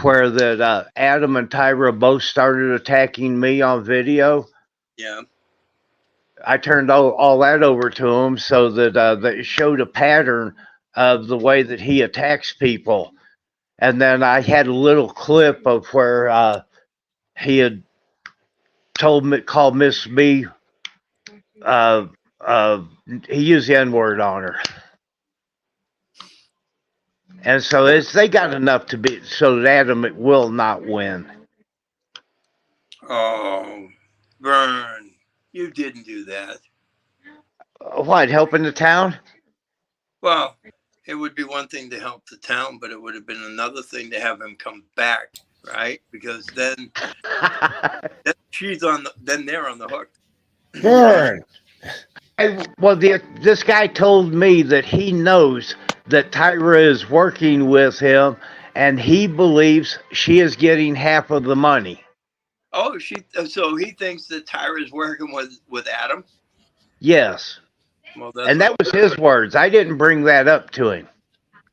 where that Adam and Tyra both started attacking me on video. Yeah. I turned all that over to him so that it showed a pattern of the way that he attacks people. And then I had a little clip of where he had called Miss B. He used the N-word on her. And so they got enough to be so that Adam will not win. Oh, Vern, you didn't do that. What, helping the town? Well, it would be one thing to help the town, but it would have been another thing to have him come back, right? Because then then they're on the hook. Vern. Well, this guy told me that he knows that Tyra is working with him, and he believes she is getting half of the money. Oh, so he thinks that Tyra is working with Adam? Yes. Well, and that was his words. I didn't bring that up to him.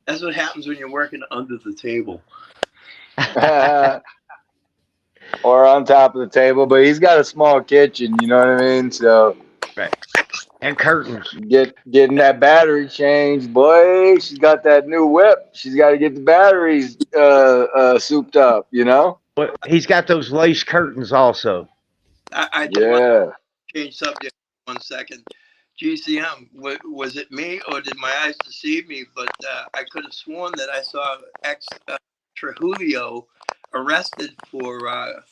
That's what happens when you're working under the table. Or on top of the table, but he's got a small kitchen, you know what I mean? So right. And curtains. Getting that battery changed, boy. She's got that new whip. She's got to get the batteries souped up, you know? But he's got those lace curtains also. I yeah. Change subject 1 second. GCM, was it me or did my eyes deceive me? But I could have sworn that I saw Trujillo arrested for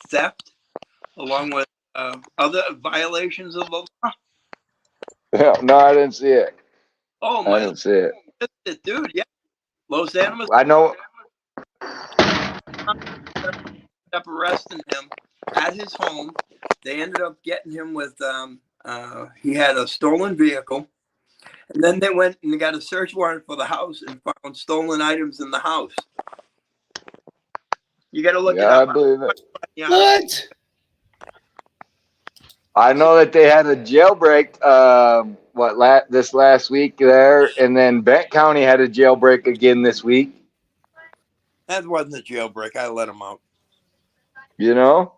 theft along with other violations of the law. Yeah, no, I didn't see it. Oh, my. I didn't see it. Dude, yeah. Los Animas. I know. Up arresting him at his home. They ended up getting him with, he had a stolen vehicle. And then they went and got a search warrant for the house and found stolen items in the house. You got to look it up. I believe it. What? I know that they had a jailbreak, this last week there, and then Bent County had a jailbreak again this week. That wasn't a jailbreak. I let him out. You know?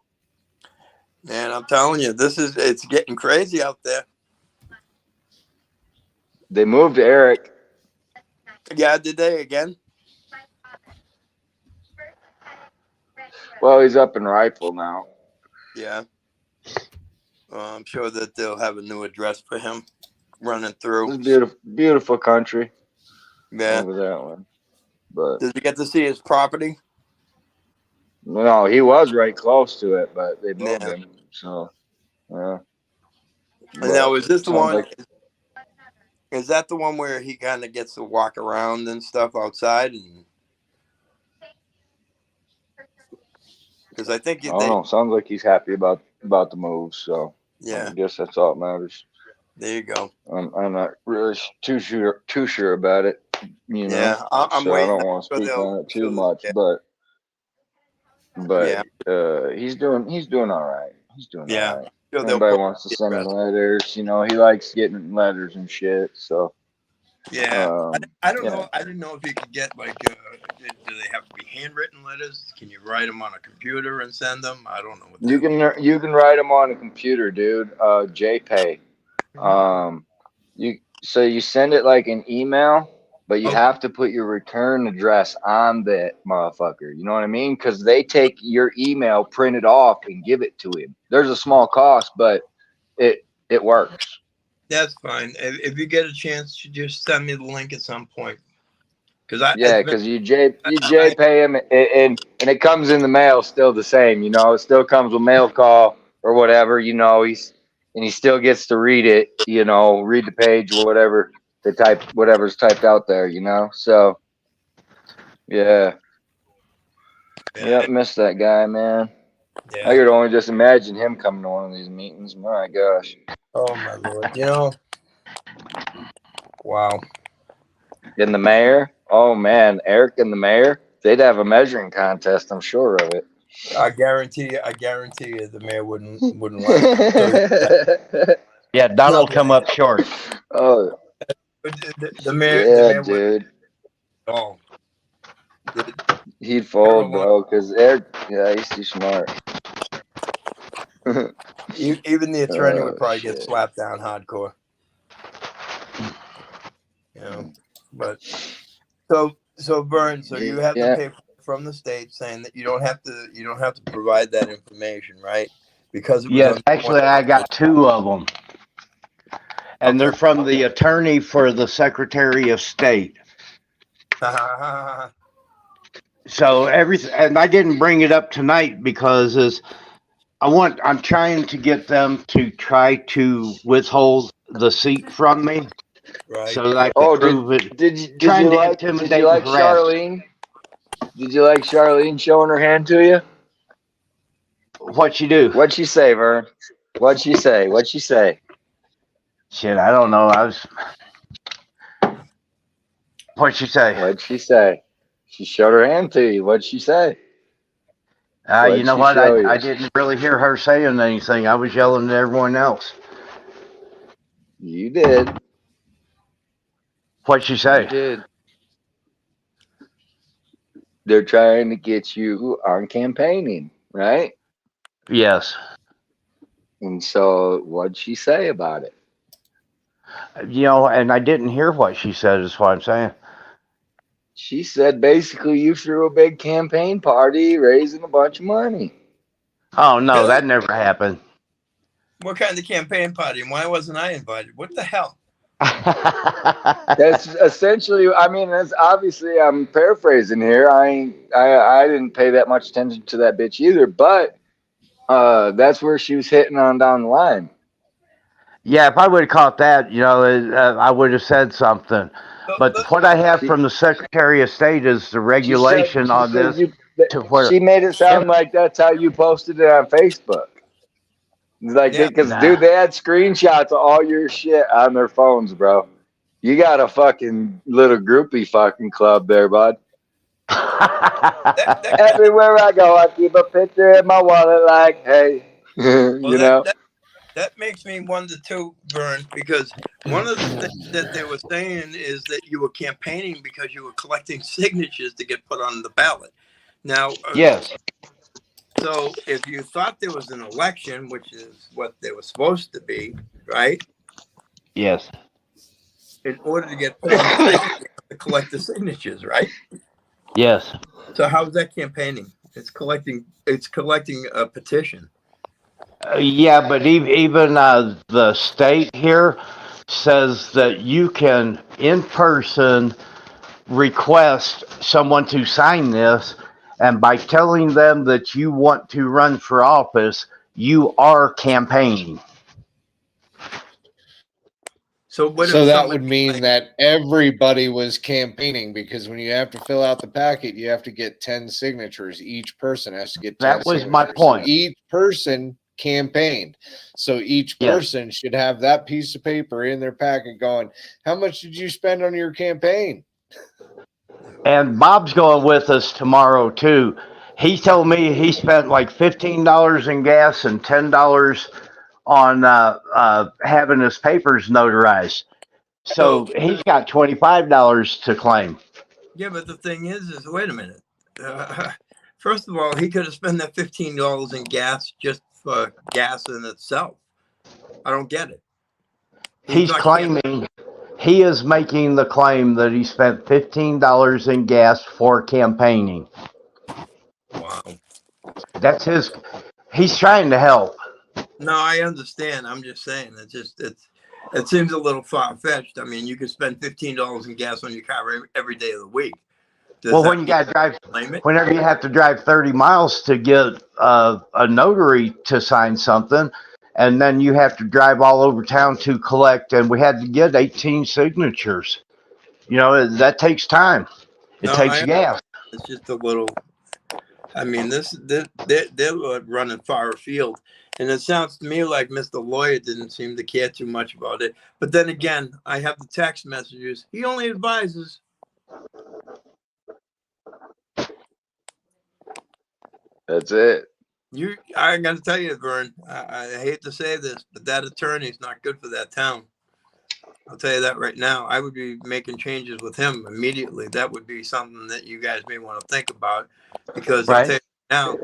Man, I'm telling you, it's getting crazy out there. They moved Eric. Yeah, did they again? Well, he's up in Rifle now. Yeah. I'm sure that they'll have a new address for him running through. It's beautiful, beautiful country. Yeah. Over that one. But did you get to see his property? No, he was right close to it, but they moved him. So, and now, is this the one? Is that the one where he kind of gets to walk around and stuff outside? And Because I think I don't know. Sounds like he's happy about the move. So Yeah. I guess that's all that matters. There you go. I'm not really too sure about it. You know. Yeah, I'm so waiting. I don't want to speak on it too much, but Yeah. he's doing all right. He's doing Yeah. all right. Sure they'll Everybody put wants to the send him address. letters. You know, he likes getting letters and shit. So Yeah. I don't yeah. know. I didn't know if you could get like, do they have to be handwritten letters? Can you write them on a computer and send them? I don't know what You can write them on a computer, dude. JPay. You send it like an email, but you have to put your return address on that motherfucker. You know what I mean? Because they take your email, print it off, and give it to him. There's a small cost, but it works. That's fine. If you get a chance, you just send me the link at some point. Because you JPay him, and it comes in the mail still the same. You know, it still comes with mail call or whatever. You know, he still gets to read it. You know, read the page, whatever whatever's typed out there. You know, so yeah. Yep, miss that guy, man. Yeah. I could only just imagine him coming to one of these meetings. My gosh. Oh my lord! You know, wow. And the mayor, oh man, Eric and the mayor, they'd have a measuring contest. I'm sure of it. I guarantee you, the mayor wouldn't let. Yeah, Donald will come up short. Oh, the mayor, yeah, dude. Oh, he'd fold, bro, because Eric, he's too smart. Even the attorney would probably get slapped down hardcore. You know, but so Vern, so you have the paper from the state saying that you don't have to provide that information, right? Because it was actually, I got 2 of them, and they're from the attorney for the Secretary of State. So everything, and I didn't bring it up tonight because I'm trying to get them to try to withhold the seat from me, right? So that I can prove it. Did you like Charlene? Did you like Charlene showing her hand to you? What'd she do? What'd she say, Vern? What'd she say? Shit, I don't know. What'd she say? What'd she say? She showed her hand to you. What'd she say? You know what? I didn't really hear her saying anything. I was yelling at everyone else. You did. What'd she say? You did. They're trying to get you on campaigning, right? Yes. And so what'd she say about it? You know, and I didn't hear what she said, is what I'm saying. She said basically you threw a big campaign party raising a bunch of money. Oh, no, that never happened. What kind of campaign party? And why wasn't I invited? What the hell? That's essentially, I mean, that's obviously, I'm paraphrasing here. I didn't pay that much attention to that bitch either, but that's where she was hitting on down the line. Yeah, if I would have caught that, you know, I would have said something. But what I have from the Secretary of State is the regulation on this. She made it sound like that's how you posted it on Facebook. Like, because dude, they had screenshots of all your shit on their phones, bro. You got a fucking little groupie fucking club there, bud. Everywhere I go, I keep a picture in my wallet, like, hey, you know. That makes me wonder too, Vern, because one of the things that they were saying is that you were campaigning because you were collecting signatures to get put on the ballot. Now, yes. So if you thought there was an election, which is what they were supposed to be, right? Yes. In order to get put on the ballot, you have to collect the signatures, right? Yes. So how's that campaigning? It's collecting a petition. Yeah, but even the state here says that you can, in person, request someone to sign this, and by telling them that you want to run for office, you are campaigning. So what So if that somebody would mean that everybody was campaigning, because when you have to fill out the packet, you have to get 10 signatures. Each person has to get 10 That was my signatures. So point. each person campaigned. So each Yes. person should have that piece of paper in their packet going, how much did you spend on your campaign? And Bob's going with us tomorrow too. He told me he spent like $15 in gas and $10 on having his papers notarized. So he's got $25 to claim. Yeah, but the thing is wait a minute. First of all, he could have spent that $15 in gas just for gas in itself. I don't get it. He's claiming, he is making the claim that he spent $15 in gas for campaigning. Wow. That's he's trying to help. No, I understand. I'm just saying it seems a little far fetched. I mean, you could spend $15 in gas on your car every day of the week. Well, when you got to drive, whenever you have to drive 30 miles to get a notary to sign something, and then you have to drive all over town to collect, and we had to get 18 signatures. You know, that takes time. It takes gas. It's just a little. I mean, they're running far afield, and it sounds to me like Mr. Lawyer didn't seem to care too much about it. But then again, I have the text messages. He only advises. That's it. I got to tell you, Vern. I hate to say this, but that attorney's not good for that town. I'll tell you that right now. I would be making changes with him immediately. That would be something that you guys may want to think about, because I'll tell you now,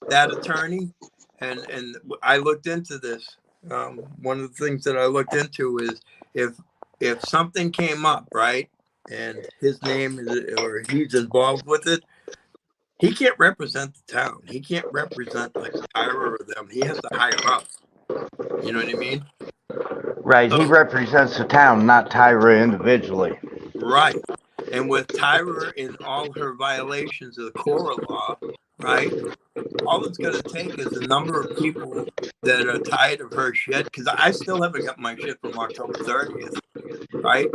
that attorney, and I looked into this. One of the things that I looked into is if something came up, right, and his name is, or he's involved with it, he can't represent the town. He can't represent like Ira or them. He has to hire us. You know what I mean? Right. He represents the town, not Tyra individually. Right. And with Tyra in all her violations of the Cora law, right? All it's going to take is a number of people that are tired of her shit, because I still haven't got my shit from October 30th, right?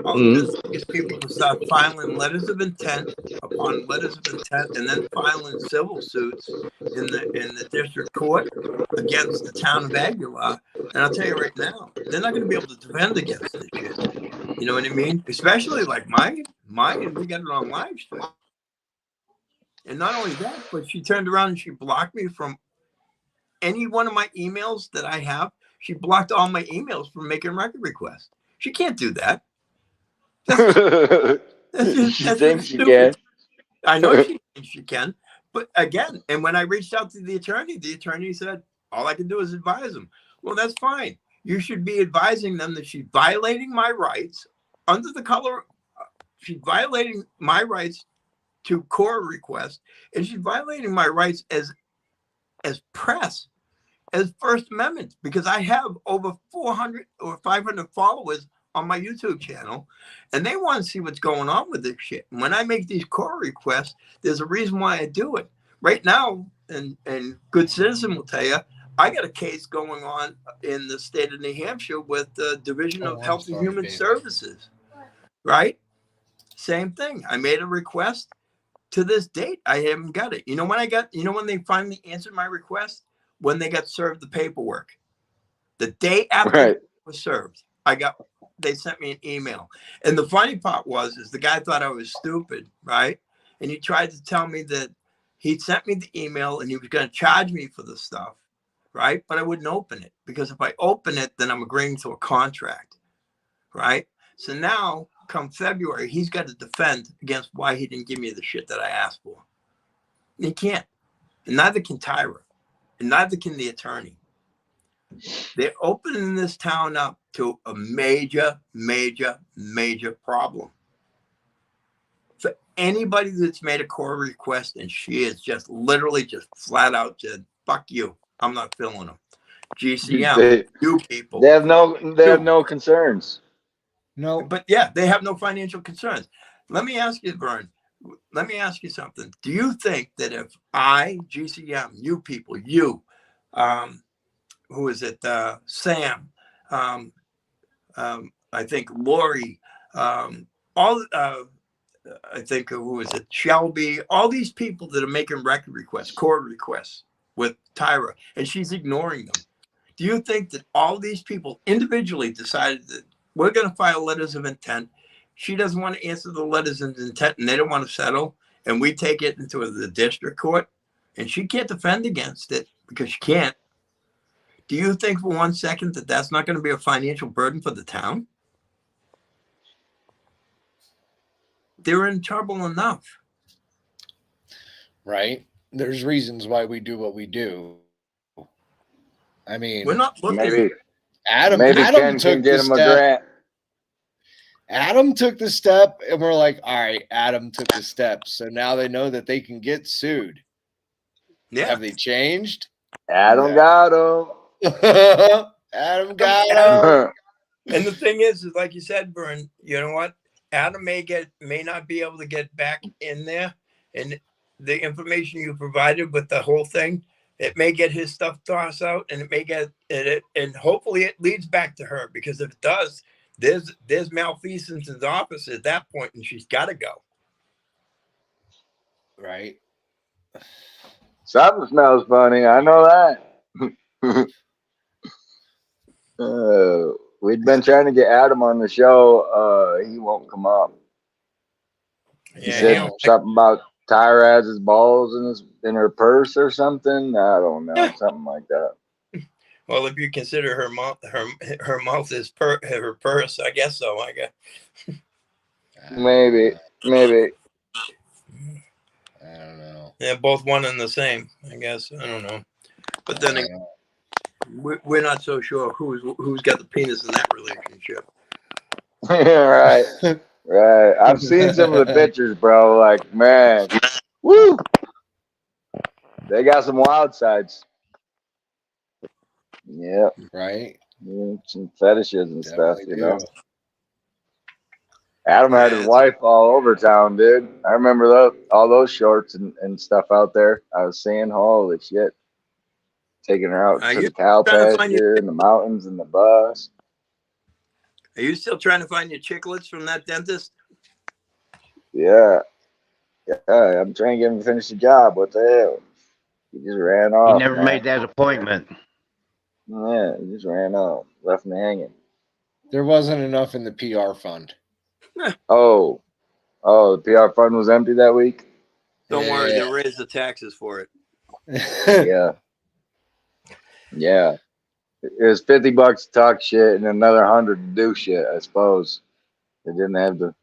All it's going to take is people to start filing letters of intent upon letters of intent, and then filing civil suits in the district court against the town of Aguilar. And I'll tell you right now, they're not going to be able to defend against this shit. You know what I mean? Especially like mine, we got it on live stream. And not only that, but she turned around and she blocked me from any one of my emails that I have. She blocked all my emails from making record requests. She can't do that. She thinks she can. I know she thinks she can. But again, and when I reached out to the attorney said, all I can do is advise him. Well, that's fine. You should be advising them that she's violating my rights under the color. She's violating my rights to core request, and she's violating my rights as press, as First Amendment, because I have over 400 or 500 followers on my YouTube channel, and they want to see what's going on with this shit. And when I make these core requests, there's a reason why I do it. Right now, and Good Citizen will tell you, I got a case going on in the state of New Hampshire with the Division of Health and Human Services, right? Same thing. I made a request. To this date, I haven't got it. You know when when they finally answered my request? When they got served the paperwork. The day after it was served, they sent me an email. And the funny part is the guy thought I was stupid, right? And he tried to tell me that he sent me the email and he was going to charge me for the stuff, right? But I wouldn't open it, because if I open it, then I'm agreeing to a contract, right? So now, come February, he's got to defend against why he didn't give me the shit that I asked for. And he can't. And neither can Tyra. And neither can the attorney. They're opening this town up to a major, major, major problem. For anybody that's made a core request, and she is just literally just flat out said, fuck you. I'm not filling them. GCM, you people. They have no concerns. No. But yeah, they have no financial concerns. Let me ask you, Vern, let me ask you something. Do you think that if I, GCM, you people, you, who is it, Sam, I think Lori, all I think who was it, Shelby, all these people that are making record requests, chord requests with Tyra, and she's ignoring them. Do you think that all these people individually decided that we're going to file letters of intent? She doesn't want to answer the letters of intent, and they don't want to settle, and we take it into the district court, and she can't defend against it because she can't. Do you think for 1 second that that's not going to be a financial burden for the town? They're in trouble enough. Right? There's reasons why we do what we do. I mean, we're not looking. Adam Ken took can get the him a step. grant. Adam took the step, and we're like, all right, Adam took the step. So now they know that they can get sued. Yeah. Have they changed? Adam got him. Adam got him. And the thing is like you said, Vern, you know what? Adam may not be able to get back in there, and the information you provided with the whole thing, it may get his stuff tossed out, and it may get it, and hopefully it leads back to her, because if it does, there's malfeasance in the office at that point, and she's got to go. Right. Something smells funny. I know that. We'd been trying to get Adam on the show. He won't come up. He said something about Tyra has his balls in her purse or something. I don't know, something like that. Well, if you consider her mouth is her purse, I guess so. I guess. Maybe. I don't know. Yeah, both one and the same, I guess. I don't know. But then again, we're not so sure who's got the penis in that relationship. Right. Right. I've seen some of the pictures, bro. Like, man. Woo! They got some wild sides. Yeah. Right. Yeah, some fetishes and Definitely stuff, you know. do. Adam had his wife all over town, dude. I remember all those shorts and stuff out there. I was seeing, holy shit. Taking her out to the cow pasture and the mountains and the bus. Are you still trying to find your chiclets from that dentist? Yeah. Yeah, I'm trying to get him to finish the job. What the hell? He just ran off. He never made that appointment. Yeah, he just ran off. Left me hanging. There wasn't enough in the PR fund. Oh, the PR fund was empty that week? Don't worry, they'll raise the taxes for it. Yeah. Yeah. It was $50 to talk shit and another 100 to do shit, I suppose. They didn't have the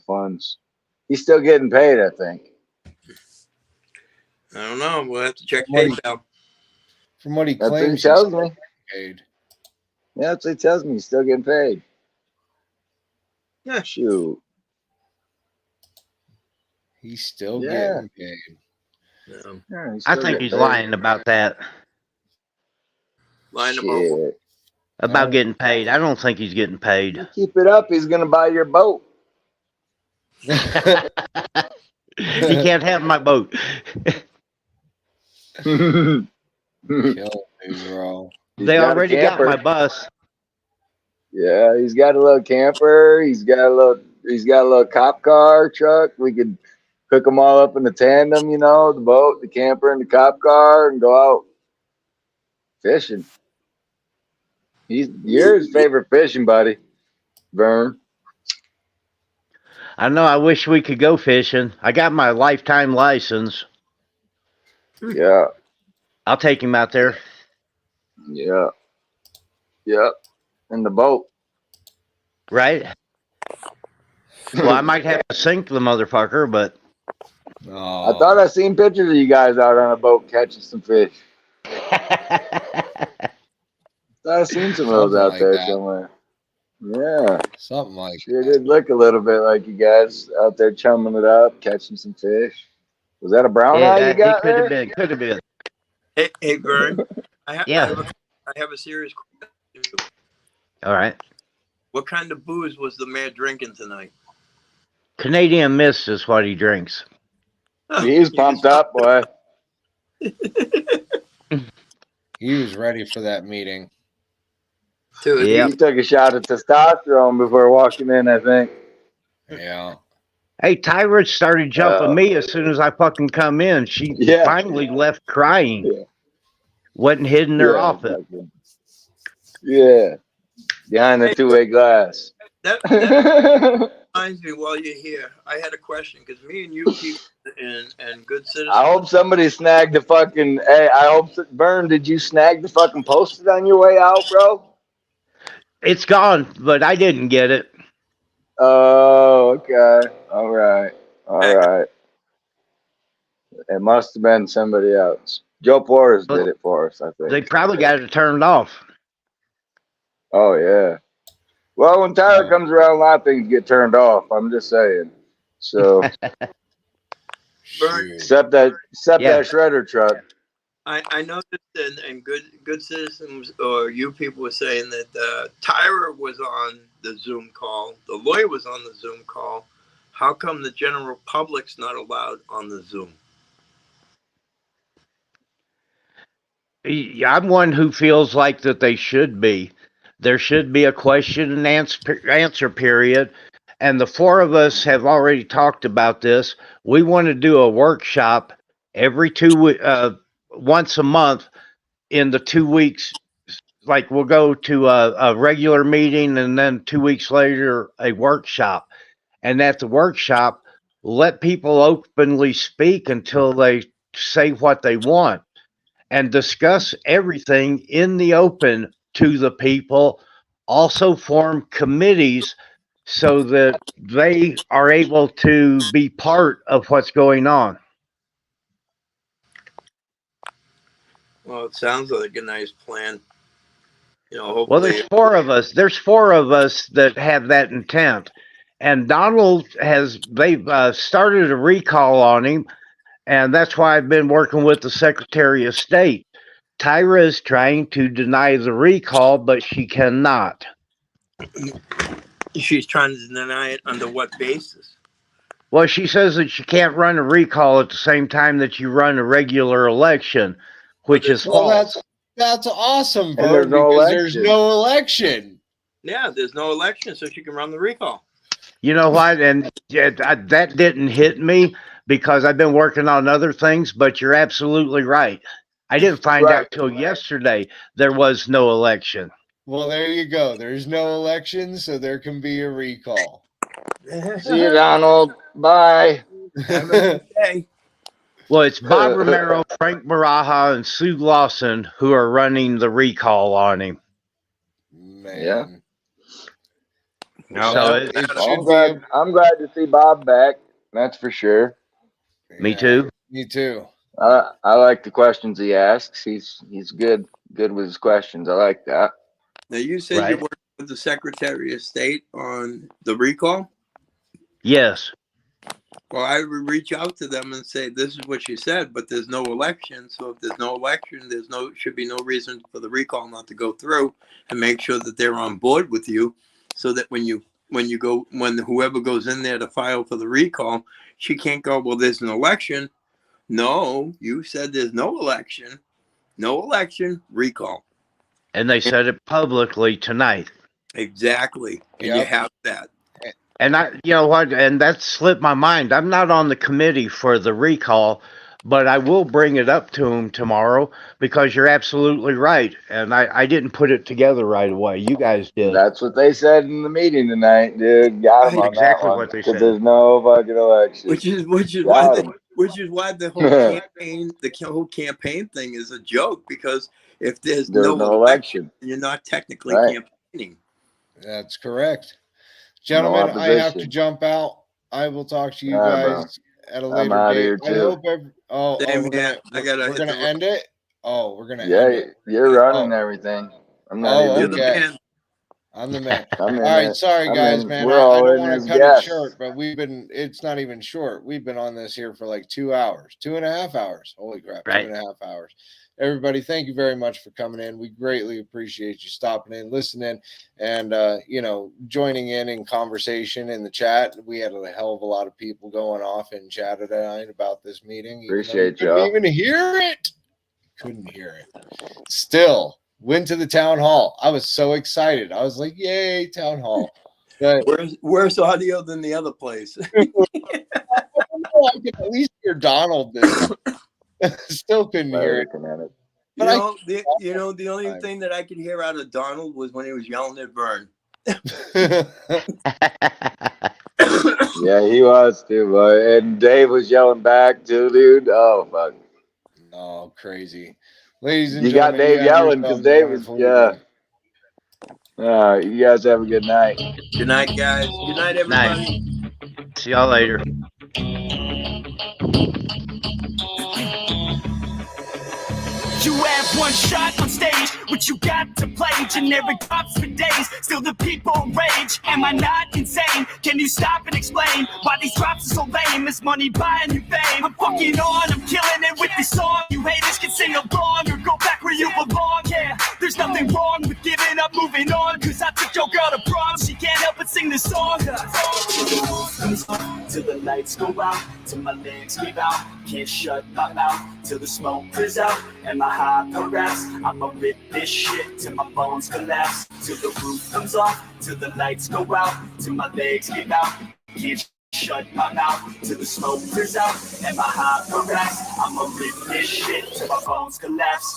funds. He's still getting paid, I think. I don't know. We'll have to check PayPal. From what he That's what he claims, tells me. Paid. Yeah, that's what he tells me. He's still getting paid. Yeah. Shoot. He's still getting paid. Yeah, I think he's lying about that. Lying about what? About getting paid. I don't think he's getting paid. Keep it up. He's going to buy your boat. He can't have my boat. Kill me, bro. They already got my bus. Yeah, he's got a little camper. He's got a little cop car truck. We could hook them all up in the tandem, you know, the boat, the camper, and the cop car, and go out fishing. You're his favorite fishing buddy, Vern. I know. I wish we could go fishing. I got my lifetime license. Yeah. I'll take him out there. Yeah. Yep. In the boat. Right? Well, I might have to sink the motherfucker, but. I thought I seen pictures of you guys out on a boat catching some fish. I seen some of those out there somewhere. Yeah. Something like that. Did look a little bit like you guys out there chumming it up, catching some fish. Was that a brown eye you got there? Could have been. Hey, Vern. I have a serious question. All right. What kind of booze was the mayor drinking tonight? Canadian Mist is what he drinks. He's pumped up, boy. He was ready for that meeting. Dude, He took a shot of testosterone before walking in, I think. Yeah. Hey, Tyra started jumping me as soon as I fucking come in. She finally left crying. Yeah. Wasn't hidden in her office. Fucking, yeah. Behind the two-way glass. That reminds me while you're here. I had a question because me and you people and good citizens. I hope somebody snagged the fucking. Hey, I hope Vern, did you snag the fucking post-it on your way out, bro? It's gone, but I didn't get it. Oh, okay. All right. All right. It must have been somebody else. Joe Porras did it for us, I think. They probably got it turned off. Oh, yeah. Well, when Tyler comes around, a lot of things get turned off. I'm just saying. So, except that shredder truck. I noticed and good citizens or you people were saying that Tyra was on the Zoom call, the lawyer was on the Zoom call. How come the general public's not allowed on the Zoom? I'm one who feels like that they should be. There should be a question and answer period. And the four of us have already talked about this. We want to do a workshop every once a month in the 2 weeks. Like we'll go to a regular meeting and then 2 weeks later, a workshop. And at the workshop, let people openly speak until they say what they want and discuss everything in the open to the people. Also form committees so that they are able to be part of what's going on. Well, it sounds like a nice plan. You know, hopefully. Well, there's four of us. There's four of us that have that intent. And Donald they've started a recall on him. And that's why I've been working with the Secretary of State. Tyra is trying to deny the recall, but she cannot. She's trying to deny it under what basis? Well, she says that you can't run a recall at the same time that you run a regular election, which is false. That's awesome, And there's no because election. there's no election. Yeah, there's no election, so she can run the recall. You know what? And that didn't hit me because I've been working on other things, but you're absolutely right. I didn't find out till yesterday there was no election. Well, there you go. There's no election, so there can be a recall. See you, Donald. Bye. Have a good day. Well, it's Bob Romero, Frank Baraja, and Sue Lawson who are running the recall on him. Man. Yeah. No, so I'm glad to see Bob back. That's for sure. Me too. Me too. I like the questions he asks. He's good with his questions. I like that. Now, you said you worked with the Secretary of State on the recall? Yes. Well, I would reach out to them and say, this is what you said, but there's no election. So if there's no election, should be no reason for the recall not to go through, and make sure that they're on board with you so that when whoever goes in there to file for the recall, she can't go, well, there's an election. No, you said there's no election, recall. And they said it publicly tonight. Exactly. And you have that. And you know what? And that slipped my mind. I'm not on the committee for the recall, but I will bring it up to him tomorrow because you're absolutely right. And I didn't put it together right away. You guys did. That's what they said in the meeting tonight, dude. Got them on exactly that one. what they said. There's no fucking election. Which is why the whole campaign thing is a joke, because if there's no election, you're not technically campaigning. That's correct. Gentlemen, I have to jump out. I will talk to you guys at a later date. I hope we're gonna end it. Oh, we're gonna end it. You're running everything. I'm not even. Okay. I'm the man. All right, sorry guys, man. I don't want to cut it short, but it's not even short. We've been on this here for like 2 hours, 2.5 hours. Holy crap, 2.5 hours. Everybody, thank you very much for coming in. We greatly appreciate you stopping in, listening, and joining in conversation in the chat. We had a hell of a lot of people going off in chat tonight about this meeting. Appreciate you. Couldn't even hear it. Couldn't hear it. Still, Went to the town hall. I was so excited. I was like, "Yay, town hall!" But Worse audio than the other place. I could at least hear Donald this time. Still couldn't hear it. The only thing that I could hear out of Donald was when he was yelling at Vern. Yeah, he was too, boy. And Dave was yelling back too, dude. Oh fuck. Oh, crazy. Ladies and You got gentlemen, Dave you have yelling because yourselves a Dave was, wonderful yeah. evening. You guys have a good night. Good night, guys. Good night, everybody. See y'all later. You have one shot on stage, what you got to play? Generic drops for days, still the people rage. Am I not insane? Can you stop and explain why these drops are so lame? Is money buying you fame? I'm fucking on, I'm killing it with this song. You haters can sing along or go back where you belong. Yeah, there's nothing wrong with giving up, moving on. Cause I took your girl to prom, she can't help but sing this song. Till the lights go out, till my legs give out. Can't shut my mouth till the smoke clears out. And my high raps, I'ma rip this shit till my bones collapse. Till the roof comes off, till the lights go out, till my legs give out. Can't shut my mouth till the smoke clears out. And my high raps, I'ma rip this shit till my bones collapse.